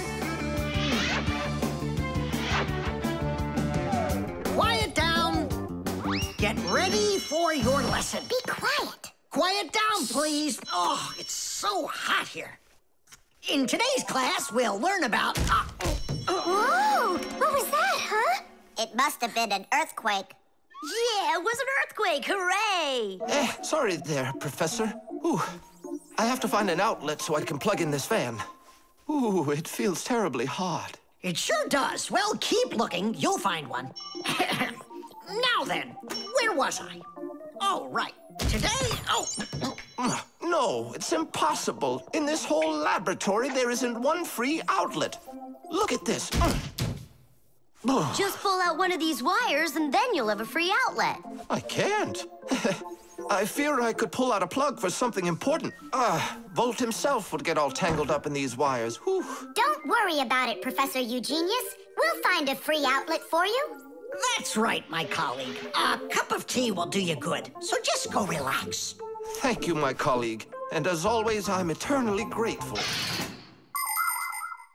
Quiet down. Get ready for your lesson. Be quiet. Quiet down, please. Oh, it's so hot here. In today's class, we'll learn about... Whoa! What was that, huh? It must have been an earthquake. Yeah, it was an earthquake. Hooray! Sorry there, Professor. Ooh, I have to find an outlet so I can plug in this fan. Ooh, it feels terribly hot. It sure does. Well, keep looking. You'll find one. Now then, where was I? Oh, right. Today, No, it's impossible. In this whole laboratory, there isn't one free outlet. Look at this. Just pull out one of these wires and then you'll have a free outlet. I can't. I fear I could pull out a plug for something important. Volt himself would get all tangled up in these wires. Whew. Don't worry about it, Professor Eugenius. We'll find a free outlet for you. that's right, my colleague. A cup of tea will do you good, so just go relax. Thank you, my colleague. And as always, I'm eternally grateful.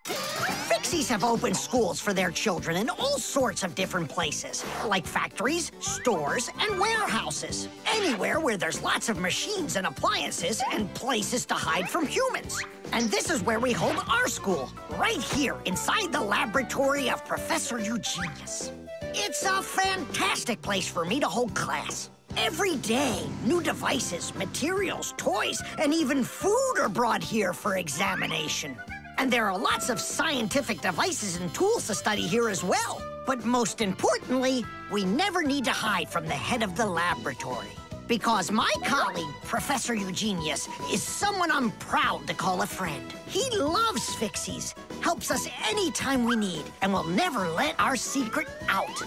Fixies have opened schools for their children in all sorts of different places, like factories, stores, and warehouses. Anywhere where there's lots of machines and appliances and places to hide from humans. And this is where we hold our school, right here inside the laboratory of Professor Eugenius. It's a fantastic place for me to hold class. Every day, new devices, materials, toys, and even food are brought here for examination. And there are lots of scientific devices and tools to study here as well. But most importantly, we never need to hide from the head of the laboratory. Because my colleague, Professor Eugenius, is someone I'm proud to call a friend. He loves Fixies, helps us anytime we need, and will never let our secret out.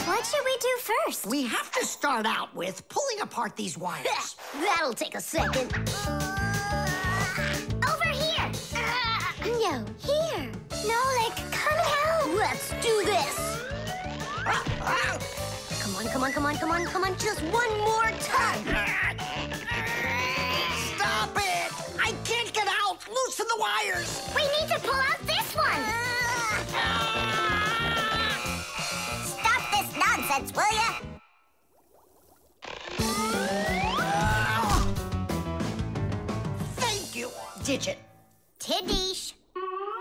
What should we do first? We have to start out with pulling apart these wires. That'll take a second. Over here! No, here. Nolik, come help. Let's do this. Come on, come on, come on, come on, come on. Just one more time. Stop it! I can't get out! Loosen the wires! We need to pull out this one! Stop this nonsense, will ya? Thank you, Digit. Tidish.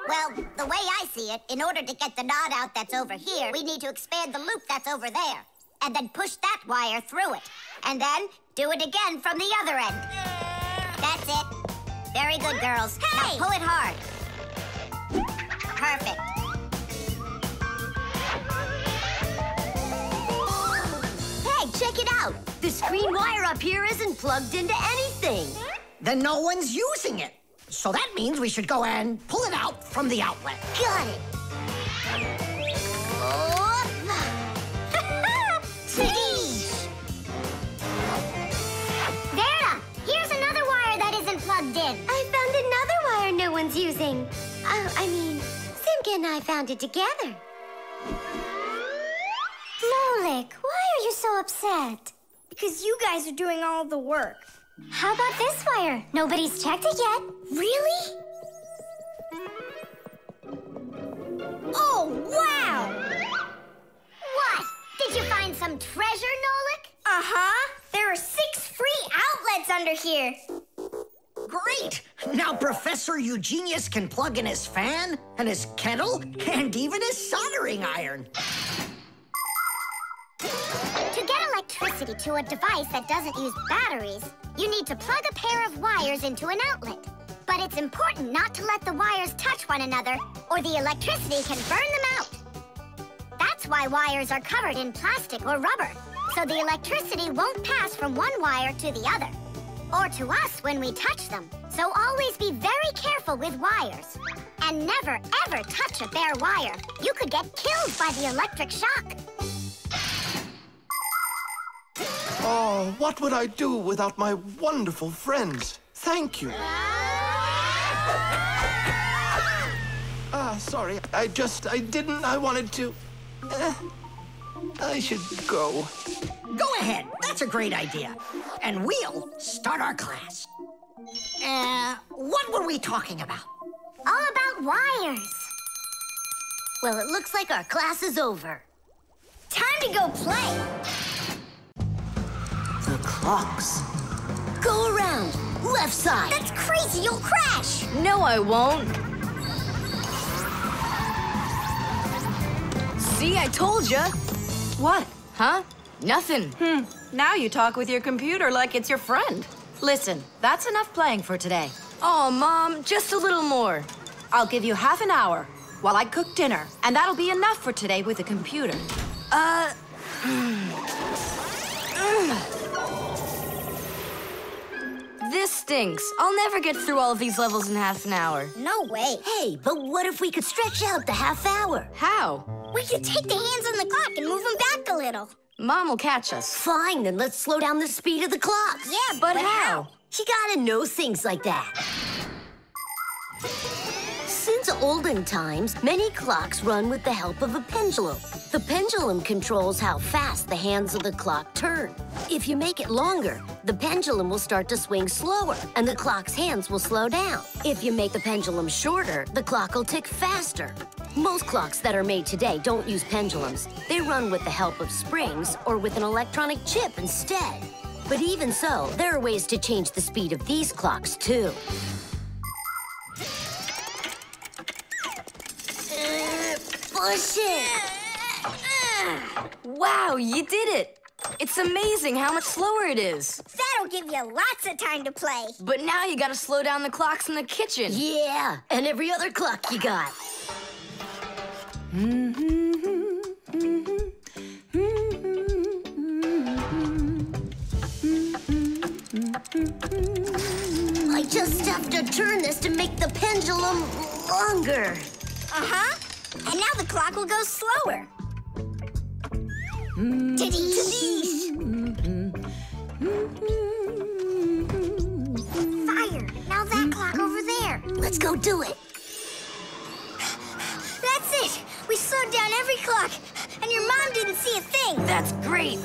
Well, the way I see it, in order to get the knot out that's over here, we need to expand the loop that's over there. And then push that wire through it. And then do it again from the other end. That's it. Very good, girls. Hey! Now pull it hard. Perfect. Hey, check it out. This green wire up here isn't plugged into anything. Then no one's using it. So that means we should go and pull it out from the outlet. Got it. Tidish! Vera, here's another wire that isn't plugged in. I found another wire no one's using. Simka and I found it together. Nolik, why are you so upset? Because you guys are doing all the work. How about this wire? Nobody's checked it yet. Really? Oh, wow! What? Did you find some treasure, Nolik? Uh-huh. There are 6 free outlets under here. Great! Now Professor Eugenius can plug in his fan, and his kettle, and even his soldering iron. To get electricity to a device that doesn't use batteries, you need to plug a pair of wires into an outlet. But it's important not to let the wires touch one another, or the electricity can burn them out. That's why wires are covered in plastic or rubber, so the electricity won't pass from one wire to the other, or to us when we touch them. So always be very careful with wires. And never, ever touch a bare wire. You could get killed by the electric shock. Oh, what would I do without my wonderful friends? Thank you. Sorry. I wanted to... I should go. Go ahead. That's a great idea. And we'll start our class. What were we talking about? All about wires. Well, it looks like our class is over. Time to go play. The clocks. Go around. Left side. That's crazy. You'll crash. No, I won't. See, I told ya. What? Huh? Nothing. Now you talk with your computer like it's your friend. Listen, that's enough playing for today. Oh, Mom, just a little more. I'll give you half an hour while I cook dinner, and that'll be enough for today with the computer. This stinks. I'll never get through all of these levels in half an hour. No way. Hey, but what if we could stretch out the half hour? How? We could take the hands on the clock and move them back a little. Mom will catch us. Fine, then let's slow down the speed of the clocks. Yeah, But how? You gotta know things like that. Since olden times, many clocks run with the help of a pendulum. The pendulum controls how fast the hands of the clock turn. If you make it longer, the pendulum will start to swing slower, and the clock's hands will slow down. If you make the pendulum shorter, the clock will tick faster. Most clocks that are made today don't use pendulums. They run with the help of springs or with an electronic chip instead. But even so, there are ways to change the speed of these clocks, too. Push it! Wow, you did it! It's amazing how much slower it is. That'll give you lots of time to play. But now you gotta slow down the clocks in the kitchen. Yeah, and every other clock you got. I just have to turn this to make the pendulum longer. Uh-huh. And now the clock will go slower. Tadee! Fire! Now that clock over there. Let's go do it. That's it! We slowed down every clock, and your mom didn't see a thing. That's great.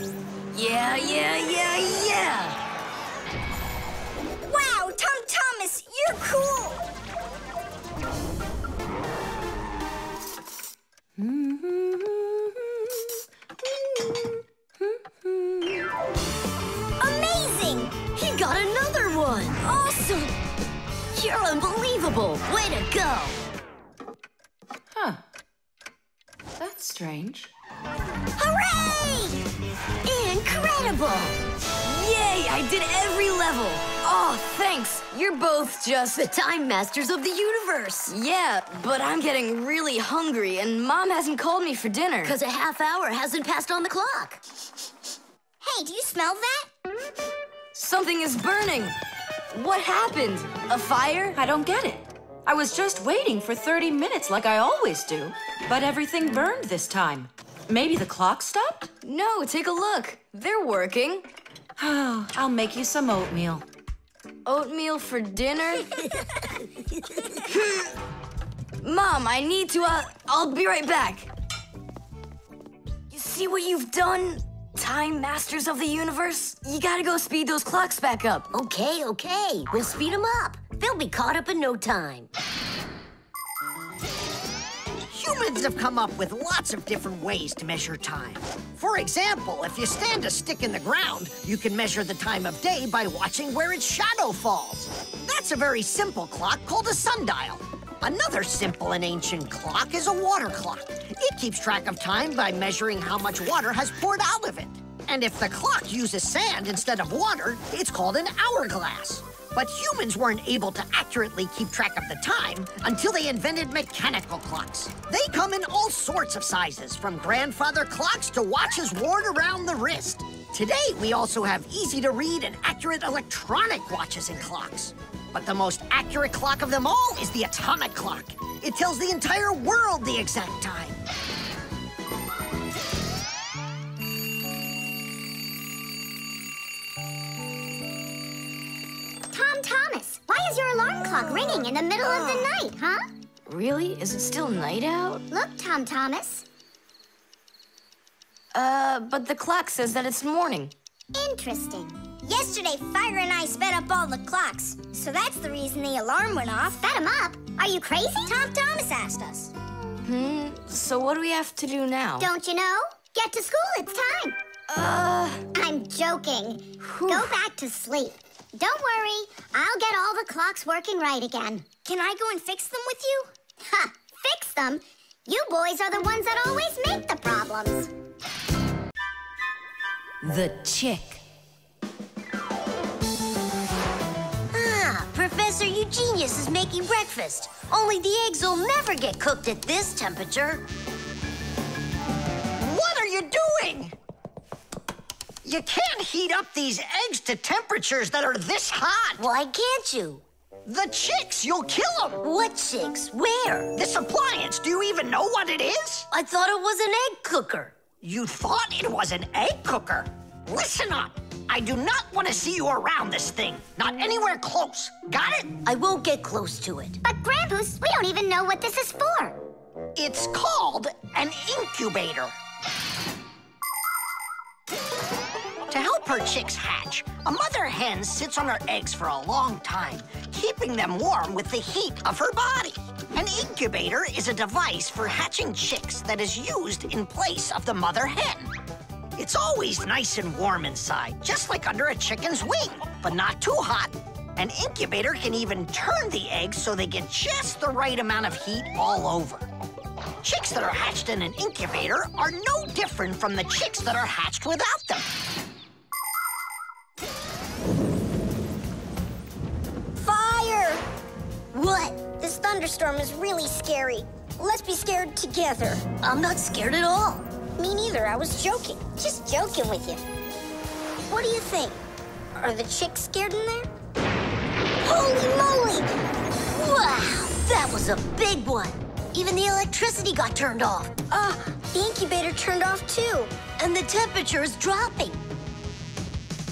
Yeah. Wow, Tom Thomas, you're cool! Amazing! He got another one! Awesome! You're unbelievable! Way to go! Huh. That's strange. Hooray! Incredible! Yay, I did every level. Oh, thanks. You're both just... the time masters of the universe. Yeah, but I'm getting really hungry, and Mom hasn't called me for dinner. Because a half hour hasn't passed on the clock. Hey, do you smell that? Something is burning. What happened? A fire? I don't get it. I was just waiting for 30 minutes like I always do, but everything burned this time. Maybe the clock stopped? No, take a look. They're working. Oh, I'll make you some oatmeal. Oatmeal for dinner? Mom, I need to, I'll be right back. You see what you've done, Time Masters of the Universe? You gotta go speed those clocks back up. Okay. We'll speed them up. They'll be caught up in no time. Humans have come up with lots of different ways to measure time. For example, if you stand a stick in the ground, you can measure the time of day by watching where its shadow falls. That's a very simple clock called a sundial. Another simple and ancient clock is a water clock. It keeps track of time by measuring how much water has poured out of it. And if the clock uses sand instead of water, it's called an hourglass. But humans weren't able to accurately keep track of the time until they invented mechanical clocks. They come in all sorts of sizes, from grandfather clocks to watches worn around the wrist. Today, we also have easy-to-read and accurate electronic watches and clocks. But the most accurate clock of them all is the atomic clock. It tells the entire world the exact time. Tom Thomas, why is your alarm clock ringing in the middle of the night, huh? Really? Is it still night out? Look, Tom Thomas. But the clock says that it's morning. Interesting. Yesterday, Fire and I sped up all the clocks, so that's the reason the alarm went off. Sped them up? Are you crazy? Tom Thomas asked us. So what do we have to do now? Don't you know? Get to school, it's time. I'm joking. Go back to sleep. Don't worry, I'll get all the clocks working right again. Can I go and fix them with you? Ha! Fix them? You boys are the ones that always make the problems. The chick. Ah, Professor Eugenius is making breakfast. Only the eggs will never get cooked at this temperature. What are you doing? You can't heat up these eggs to temperatures that are this hot. Why can't you? The chicks, you'll kill them. What chicks? Where? This appliance, do you even know what it is? I thought it was an egg cooker. You thought it was an egg cooker? Listen up. I do not want to see you around this thing. Not anywhere close. Got it? I won't get close to it. But Grandpus, we don't even know what this is for. It's called an incubator. To help her chicks hatch, a mother hen sits on her eggs for a long time, keeping them warm with the heat of her body. An incubator is a device for hatching chicks that is used in place of the mother hen. It's always nice and warm inside, just like under a chicken's wing, but not too hot. An incubator can even turn the eggs so they get just the right amount of heat all over. Chicks that are hatched in an incubator are no different from the chicks that are hatched without them. Fire! What? This thunderstorm is really scary. Let's be scared together. I'm not scared at all. Me neither, I was joking. Just joking with you. What do you think? Are the chicks scared in there? Holy moly! Wow, that was a big one. Even the electricity got turned off. The incubator turned off too. And the temperature is dropping.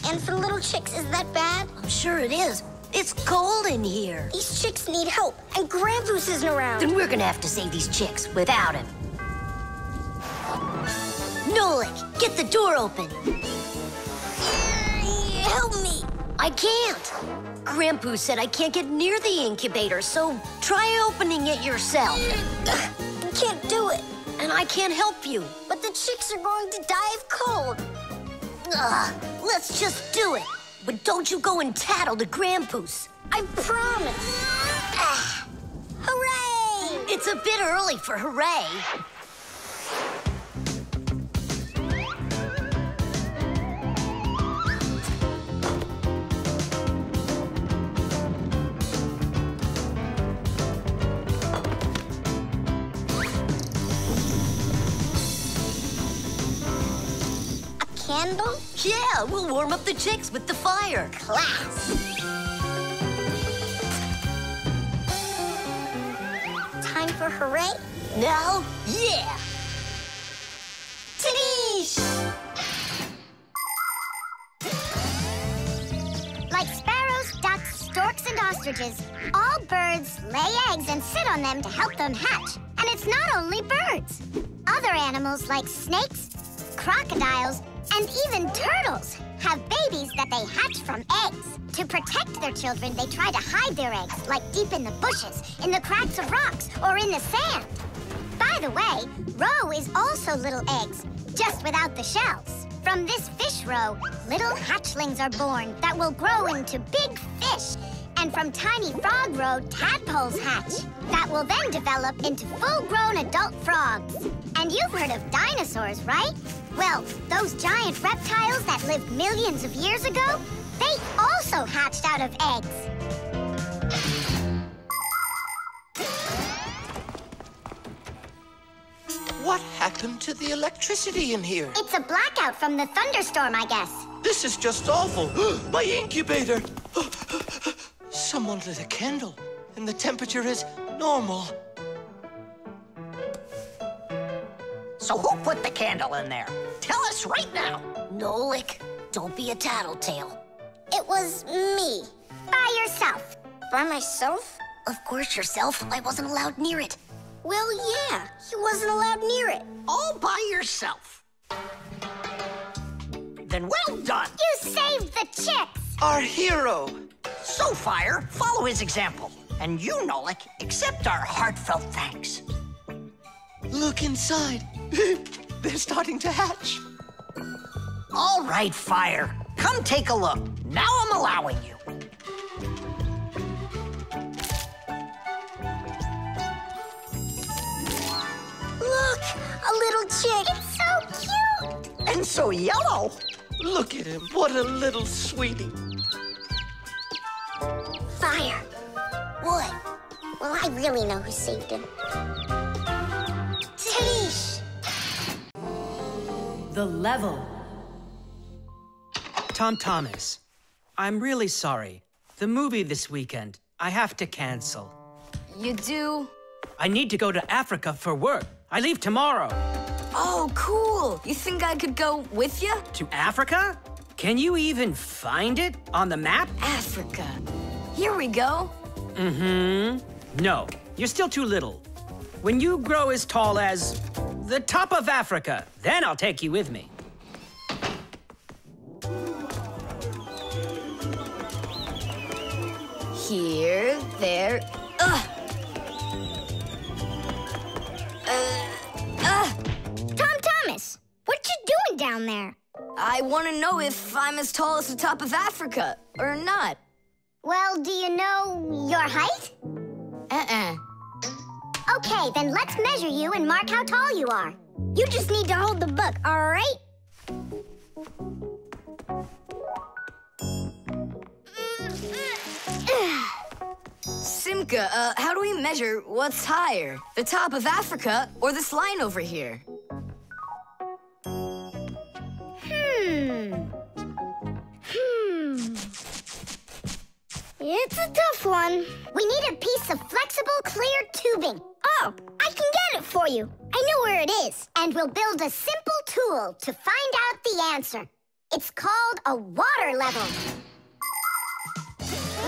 And for little chicks, is that bad? I'm sure it is. It's cold in here. These chicks need help, and Grandpus isn't around. Then we're gonna have to save these chicks without him. Nolik, get the door open. Help me. I can't. Grandpus said I can't get near the incubator, so try opening it yourself. I can't do it. And I can't help you. But the chicks are going to die of cold. Let's just do it. But don't you go and tattle to Grandpus. I promise. Hooray! It's a bit early for hooray. Candle? Yeah, we'll warm up the chicks with the fire. Class. Time for hooray? Now, yeah. Tadoosh! Like sparrows, ducks, storks, and ostriches, all birds lay eggs and sit on them to help them hatch. And it's not only birds. Other animals like snakes, crocodiles, and even turtles have babies that they hatch from eggs. To protect their children, they try to hide their eggs, like deep in the bushes, in the cracks of rocks, or in the sand. By the way, roe is also little eggs, just without the shells. From this fish roe, little hatchlings are born that will grow into big fish. And from tiny frog roe, tadpoles hatch that will then develop into full-grown adult frogs. And you've heard of dinosaurs, right? Well, those giant reptiles that lived millions of years ago, they also hatched out of eggs. What happened to the electricity in here? It's a blackout from the thunderstorm, I guess. This is just awful. My incubator! Someone lit a candle, and the temperature is normal. So who put the candle in there? Tell us right now. Nolik, don't be a tattletale. It was me. By yourself. By myself? Of course yourself. I wasn't allowed near it. Well, yeah. He wasn't allowed near it. All by yourself. Then well done. You saved the chicks. Our hero. So, Fire, follow his example. And you, Nolik, accept our heartfelt thanks. Look inside. They're starting to hatch. All right, Fire. Come take a look. Now I'm allowing you. Look, a little chick. It's so cute. And so yellow. Look at him. What a little sweetie. Fire. What? We'll I really know who saved him. Tadish! The level. Tom Thomas, I'm really sorry. The movie this weekend, I have to cancel. You do? I need to go to Africa for work. I leave tomorrow. Oh, cool. You think I could go with you? To Africa? Can you even find it on the map? Africa. Here we go. No, you're still too little. When you grow as tall as the top of Africa, then I'll take you with me. Here, there, Tom Thomas, what you doing down there? I want to know if I'm as tall as the top of Africa, or not. Well, do you know your height? Okay, then let's measure you and mark how tall you are. You just need to hold the book, all right? Simka, how do we measure what's higher? The top of Africa or this line over here? It's a tough one. We need a piece of flexible, clear tubing. Oh, I can get it for you. I know where it is. And we'll build a simple tool to find out the answer. It's called a water level.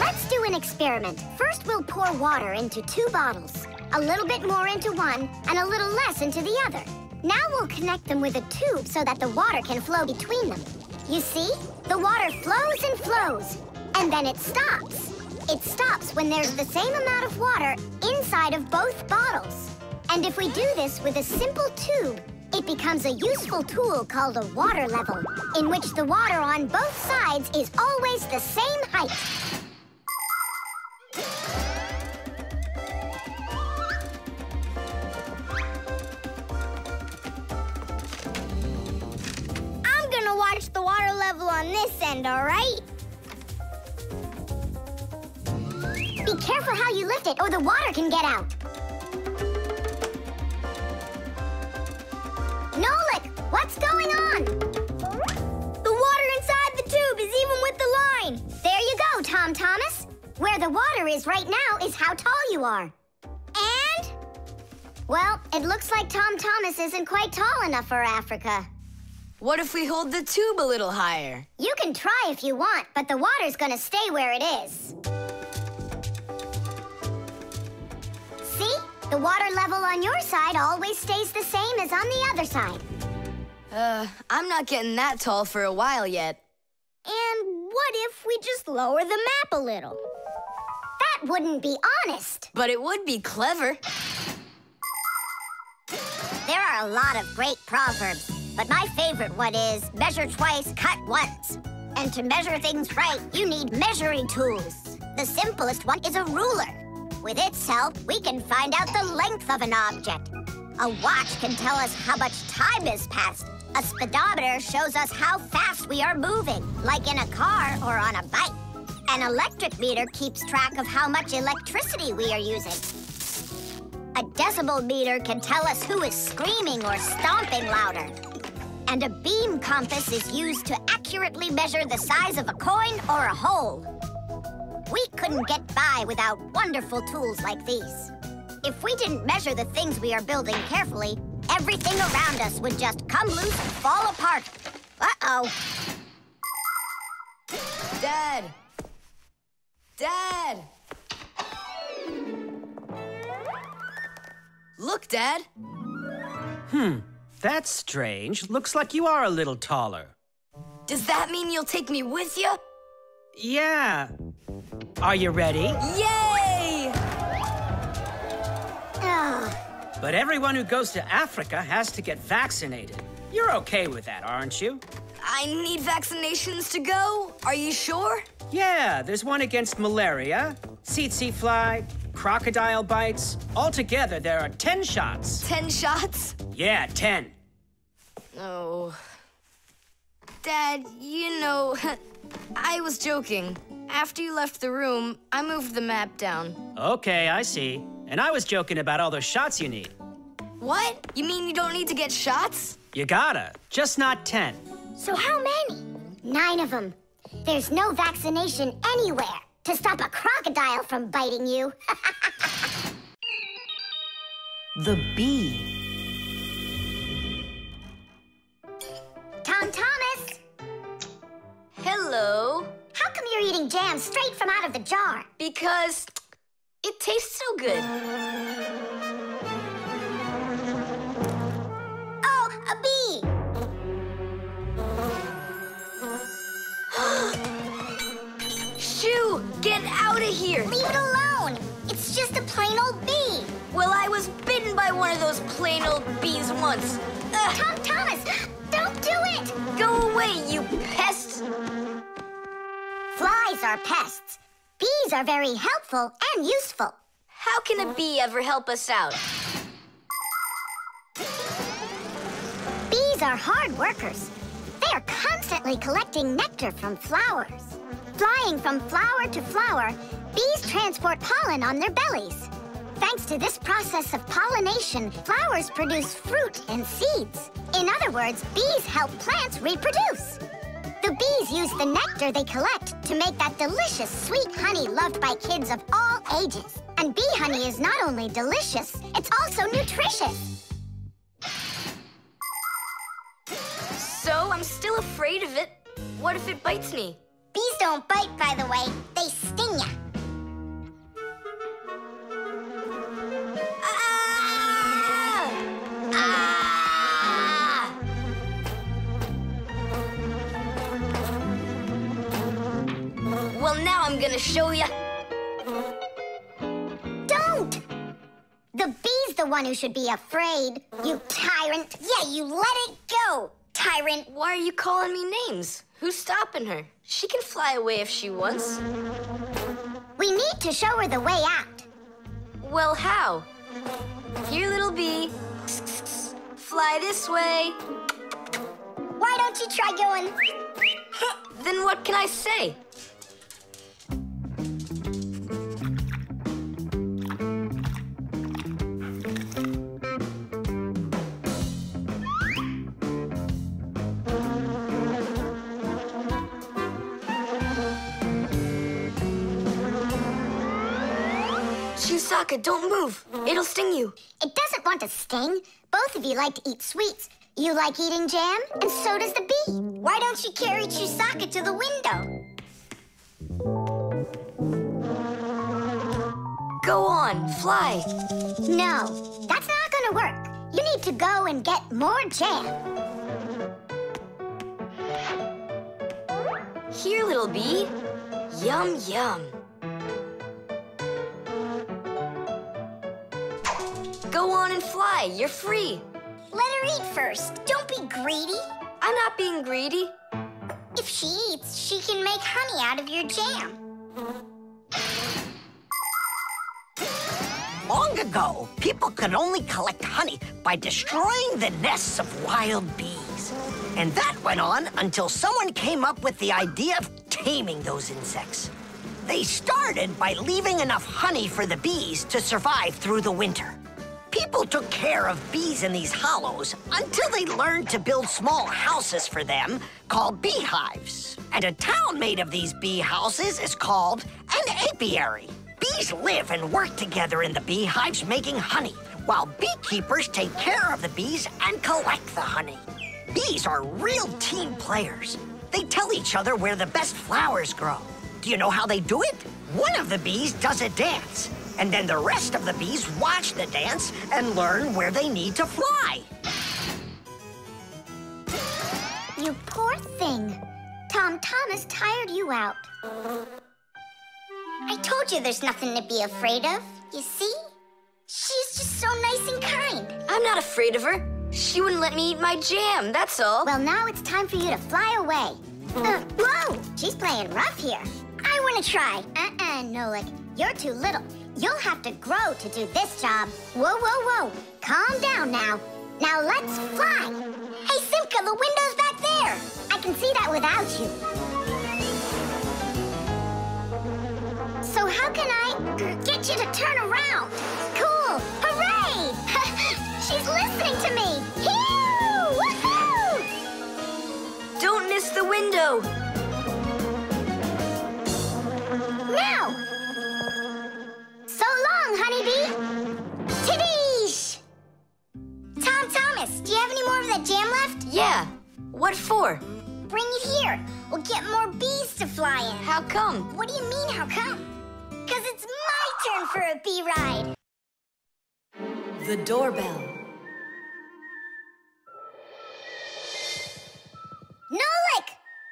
Let's do an experiment. First, we'll pour water into 2 bottles. A little bit more into one, and a little less into the other. Now we'll connect them with a tube so that the water can flow between them. You see? The water flows and flows, and then it stops. It stops when there's the same amount of water inside of both bottles. And if we do this with a simple tube, it becomes a useful tool called a water level, in which the water on both sides is always the same height. I'm gonna watch the water level on this end, all right? Be careful how you lift it, or the water can get out. Nolik, what's going on? The water inside the tube is even with the line. There you go, Tom Thomas. Where the water is right now is how tall you are. And? Well, it looks like Tom Thomas isn't quite tall enough for Africa. What if we hold the tube a little higher? You can try if you want, but the water's gonna stay where it is. See? The water level on your side always stays the same as on the other side. I'm not getting that tall for a while yet. And what if we just lower the map a little? That wouldn't be honest. But it would be clever. There are a lot of great proverbs, but my favorite one is measure twice, cut once. And to measure things right, you need measuring tools. The simplest one is a ruler. With its help, we can find out the length of an object. A watch can tell us how much time has passed. A speedometer shows us how fast we are moving, like in a car or on a bike. An electric meter keeps track of how much electricity we are using. A decibel meter can tell us who is screaming or stomping louder. And a beam compass is used to accurately measure the size of a coin or a hole. We couldn't get by without wonderful tools like these. If we didn't measure the things we are building carefully, everything around us would just come loose and fall apart. Uh-oh. Dad! Dad! Look, Dad. That's strange. Looks like you are a little taller. Does that mean you'll take me with you? Yeah. Are you ready? Yay! But everyone who goes to Africa has to get vaccinated. You're okay with that, aren't you? I need vaccinations to go? Are you sure? Yeah, there's one against malaria, tsetse fly, crocodile bites. Altogether, there are 10 shots. 10 shots? Yeah, 10. Oh. Dad, you know, I was joking. After you left the room, I moved the map down. Okay, I see. And I was joking about all those shots you need. What? You mean you don't need to get shots? You gotta, just not 10. So how many? 9 of them. There's no vaccination anywhere to stop a crocodile from biting you. The bee. Tom Thomas! Hello. How come you're eating jam straight from out of the jar? Because it tastes so good. Oh, a bee! Shoo! Get out of here! Leave it alone! It's just a plain old bee! Well, I was bitten by one of those plain old bees once. Tom Thomas! Don't do it! Go away, you pest! Flies are pests. Bees are very helpful and useful. How can a bee ever help us out? Bees are hard workers. They are constantly collecting nectar from flowers. Flying from flower to flower, bees transport pollen on their bellies. Thanks to this process of pollination, flowers produce fruit and seeds. In other words, bees help plants reproduce. The bees use the nectar they collect to make that delicious sweet honey loved by kids of all ages. And bee honey is not only delicious, it's also nutritious. So I'm still afraid of it. What if it bites me? Bees don't bite, by the way. They sting ya. Well, now I'm gonna show ya. Don't! The bee's the one who should be afraid, you tyrant. Yeah, you let it go, tyrant. Why are you calling me names? Who's stopping her? She can fly away if she wants. We need to show her the way out. Well, how? Here, little bee. Fly this way. Why don't you try going? Then what can I say? Chusaka, don't move. It'll sting you. It doesn't want to sting. Both of you like to eat sweets. You like eating jam, and so does the bee. Why don't you carry Chusaka to the window? Go on, fly. No, that's not gonna work. You need to go and get more jam. Here, little bee. Yum, yum. Go on and fly. You're free. Let her eat first. Don't be greedy. I'm not being greedy. If she eats, she can make honey out of your jam. Long ago, people could only collect honey by destroying the nests of wild bees. And that went on until someone came up with the idea of taming those insects. They started by leaving enough honey for the bees to survive through the winter. People took care of bees in these hollows until they learned to build small houses for them called beehives. And a town made of these bee houses is called an apiary. Bees live and work together in the beehives making honey, while beekeepers take care of the bees and collect the honey. Bees are real team players. They tell each other where the best flowers grow. Do you know how they do it? One of the bees does a dance, and then the rest of the bees watch the dance and learn where they need to fly. You poor thing. Tom Thomas tired you out. I told you there's nothing to be afraid of. You see? She's just so nice and kind. I'm not afraid of her. She wouldn't let me eat my jam, that's all. Well, now it's time for you to fly away. Whoa! She's playing rough here. I want to try. Nolik. You're too little. You'll have to grow to do this job. Whoa, whoa, whoa. Calm down now. Now let's fly. Hey, Simka, the window's back there. I can see that without you. So how can I get you to turn around? bell! Hooray! She's listening to me! Phew! Woohoo! Don't miss the window! Now! So long, honeybee! Tidish! Tom Thomas, do you have any more of that jam left? Yeah. What for? Bring it here. We'll get more bees to fly in. How come? What do you mean, how come? Because it's my turn for a bee ride. The doorbell. Nolik!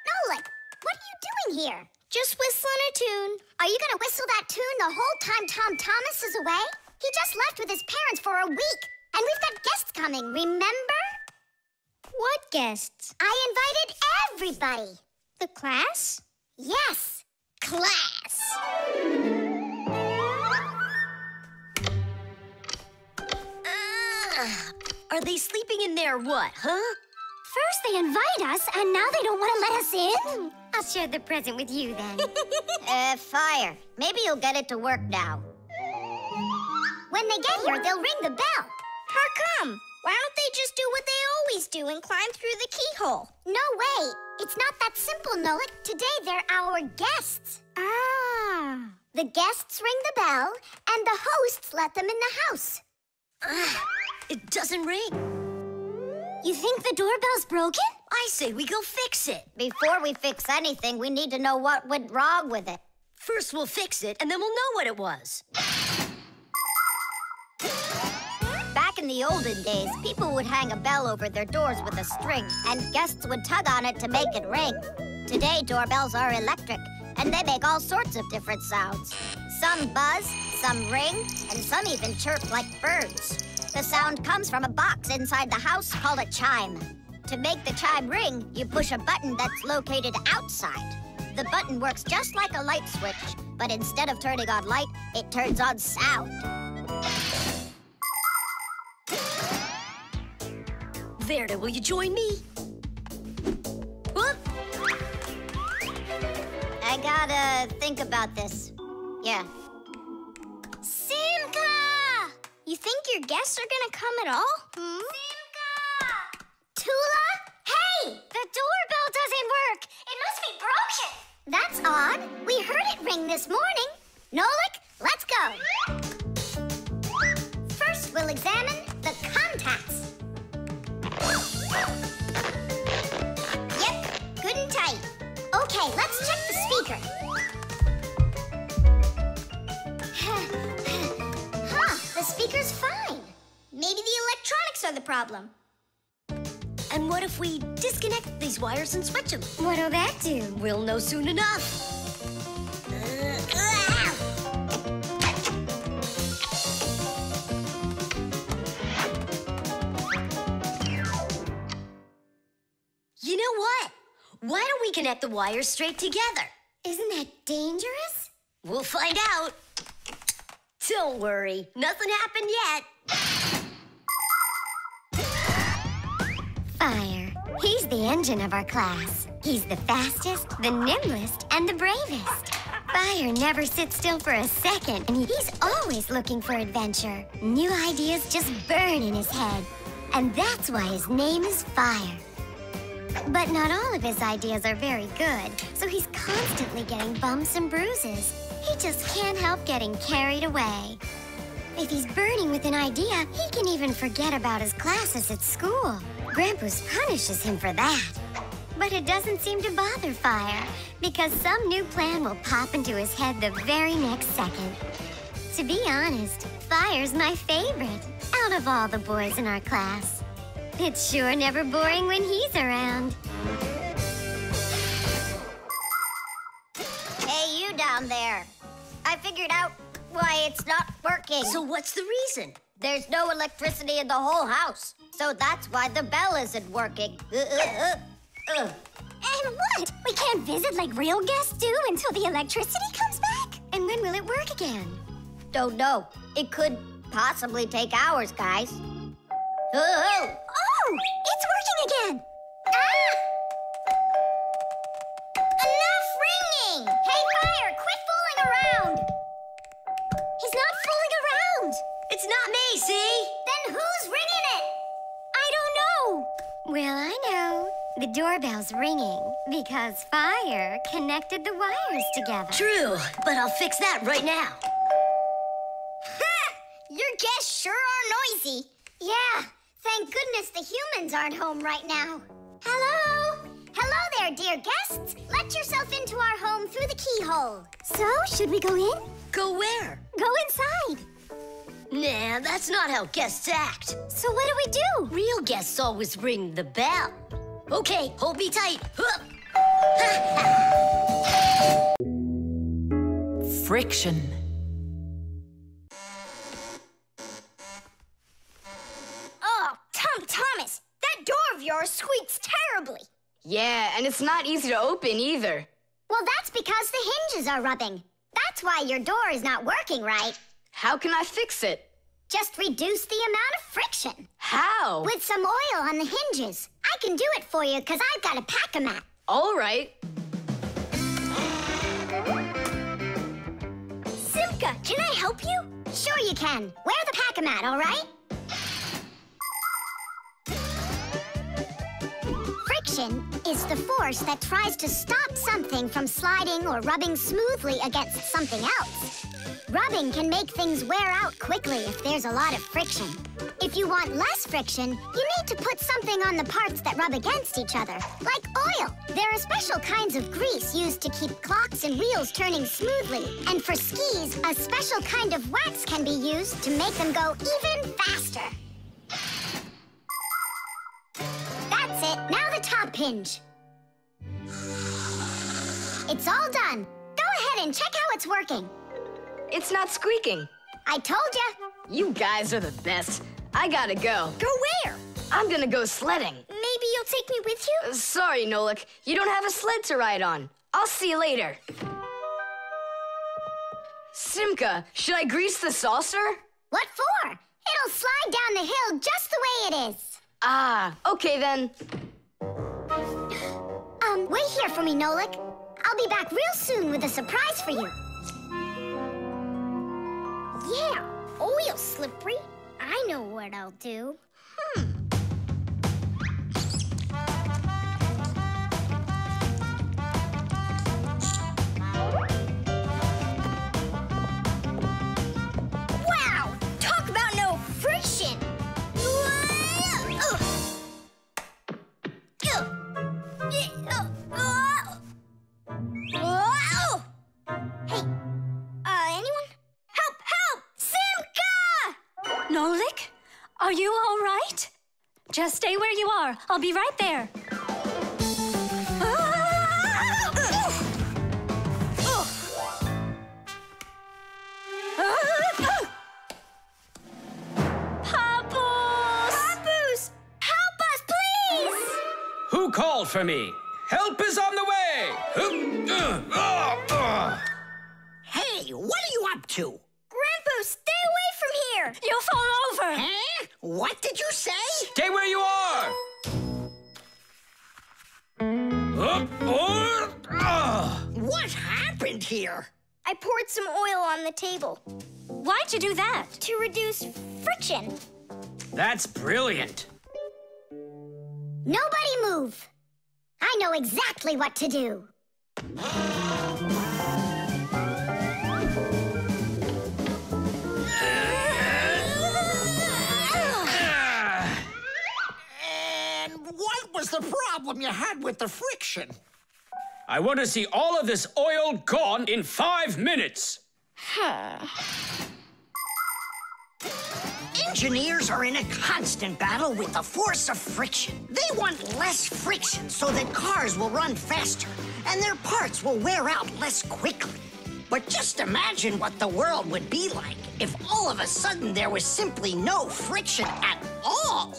Nolik, what are you doing here? Just whistling a tune. Are you gonna whistle that tune the whole time Tom Thomas is away? He just left with his parents for a week, and we've got guests coming, remember? What guests? I invited everybody. The class? Yes, class. Are they sleeping in there what, huh? First they invite us, and now they don't want to let us in? I'll share the present with you then. Fire. Maybe you'll get it to work now. When they get here, they'll ring the bell. How come? Why don't they just do what they always do and climb through the keyhole? No way. It's not that simple, Nolik. Today they're our guests. Ah. The guests ring the bell, and the hosts let them in the house. It doesn't ring. You think the doorbell's broken? I say we go fix it. Before we fix anything, we need to know what went wrong with it. First we'll fix it, and then we'll know what it was. Back in the olden days, people would hang a bell over their doors with a string, and guests would tug on it to make it ring. Today, doorbells are electric, and they make all sorts of different sounds. Some buzz, some ring, and some even chirp like birds. The sound comes from a box inside the house called a chime. To make the chime ring, you push a button that's located outside. The button works just like a light switch, but instead of turning on light, it turns on sound. Verda, will you join me? Whoop! I gotta think about this. Yeah. Simka! You think your guests are gonna come at all? Simka! Tula? Hey! The doorbell doesn't work! It must be broken! That's odd. We heard it ring this morning. Nolik, let's go! First, we'll examine the contacts. Yep, good and tight. Okay, let's check the speaker. Huh, the speaker's fine. Maybe the electronics are the problem. And what if we disconnect these wires and switch them? What'll that do? We'll know soon enough. You know what? Why don't we connect the wires straight together? Isn't that dangerous? We'll find out. Don't worry, nothing happened yet. Fire. He's the engine of our class. He's the fastest, the nimblest, and the bravest. Fire never sits still for a second, and he's always looking for adventure. New ideas just burn in his head. And that's why his name is Fire. But not all of his ideas are very good, so he's constantly getting bumps and bruises. He just can't help getting carried away. If he's burning with an idea, he can even forget about his classes at school. Grampus punishes him for that. But it doesn't seem to bother Fire, because some new plan will pop into his head the very next second. To be honest, Fire's my favorite out of all the boys in our class. It's sure never boring when he's around. Hey, you down there. I figured out why it's not working. So what's the reason? There's no electricity in the whole house, so that's why the bell isn't working. And what? We can't visit like real guests do until the electricity comes back? And when will it work again? Don't know. It could possibly take hours, guys. Oh, it's working again! Ah! Enough ringing! Hey, Fire, quit fooling around! He's not fooling around! It's not me! Well, I know. The doorbell's ringing because fire connected the wires together. True, but I'll fix that right now. Your guests sure are noisy. Yeah, thank goodness the humans aren't home right now. Hello? Hello there, dear guests. Let yourself into our home through the keyhole. So, should we go in? Go where? Go inside. Nah, that's not how guests act. So what do we do? Real guests always ring the bell. Okay, hold me tight. Friction. Oh, Tom Thomas, that door of yours squeaks terribly. Yeah, and it's not easy to open either. Well, that's because the hinges are rubbing. That's why your door is not working right. How can I fix it? Just reduce the amount of friction. How? With some oil on the hinges. I can do it for you because I've got a pack-a-mat. All right. Simka, can I help you? Sure you can. Wear the pack-a-mat, all right? Friction is the force that tries to stop something from sliding or rubbing smoothly against something else. Rubbing can make things wear out quickly if there's a lot of friction. If you want less friction, you need to put something on the parts that rub against each other, like oil. There are special kinds of grease used to keep clocks and wheels turning smoothly. And for skis, a special kind of wax can be used to make them go even faster. That's it. Now the top hinge. It's all done. Go ahead and check how it's working. It's not squeaking. I told ya. You guys are the best. I gotta go. Go where? I'm gonna go sledding. Maybe you'll take me with you? Sorry, Nolik. You don't have a sled to ride on. I'll see you later. Simka, should I grease the saucer? What for? It'll slide down the hill just the way it is. Ah, okay then. Wait here for me, Nolik. I'll be back real soon with a surprise for you. Yeah, oil slippery. I know what I'll do. Wow! Talk about no friction! Hey, anyone? Help! Help! Simka! Nolik, are you all right? Just stay where you are. I'll be right there. Papoose! Help us, please! Who called for me? Help is on the way! Hey, what are you up to? Grandpa, stay away from here! You'll fall over! Huh? What did you say? Stay where you are! What happened here? I poured some oil on the table. Why'd you do that? To reduce friction. That's brilliant. Nobody move! I know exactly what to do. And what was the problem you had with the friction? I want to see all of this oil gone in 5 minutes. Engineers are in a constant battle with the force of friction. They want less friction so that cars will run faster and their parts will wear out less quickly. But just imagine what the world would be like if all of a sudden there was simply no friction at all.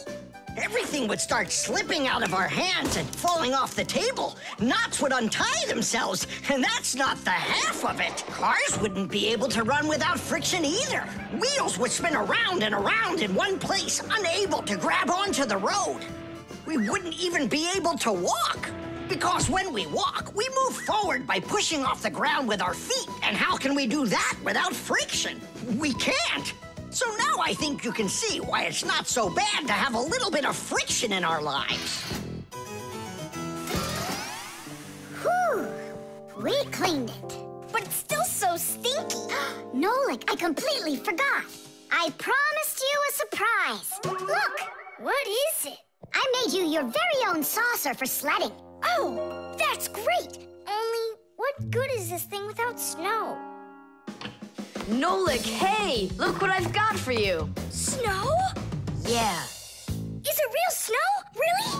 Everything would start slipping out of our hands and falling off the table. Knots would untie themselves, and that's not the half of it. Cars wouldn't be able to run without friction either. Wheels would spin around and around in one place, unable to grab onto the road. We wouldn't even be able to walk. Because when we walk, we move forward by pushing off the ground with our feet. And how can we do that without friction? We can't. So now I think you can see why it's not so bad to have a little bit of friction in our lives. Whew. We cleaned it. But it's still so stinky. Nolik, I completely forgot. I promised you a surprise. Look, what is it? I made you your very own saucer for sledding. Oh, that's great. Only, what good is this thing without snow? Nolik, hey! Look what I've got for you. Snow? Yeah. Is it real snow? Really?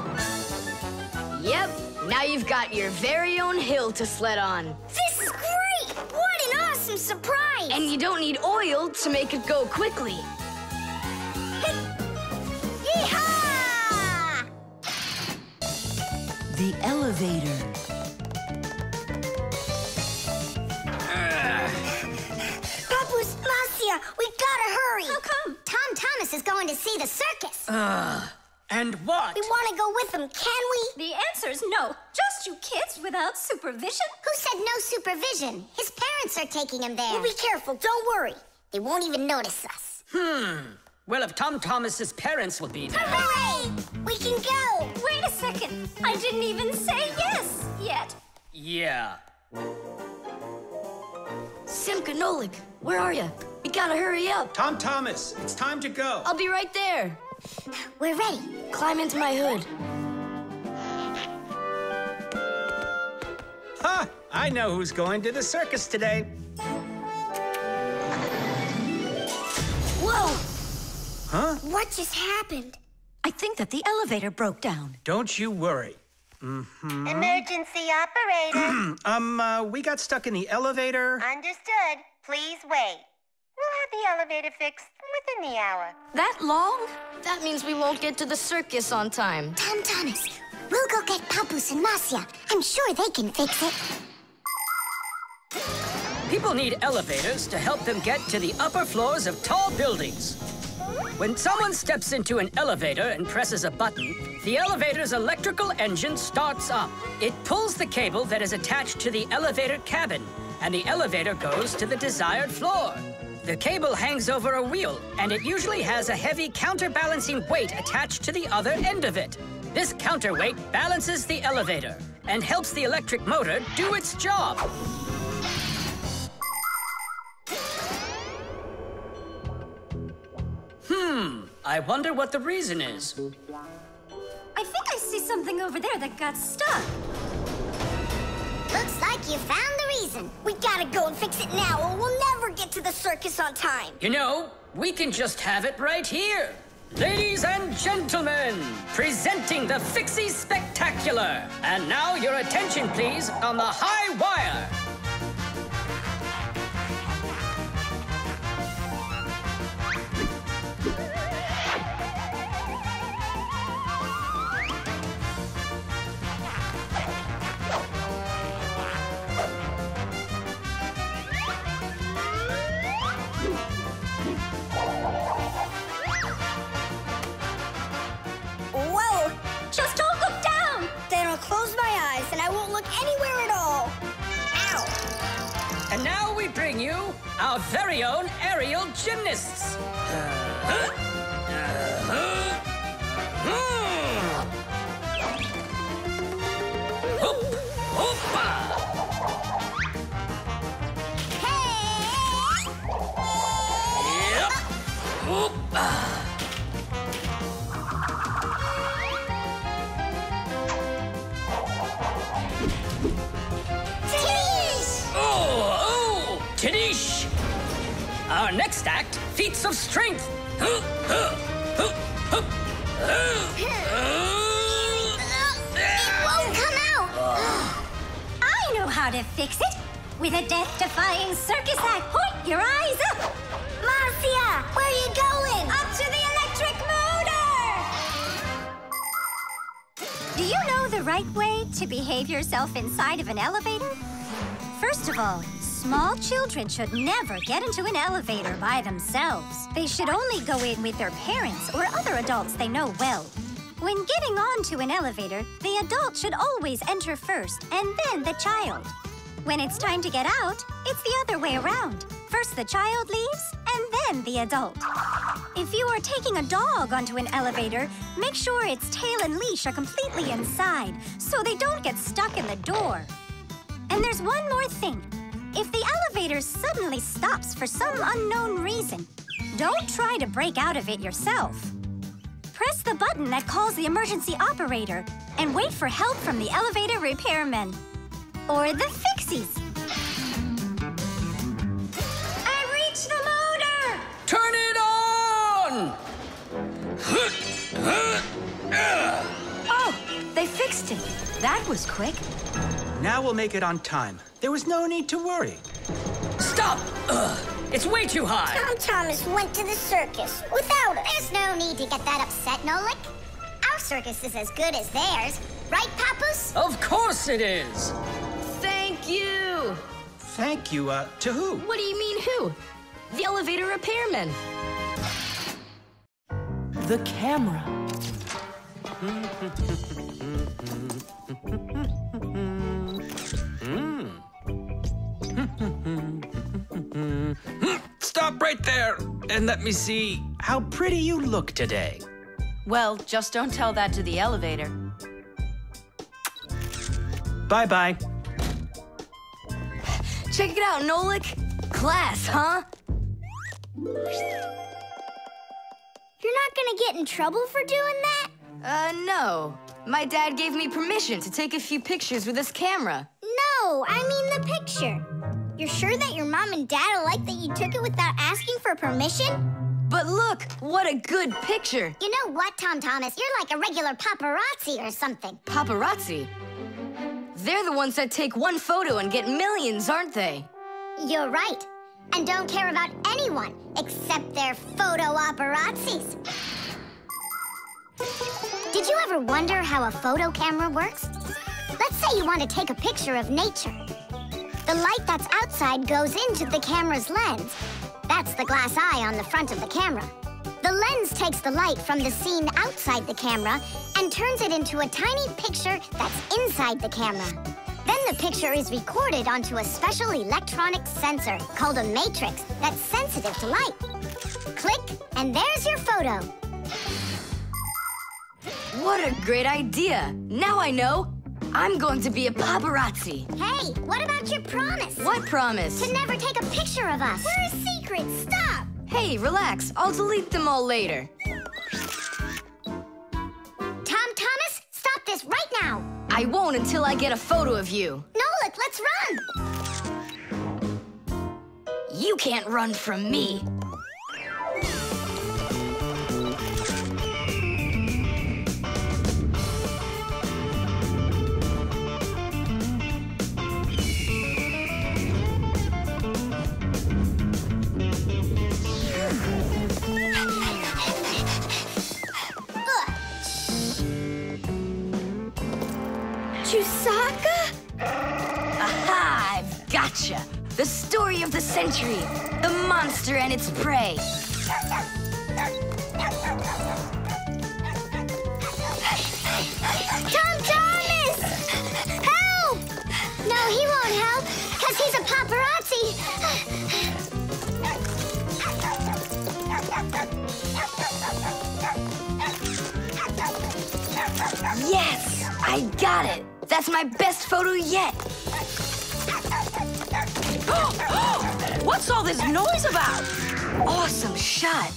Yep. Now you've got your very own hill to sled on. This is great! What an awesome surprise! And you don't need oil to make it go quickly. Yeehaw! The elevator. Papu's, Marcia, we gotta hurry. How come? Tom Thomas is going to see the circus. And what? We want to go with him, can we? The answer's no. Just you kids without supervision. Who said no supervision? His parents are taking him there. We'll be careful, don't worry. They won't even notice us. Well, if Tom Thomas's parents will be there... Hooray! We can go! Wait a second. I didn't even say yes yet. Yeah. Simka, Nolik, where are you? We gotta hurry up. Tom Thomas, it's time to go. I'll be right there. We're ready. Climb into my hood. Ha! I know who's going to the circus today. Whoa! Huh? What just happened? I think that the elevator broke down. Don't you worry. Emergency operator. We got stuck in the elevator. Understood. Please wait. We'll have the elevator fixed within the hour. That long? That means we won't get to the circus on time. Tom Thomas, we'll go get Papus and Marcia. I'm sure they can fix it. People need elevators to help them get to the upper floors of tall buildings. When someone steps into an elevator and presses a button, the elevator's electrical engine starts up. It pulls the cable that is attached to the elevator cabin, and the elevator goes to the desired floor. The cable hangs over a wheel, and it usually has a heavy counterbalancing weight attached to the other end of it. This counterweight balances the elevator and helps the electric motor do its job. I wonder what the reason is. I think I see something over there that got stuck. Looks like you found the reason. We gotta go and fix it now, or we'll never get to the circus on time. You know, we can just have it right here. Ladies and gentlemen, presenting the Fixie Spectacular. And now your attention, please, on the high wire. Whoa! Just don't look down! Then I'll close my eyes and I won't look anywhere at all. Ow! And now we bring you our very own aerial gymnasts. Tadish! Our next act, feats of strength. It won't come out! I know how to fix it. With a death-defying circus act. Point your eyes up! Marcia, where are you going? Up to the electric motor! Do you know the right way to behave yourself inside of an elevator? First of all, small children should never get into an elevator by themselves. They should only go in with their parents or other adults they know well. When getting onto an elevator, the adult should always enter first and then the child. When it's time to get out, it's the other way around. First the child leaves and and the adult. If you are taking a dog onto an elevator, make sure its tail and leash are completely inside so they don't get stuck in the door. And there's one more thing. If the elevator suddenly stops for some unknown reason, don't try to break out of it yourself. Press the button that calls the emergency operator and wait for help from the elevator repairmen. Or the fixies. I reached the motor! Turn it on! Oh, they fixed it. That was quick. Now we'll make it on time. There was no need to worry. Stop! It's way too high. Tom Thomas went to the circus without us. There's no need to get that upset, Nolik. Our circus is as good as theirs. Right, Papoose? Of course it is. Thank you. Thank you, to who? What do you mean who? The elevator repairman. The camera. Stop right there and let me see how pretty you look today. Well, just don't tell that to the elevator. Bye-bye. Check it out, Nolik. Class, huh? You're not gonna get in trouble for doing that? No. My dad gave me permission to take a few pictures with this camera. No, I mean the picture. You're sure that your mom and dad will like that you took it without asking for permission? But look, what a good picture. You know what, Tom Thomas? You're like a regular paparazzi or something. Paparazzi? They're the ones that take one photo and get millions, aren't they? You're right. And don't care about anyone except their photo paparazzis. Did you ever wonder how a photo camera works? Let's say you want to take a picture of nature. The light that's outside goes into the camera's lens. That's the glass eye on the front of the camera. The lens takes the light from the scene outside the camera and turns it into a tiny picture that's inside the camera. Then the picture is recorded onto a special electronic sensor called a matrix that's sensitive to light. Click, and there's your photo. What a great idea. Now I know. I'm going to be a paparazzi. Hey, what about your promise? What promise? To never take a picture of us. We're a secret. Stop. Hey, relax. I'll delete them all later. Tom Thomas, stop this right now. I won't until I get a photo of you. Nolik, let's run. You can't run from me. Chusaka? Aha! I've gotcha! The story of the century. The monster and its prey. Tom Thomas! Help! No, he won't help, because he's a paparazzi. Yes! I got it! That's my best photo yet! What's all this noise about? Awesome shot!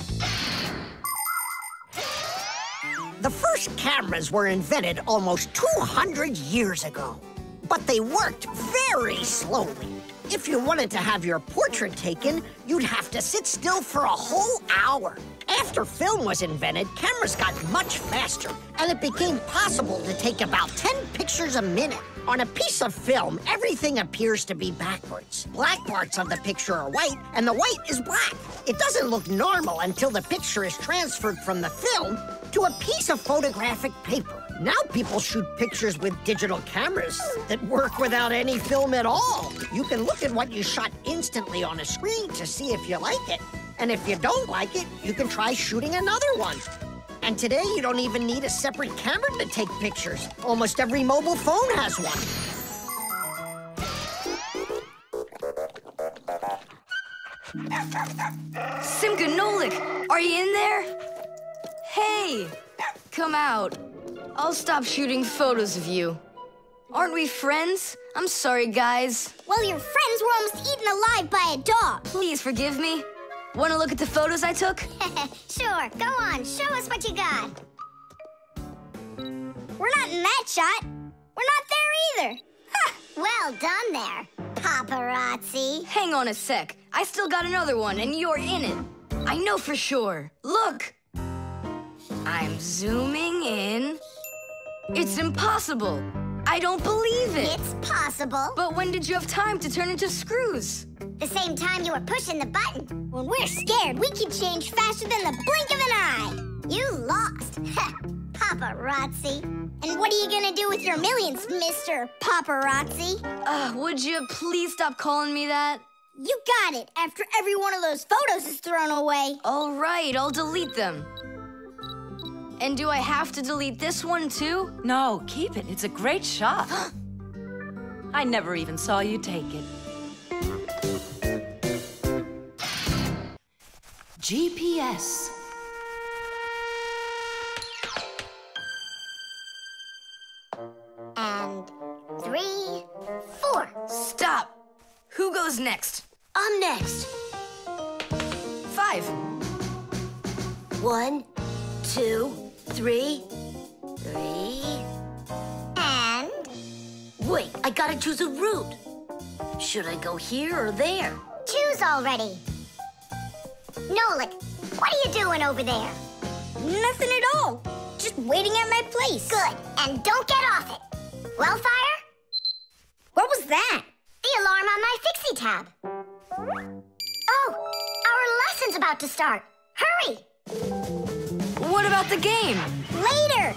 The first cameras were invented almost 200 years ago, but they worked very slowly. If you wanted to have your portrait taken, you'd have to sit still for a whole hour. After film was invented, cameras got much faster, and it became possible to take about 10 pictures a minute. On a piece of film, everything appears to be backwards. Black parts of the picture are white, and the white is black. It doesn't look normal until the picture is transferred from the film to a piece of photographic paper. Now people shoot pictures with digital cameras that work without any film at all. You can look at what you shot instantly on a screen to see if you like it. And if you don't like it, you can try shooting another one. And today, you don't even need a separate camera to take pictures. Almost every mobile phone has one. Simka Nolik, are you in there? Hey, come out. I'll stop shooting photos of you. Aren't we friends? I'm sorry, guys. Well, your friends were almost eaten alive by a dog. Please forgive me. Want to look at the photos I took? Sure, go on. Show us what you got. We're not in that shot. We're not there either. Ha! Well done there, paparazzi. Hang on a sec. I still got another one, and you're in it. I know for sure. Look! I'm zooming in. It's impossible. I don't believe it. It's possible. But when did you have time to turn into screws? The same time you were pushing the button. When we're scared, we can change faster than the blink of an eye. You lost. Paparazzi. And what are you gonna do with your millions, Mr. Paparazzi? Would you please stop calling me that? You got it, after every one of those photos is thrown away. All right, I'll delete them. And do I have to delete this one too? No, keep it. It's a great shot. I never even saw you take it. GPS. And 3, 4. Stop. Who goes next? I'm next. 5. 1, 2, 3. 3. And? Wait, I gotta choose a route. Should I go here or there? Choose already. Nolik, what are you doing over there? Nothing at all. Just waiting at my place. Good, and don't get off it. Wellfire? What was that? The alarm on my Fixie tab. Oh, our lesson's about to start. Hurry! What about the game? Later!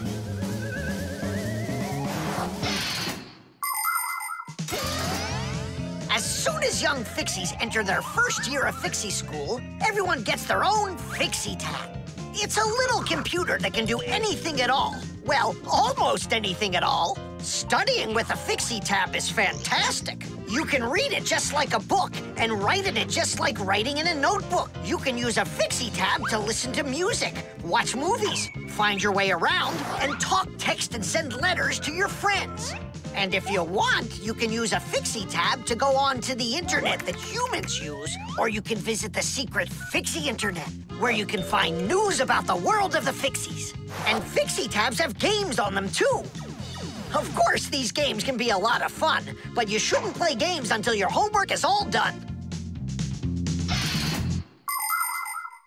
As soon as young Fixies enter their first year of Fixie school, everyone gets their own Fixie tab. It's a little computer that can do anything at all. Well, almost anything at all. Studying with a Fixie tab is fantastic. You can read it just like a book and write in it just like writing in a notebook. You can use a Fixie tab to listen to music, watch movies, find your way around, and talk, text, and send letters to your friends. And if you want, you can use a Fixie tab to go on to the internet that humans use, or you can visit the secret Fixie internet, where you can find news about the world of the Fixies. And Fixie tabs have games on them, too. Of course, these games can be a lot of fun, but you shouldn't play games until your homework is all done.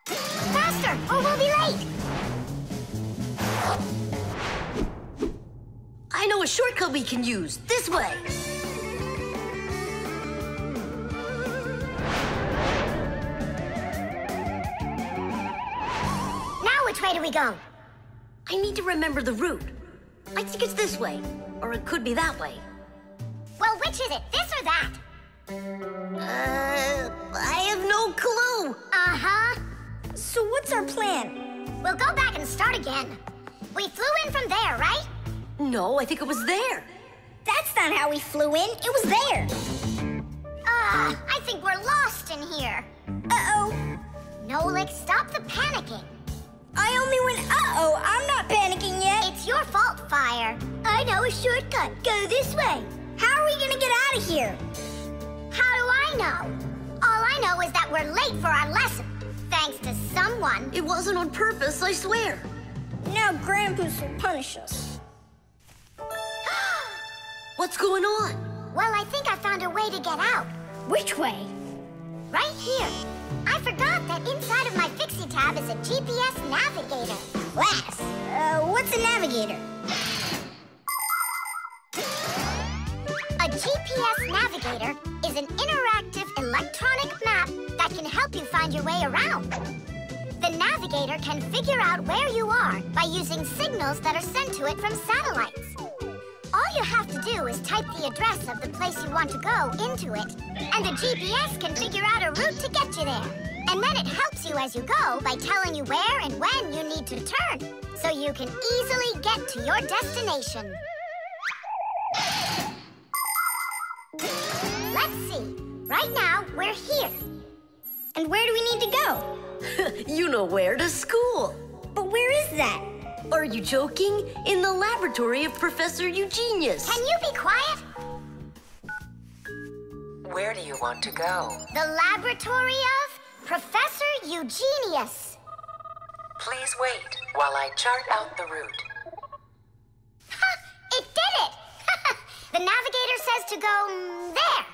Faster, or we'll be late. I know a shortcut we can use. This way. Now which way do we go? I need to remember the route. I think it's this way, or it could be that way. Well, which is it, this or that? I have no clue. Uh-huh. So what's our plan? We'll go back and start again. We flew in from there, right? No, I think it was there. That's not how we flew in. It was there. I think we're lost in here. Uh-oh. Nolik, stop the panicking. I only went uh-oh. I'm not panicking yet. It's your fault, Fire. I know a shortcut. Go this way. How are we gonna get out of here? How do I know? All I know is that we're late for our lesson. Thanks to someone. It wasn't on purpose, I swear. Now Grandpa's will punish us. What's going on? Well, I think I found a way to get out. Which way? Right here. I forgot that inside of my Fixie tab is a GPS navigator. Class. What's a navigator? A GPS navigator is an interactive electronic map that can help you find your way around. The navigator can figure out where you are by using signals that are sent to it from satellites. All you have to do is type the address of the place you want to go into it, and the GPS can figure out a route to get you there. And then it helps you as you go by telling you where and when you need to turn, so you can easily get to your destination. Let's see. Right now, we're here. And where do we need to go? You know where, to school. But where is that? Are you joking? In the laboratory of Professor Eugenius. Can you be quiet? Where do you want to go? The laboratory of Professor Eugenius. Please wait while I chart out the route. Ha! It did it! The navigator says to go there.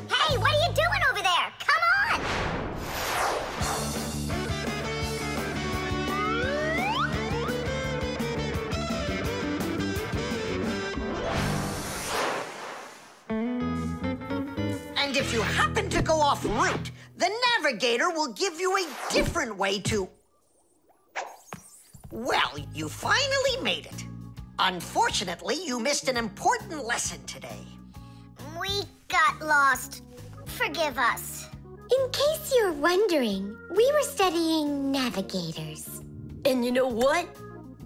Hey, what are you doing over there? Come on! And if you happen to go off route, the navigator will give you a different way to... Well, you finally made it. Unfortunately, you missed an important lesson today. We got lost. Forgive us. In case you're wondering, we were studying navigators. And you know what?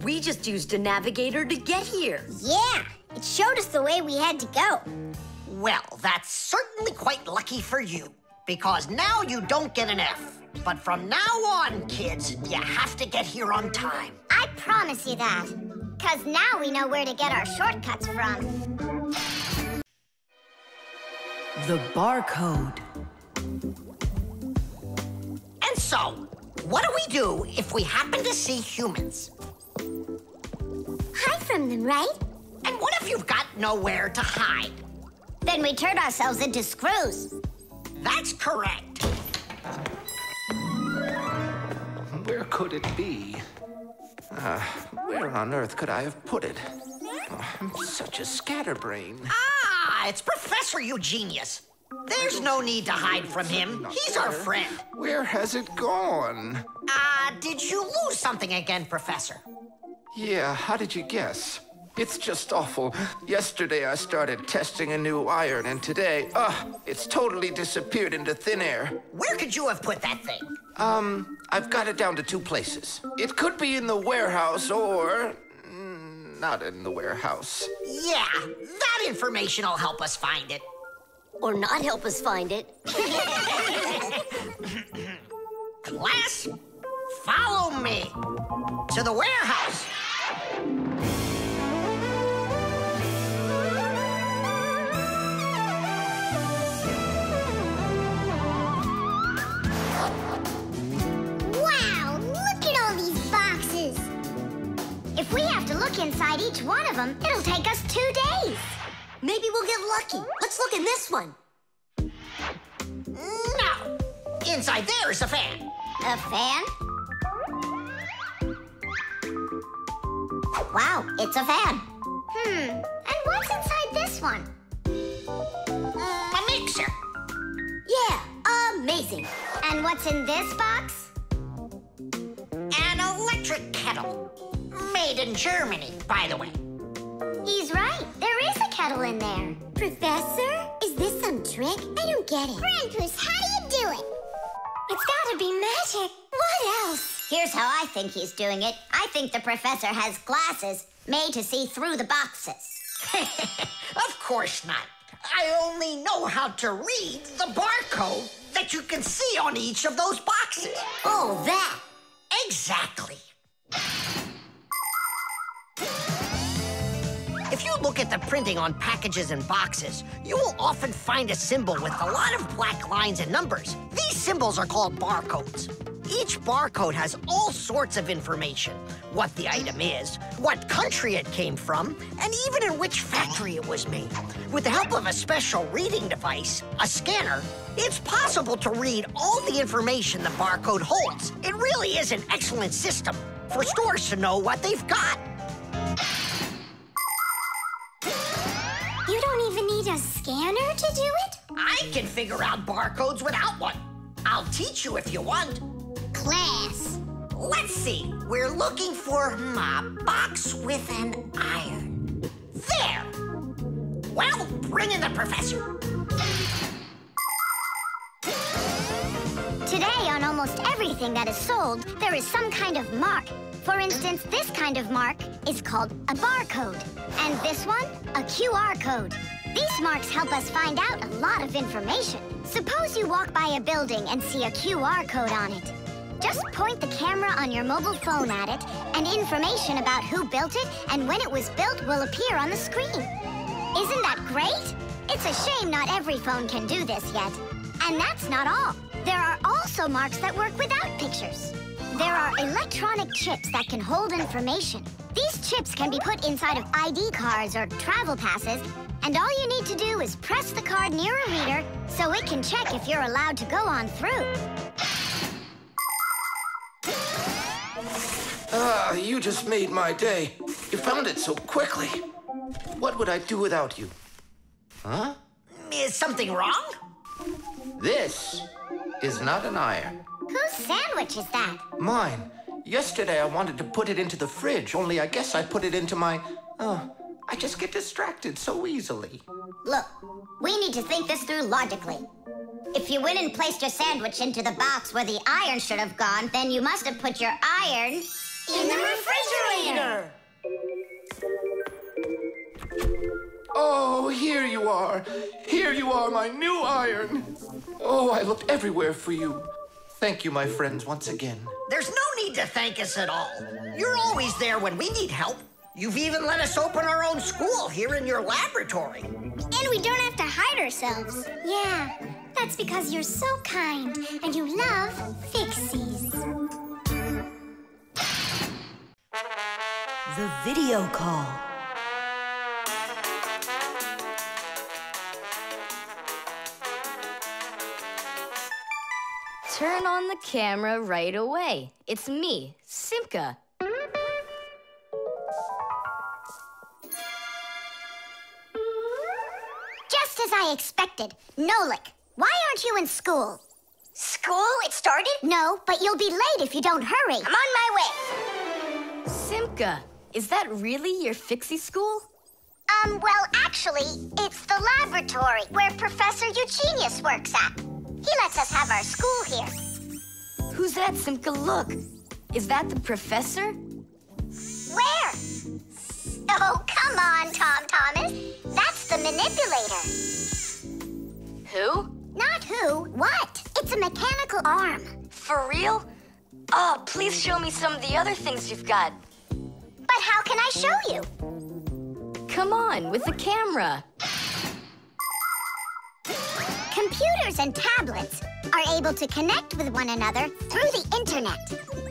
We just used a navigator to get here. Yeah, it showed us the way we had to go. Well, that's certainly quite lucky for you, because now you don't get an F. But from now on, kids, you have to get here on time. I promise you that. Because now we know where to get our shortcuts from. The barcode. And so, what do we do if we happen to see humans? Hide from them, right? And what if you've got nowhere to hide? Then we turn ourselves into screws. That's correct. Where could it be? Where on earth could I have put it? Oh, I'm such a scatterbrain. Ah, it's Professor Eugenius. There's no need to hide from him. He's our friend. Where has it gone? Did you lose something again, Professor? Yeah, how did you guess? It's just awful. Yesterday I started testing a new iron, and today, it's totally disappeared into thin air. Where could you have put that thing? I've got it down to 2 places. It could be in the warehouse or... not in the warehouse. Yeah, that information will help us find it. Or not help us find it. Class, follow me to the warehouse. Wow, look at all these boxes. If we have to look inside each one of them, it'll take us 2 days. Maybe we'll get lucky. Let's look in this one. No. Inside there is a fan. A fan? Wow, it's a fan. And what's inside this one? A mixer. Yeah, amazing. And what's in this box? An electric kettle. Made in Germany, by the way. He's right. There is a kettle in there. Professor, is this some trick? I don't get it. Krampus, how do you do it? It's gotta be magic. What else? Here's how I think he's doing it. I think the professor has glasses made to see through the boxes. Of course not. I only know how to read the barcode that you can see on each of those boxes. Oh, that. Exactly. If you look at the printing on packages and boxes, you will often find a symbol with a lot of black lines and numbers. These symbols are called barcodes. Each barcode has all sorts of information. What the item is, what country it came from, and even in which factory it was made. With the help of a special reading device, a scanner, it's possible to read all the information the barcode holds. It really is an excellent system for stores to know what they've got. You don't even need a scanner to do it? I can figure out barcodes without one. I'll teach you if you want. Class. Let's see. We're looking for a box with an iron. There. Well, bring in the professor. Today, on almost everything that is sold, there is some kind of mark. For instance, this kind of mark is called a barcode. And this one, a QR code. These marks help us find out a lot of information. Suppose you walk by a building and see a QR code on it. Just point the camera on your mobile phone at it, and information about who built it and when it was built will appear on the screen. Isn't that great? It's a shame not every phone can do this yet. And that's not all. There are also marks that work without pictures. There are electronic chips that can hold information. These chips can be put inside of ID cards or travel passes, and all you need to do is press the card near a reader so it can check if you're allowed to go on through. Ah, you just made my day. You found it so quickly. What would I do without you? Huh? Is something wrong? This is not an iron. Whose sandwich is that? Mine. Yesterday I wanted to put it into the fridge, only I guess I put it into my... I just get distracted so easily. Look, we need to think this through logically. If you went and placed your sandwich into the box where the iron should have gone, then you must have put your iron in the refrigerator. Oh, here you are. Here you are, my new iron. Oh, I looked everywhere for you. Thank you, my friends, once again. There's no need to thank us at all. You're always there when we need help. You've even let us open our own school here in your laboratory. And we don't have to hide ourselves. Yeah, that's because you're so kind and you love fixies. The video call. Turn on the camera right away. It's me, Simka. Just as I expected. Nolik, why aren't you in school? School? It started? No, but you'll be late if you don't hurry. I'm on my way. Simka, is that really your fixie school? Well, actually, it's the laboratory where Professor Eugenius works at. He lets us have our school here. Who's that, Simka? Look. Is that the professor? Where? Oh, come on, Tom Thomas. That's the manipulator. Who? Not who, what? It's a mechanical arm. For real? Oh, please show me some of the other things you've got. But how can I show you? Come on, with the camera. Computers and tablets are able to connect with one another through the internet.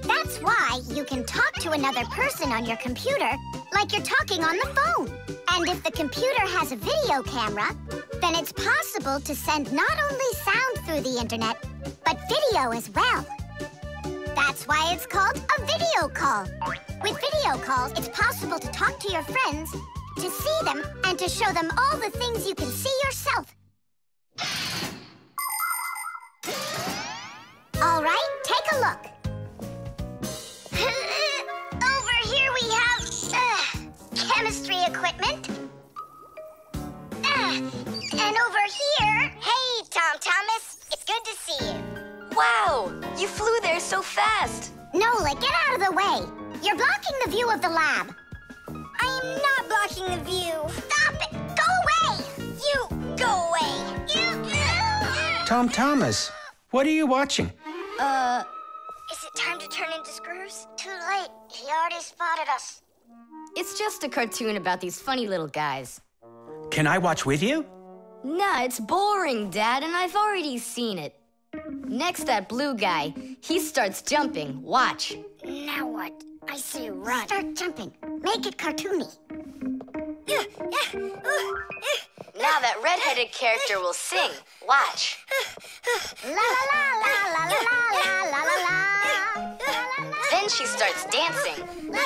That's why you can talk to another person on your computer like you're talking on the phone. And if the computer has a video camera, then it's possible to send not only sound through the internet, but video as well. That's why it's called a video call. With video calls, it's possible to talk to your friends, to see them, and to show them all the things you can see yourself. All right, take a look. Over here we have chemistry equipment. And over here... Hey, Tom Thomas. It's good to see you. Wow, you flew there so fast. Nola, get out of the way. You're blocking the view of the lab. I am not blocking the view. Stop it. Go away. You, go away. Tom Thomas, what are you watching? Is it time to turn into screws? Too late. He already spotted us. It's just a cartoon about these funny little guys. Can I watch with you? Nah, it's boring, Dad, and I've already seen it. Next, that blue guy, he starts jumping. Watch. Now what? I say run. Start jumping. Make it cartoony. Now that redheaded character will sing. Watch. La la la la la la la la la. Then she starts dancing. La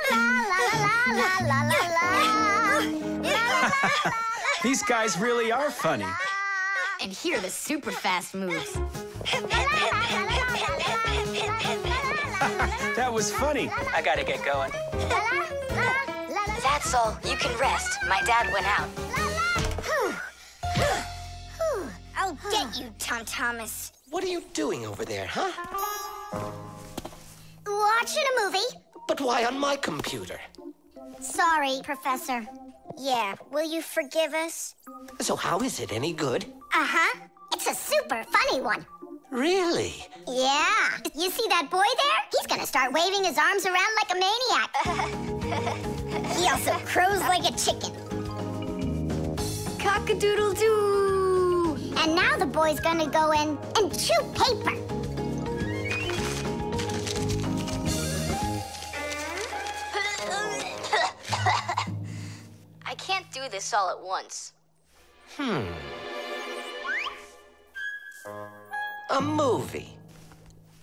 la la la la la la. These guys really are funny. And here are the super fast moves. That was funny. I gotta get going. That's all. You can rest. My dad went out. I'll get you, Tom Thomas. What are you doing over there, huh? Watching a movie. But why on my computer? Sorry, Professor. Yeah, will you forgive us? So how is it? Any good? Uh-huh. It's a super funny one. Really? Yeah. You see that boy there? He's gonna start waving his arms around like a maniac. He also crows like a chicken. Cock-a-doodle-doo! And now the boy's gonna go in and chew paper. I can't do this all at once. A movie.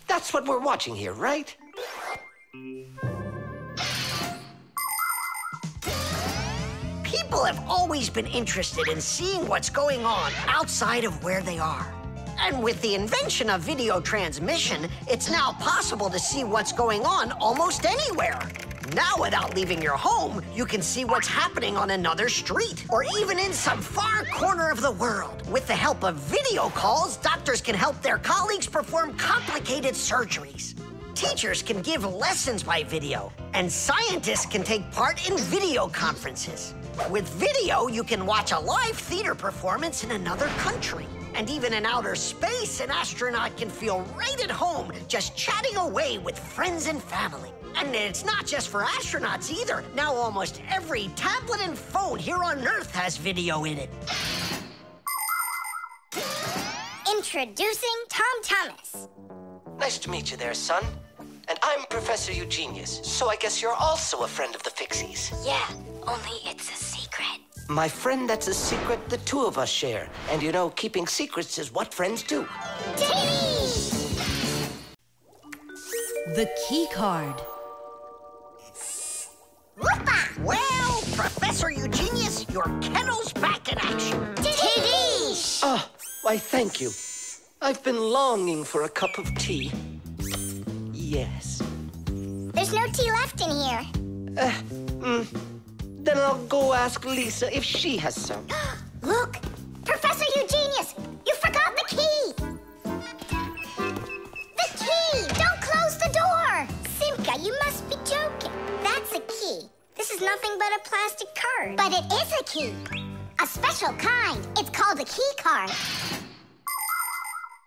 That's what we're watching here, right? People have always been interested in seeing what's going on outside of where they are. And with the invention of video transmission, it's now possible to see what's going on almost anywhere. Now, without leaving your home, you can see what's happening on another street or even in some far corner of the world. With the help of video calls, doctors can help their colleagues perform complicated surgeries. Teachers can give lessons by video, and scientists can take part in video conferences. With video, you can watch a live theater performance in another country. And even in outer space, an astronaut can feel right at home just chatting away with friends and family. And it's not just for astronauts either. Now almost every tablet and phone here on Earth has video in it. Introducing Tom Thomas. Nice to meet you there, son. And I'm Professor Eugenius, so I guess you're also a friend of the Fixies. Yeah, only it's a secret. My friend, that's a secret the two of us share. And you know, keeping secrets is what friends do. The key card. Well, Professor Eugenius, your kennel's back in action. Tiddy! Ah, why, thank you. I've been longing for a cup of tea. Yes. There's no tea left in here. Then I'll go ask Lisa if she has some. Look! Professor Eugenius! You forgot the key! The key! Don't close the door! Simka, you must be joking. That's a key. This is nothing but a plastic card. But it is a key. A special kind. It's called a key card.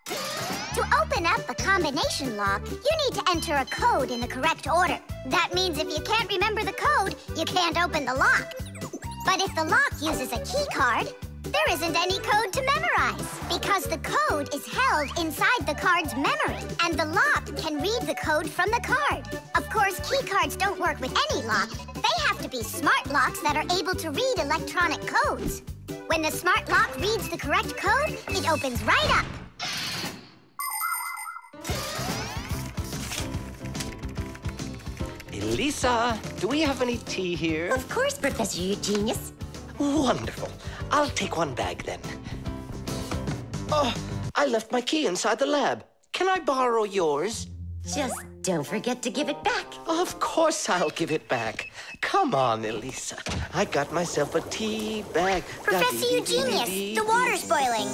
To open up a combination lock, you need to enter a code in the correct order. That means if you can't remember the code, you can't open the lock. But if the lock uses a key card, there isn't any code to memorize because the code is held inside the card's memory, and the lock can read the code from the card. Of course, key cards don't work with any lock. They have to be smart locks that are able to read electronic codes. When the smart lock reads the correct code, it opens right up. Lisa, do we have any tea here? Of course, Professor Eugenius. Wonderful. I'll take one bag then. Oh, I left my key inside the lab. Can I borrow yours? Just don't forget to give it back. Of course I'll give it back. Come on, Elisa. I got myself a tea bag. Professor Eugenius, the water's boiling.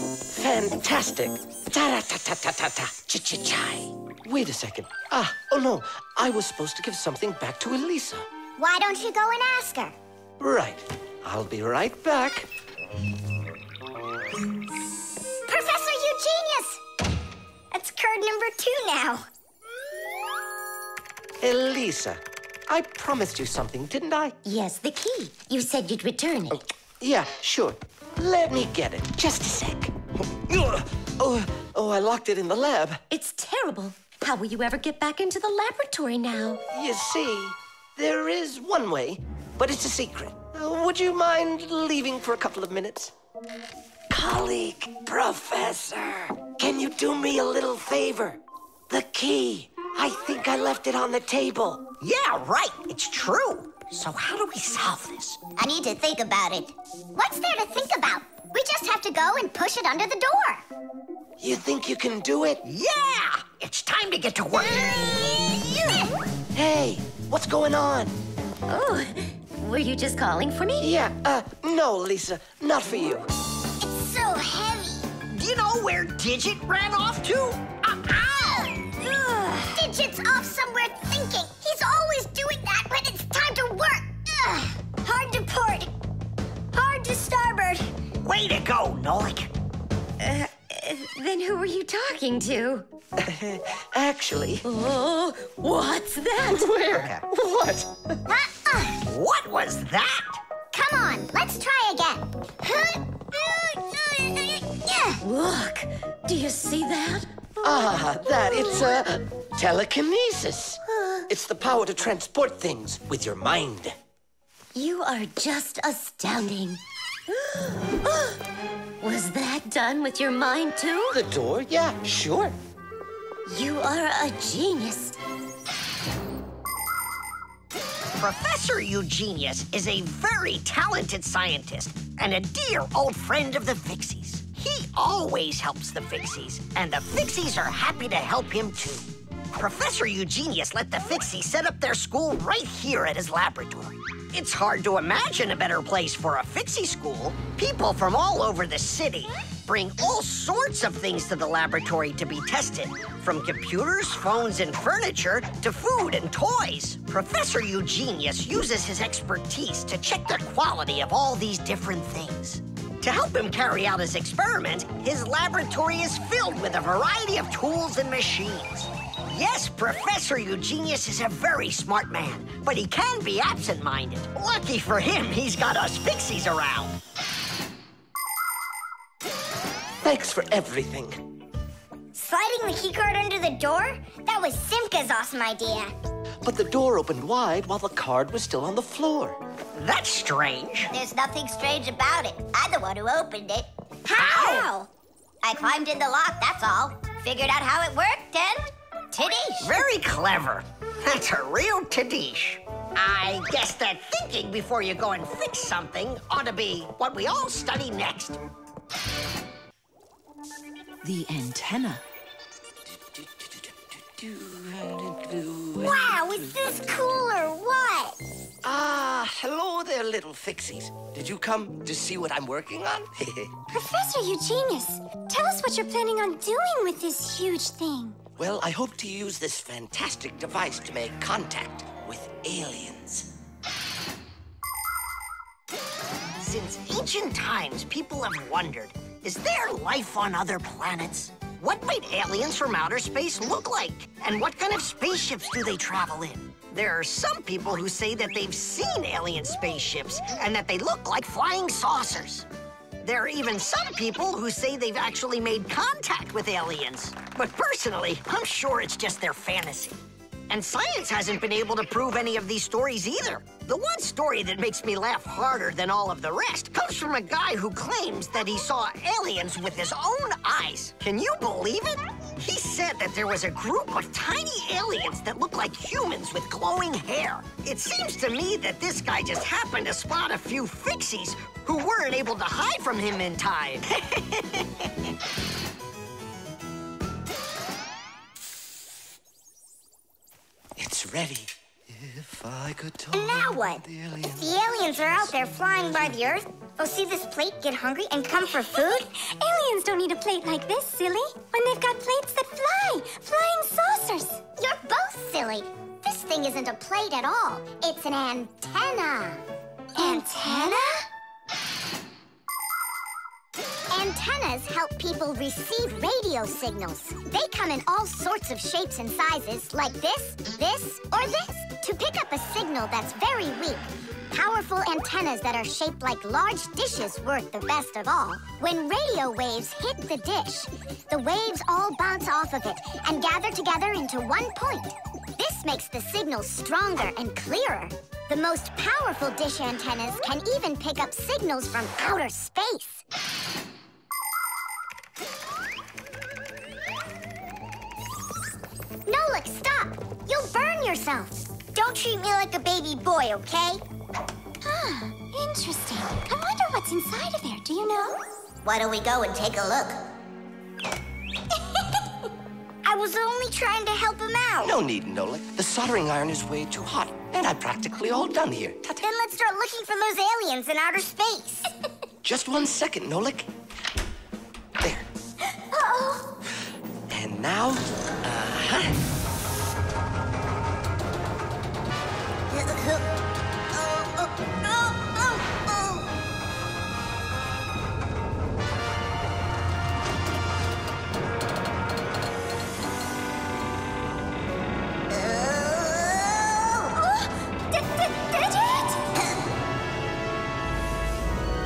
Fantastic. Ta-ta-ta-ta-ta-ta. Ch-ch-chai. Wait a second. Oh no. I was supposed to give something back to Elisa. Why don't you go and ask her? Right. I'll be right back. Professor Eugenius! That's card number 2 now. Elisa, I promised you something, didn't I? Yes, the key. You said you'd return it. Yeah, sure. Let me get it. Just a sec. Oh, I locked it in the lab. It's terrible. How will you ever get back into the laboratory now? You see, there is one way, but it's a secret. Would you mind leaving for a couple of minutes? Colleague, Professor, can you do me a little favor? The key. I think I left it on the table. Yeah, right. It's true. So how do we solve this? I need to think about it. What's there to think about? We just have to go and push it under the door. You think you can do it? Yeah! It's time to get to work. Hey, what's going on? Oh, were you just calling for me? Yeah, no, Lisa, not for you. It's so heavy. Do you know where Digit ran off to? Digit's off somewhere thinking. He's always doing that when it's time to work. Hard to port. Way to go, Nolik. Then who were you talking to? Actually... Oh, what's that? Where? What? What was that? Come on, let's try again. Look, do you see that? It's telekinesis. It's the power to transport things with your mind. You are just astounding. Was that done with your mind, too? The door? Yeah, sure. You are a genius. Professor Eugenius is a very talented scientist and a dear old friend of the Fixies. He always helps the Fixies, and the Fixies are happy to help him too. Professor Eugenius let the Fixies set up their school right here at his laboratory. It's hard to imagine a better place for a Fixie school. People from all over the city bring all sorts of things to the laboratory to be tested, from computers, phones, and furniture to food and toys. Professor Eugenius uses his expertise to check the quality of all these different things. To help him carry out his experiment, his laboratory is filled with a variety of tools and machines. Yes, Professor Eugenius is a very smart man, but he can be absent-minded. Lucky for him, he's got us Fixies around. Thanks for everything. Sliding the keycard under the door? That was Simka's awesome idea. But the door opened wide while the card was still on the floor. That's strange. There's nothing strange about it. I'm the one who opened it. How? I climbed in the lock, that's all. Figured out how it worked, and... Tadish! Very clever. That's a real Tadish. I guess that thinking before you go and fix something ought to be what we all study next. The antenna. Wow, is this cool or what? Hello there, little Fixies. Did you come to see what I'm working on? Professor Eugenius, tell us what you're planning on doing with this huge thing. Well, I hope to use this fantastic device to make contact with aliens. Since ancient times, people have wondered, is there life on other planets? What might aliens from outer space look like? And what kind of spaceships do they travel in? There are some people who say that they've seen alien spaceships and that they look like flying saucers. There are even some people who say they've actually made contact with aliens. But personally, I'm sure it's just their fantasy. And science hasn't been able to prove any of these stories either. The one story that makes me laugh harder than all of the rest comes from a guy who claims that he saw aliens with his own eyes. Can you believe it? He said that there was a group of tiny aliens that looked like humans with glowing hair. It seems to me that this guy just happened to spot a few Fixies who weren't able to hide from him in time. It's ready. If I could talk. And now what? If the aliens are out there flying by the Earth, they'll see this plate, get hungry, and come for food? Aliens don't need a plate like this, silly. When they've got plates that fly, flying saucers. You're both silly. This thing isn't a plate at all. It's an antenna. Antenna? Antennas help people receive radio signals. They come in all sorts of shapes and sizes, like this, or this, to pick up a signal that's very weak. Powerful antennas that are shaped like large dishes work the best of all. When radio waves hit the dish, the waves all bounce off of it and gather together into one point. This makes the signal stronger and clearer. The most powerful dish antennas can even pick up signals from outer space. Nolik, stop! You'll burn yourself. Don't treat me like a baby boy, okay? Interesting. I wonder what's inside of there, do you know? Why don't we go and take a look? I was only trying to help him out. No need, Nolik. The soldering iron is way too hot, and I'm practically all done here. Then let's start looking for those aliens in outer space. Just 1 second, Nolik. There. Uh-oh. And now,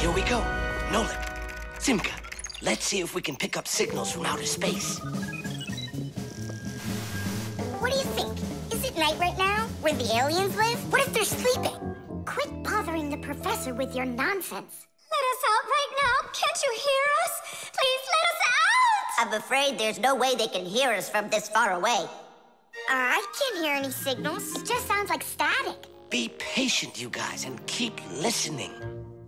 Here we go. Nolik, Simka, let's see if we can pick up signals from outer space. What do you think? Is it night right now, where the aliens live? What if they're sleeping? Quit bothering the professor with your nonsense. Let us out right now. Can't you hear us? Please let us out! I'm afraid there's no way they can hear us from this far away. I can't hear any signals. It just sounds like static. Be patient, you guys, and keep listening.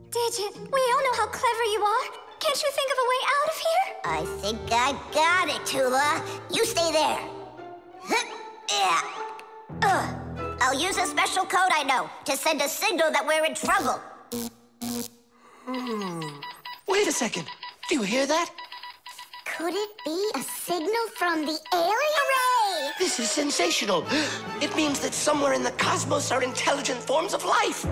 Digit, we all know how clever you are. Can't you think of a way out of here? I think I got it, Tula. You stay there. Yeah. I'll use a special code I know to send a signal that we're in trouble. Wait a second. Do you hear that? Could it be a signal from the aliens? Hooray! This is sensational. It means that somewhere in the cosmos are intelligent forms of life.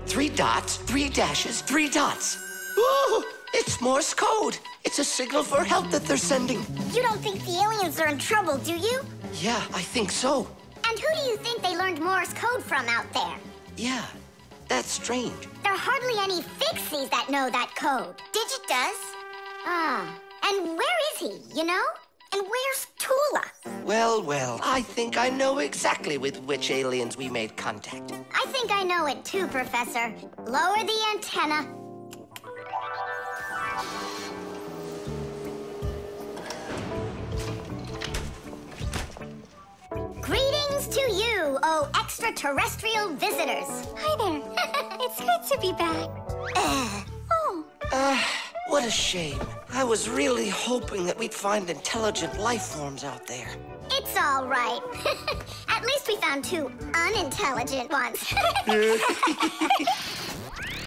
3 dots, 3 dashes, 3 dots. Ooh, it's Morse code. It's a signal for help that they're sending. You don't think the aliens are in trouble, do you? Yeah, I think so. And who do you think they learned Morse code from out there? Yeah, that's strange. There are hardly any Fixies that know that code. Digit does. Ah, and where is he, you know? And where's Tula? Well, I think I know exactly with which aliens we made contact. I think I know it too, Professor. Lower the antenna. Greetings to you, oh extraterrestrial visitors. Hi there. It's good to be back. What a shame. I was really hoping that we'd find intelligent life forms out there. It's all right. At least we found 2 unintelligent ones.